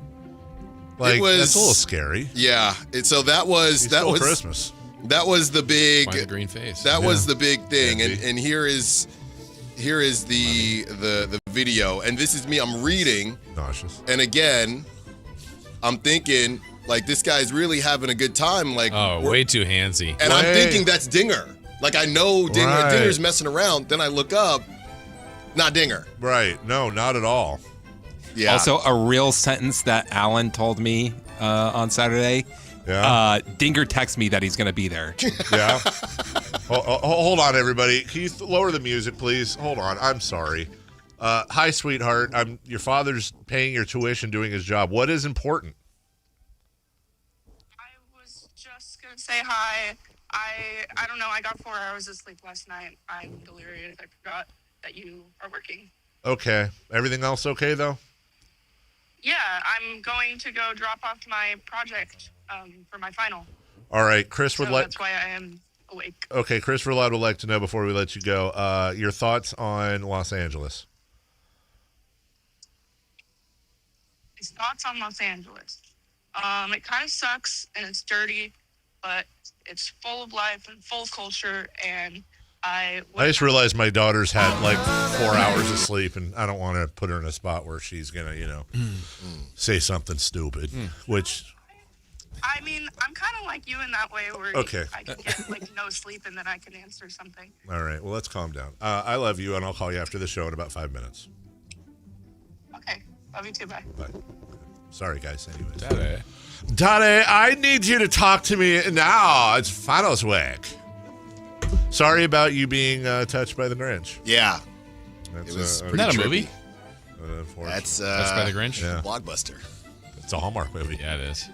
Like, It was- that's a little scary. Yeah. So that was Christmas. That was the big Find the green face. That was the big thing. Yeah, And here is the video. And this is me. I'm reading. Nauseous. And again, I'm thinking, like, this guy's really having a good time. Like, way too handsy. and I'm thinking that's Dinger. Like, I know Dinger. Right. Dinger's messing around. Then I look up, not Dinger. Right. No, not at all. Yeah. Also, a real sentence that Alan told me on Saturday. Yeah. Dinger texts me that he's going to be there. Yeah. Hold on, everybody. Can you lower the music, please? Hold on. I'm sorry. Hi, sweetheart. Your father's paying your tuition, doing his job. What is important? I was just going to say hi. I don't know. I got 4 hours of sleep last night. I'm delirious. I forgot that you are working. Okay. Everything else okay, though? Yeah, I'm going to go drop off my project for my final. All right. Chris would like. That's why I am awake. Okay. Chris Verlaud would like to know before we let you go your thoughts on Los Angeles. His thoughts on Los Angeles. It kind of sucks and it's dirty, but it's full of life and full of culture. And I just realized my daughter's had like 4 hours of sleep, and I don't want to put her in a spot where she's going to, say something stupid, which. I mean, I'm kind of like you in that way where Okay. I can get like no sleep and then I can answer something. All right. Well, let's calm down. I love you, and I'll call you after the show in about 5 minutes. Okay. Love you too. Bye. Bye. Sorry, guys. Anyways. Daddy. I need you to talk to me now. It's finals week. Sorry about you being touched by the Grinch. Yeah. That's, it was Isn't that a movie? That's Touched by the Grinch? Yeah. Blockbuster. It's a Hallmark movie. Yeah, it is.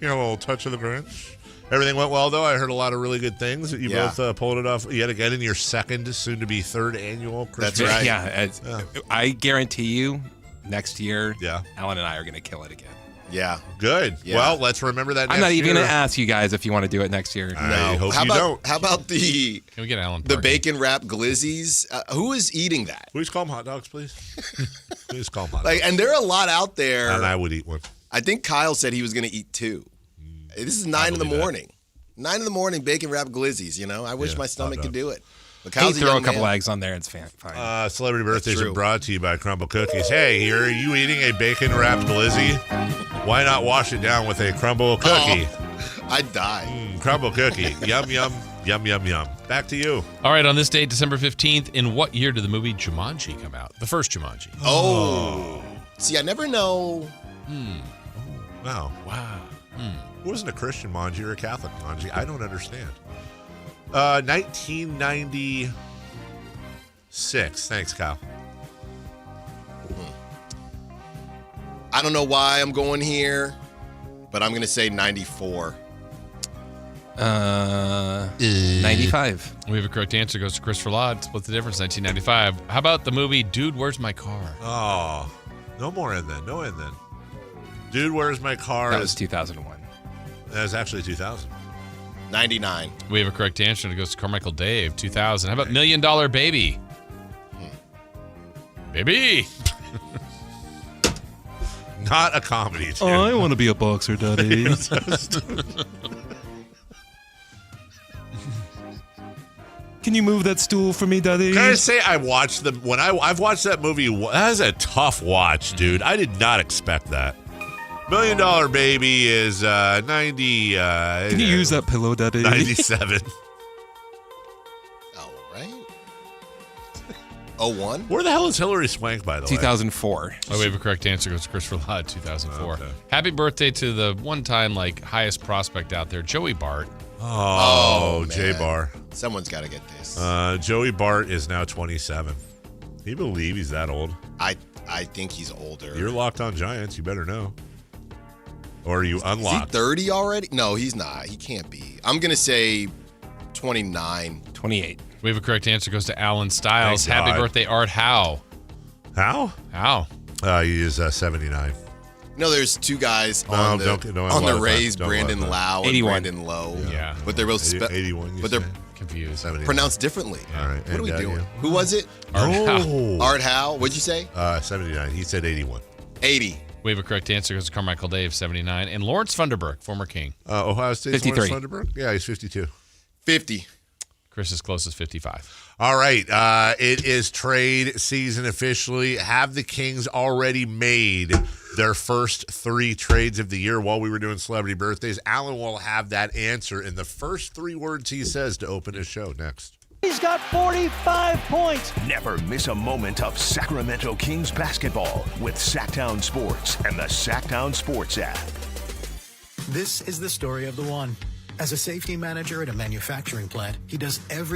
You know, a little touch of the Grinch. Everything went well, though. I heard a lot of really good things. You both pulled it off yet again in your second, soon-to-be third annual Christmas. That's right. Yeah. I guarantee you, next year, Yeah. Alan and I are going to kill it again. Yeah. Good. Yeah. Well, let's remember that I'm not even going to ask you guys if you want to do it next year. I hope How you about don't. how about the Can we get Alan the Parkin? bacon wrap glizzies? Who is eating that? Please call them hot dogs, please. Please call them hot dogs. And there are a lot out there. And I would eat one. I think Kyle said he was going to eat 2. This is 9 in the believe that. morning. 9 in the morning, bacon wrap glizzies. I wish Yeah, my stomach hot could dogs. do it. But Hey, Kyle's a throw a young couple man. eggs on there. It's fine. Celebrity birthdays true. are brought to you by Crumble Cookies. Hey, are you eating a bacon wrapped glizzy? Why not wash it down with a crumble cookie? I'd die. Crumble cookie. Yum, yum, yum, yum, yum. Back to you. All right, on this date, December 15th, in what year did the movie Jumanji come out? The first Jumanji. Oh. See, I never know. Wow. It wasn't a Christian Manji or a Catholic Manji. I don't understand. 1996. Thanks, Kyle. I don't know why I'm going here, but I'm going to say 94. 95. We have a correct answer. Goes to Christopher Ladd. Split the difference, 1995. How about the movie Dude, Where's My Car? Oh, no more in then. No in then. Dude, Where's My Car? That was 2001. That was actually 2000. 99. We have a correct answer. It goes to Carmichael Dave, 2000. How about $1 Million Baby? Baby! Not a comedy. Dude. I want to be a boxer, Daddy. Can you move that stool for me, Daddy? Can I say I watched them when I've watched that movie? That was a tough watch, dude. I did not expect that. $1 Million Baby is 90. Can you use that pillow, Daddy? 97. Oh, right. 01? Where the hell is Hillary Swank, by the way? 2004. Oh, we have a correct answer. Goes to Christopher Ladd, 2004. Okay. Happy birthday to the one-time highest prospect out there, Joey Bart. Oh, man. J-Bar. Someone's got to get this. Joey Bart is now 27. Can you believe he's that old? I think he's older. You're locked on Giants. You better know. Or are you unlocked? Is he 30 already? No, he's not. He can't be. I'm going to say 29. 28. We have a correct answer. Goes to Alan Stiles. Thank Happy God. birthday, Art Howe. How? How? He is 79. No, there's two guys on the Rays, Brandon Lau and 81. Brandon Lowe. Yeah. But they're both 81, but they're confused. 79. pronounced differently. All right. What are we and, doing? yeah. Who was it? Art Howe. Oh. Art Howe. What'd you say? 79. He said 81. 80. We have a correct answer. Goes to Carmichael Dave, 79. And Lawrence Funderburk, former King. Ohio State's 53. Lawrence Funderburk? Yeah, he's 52. 50. Chris is close as 55. All right. It is trade season officially. Have the Kings already made their first 3 trades of the year while we were doing celebrity birthdays? Alan will have that answer in the first 3 words he says to open his show next. He's got 45 points. Never miss a moment of Sacramento Kings basketball with Sactown Sports and the Sactown Sports app. This is the story of the one. As a safety manager at a manufacturing plant, he does everything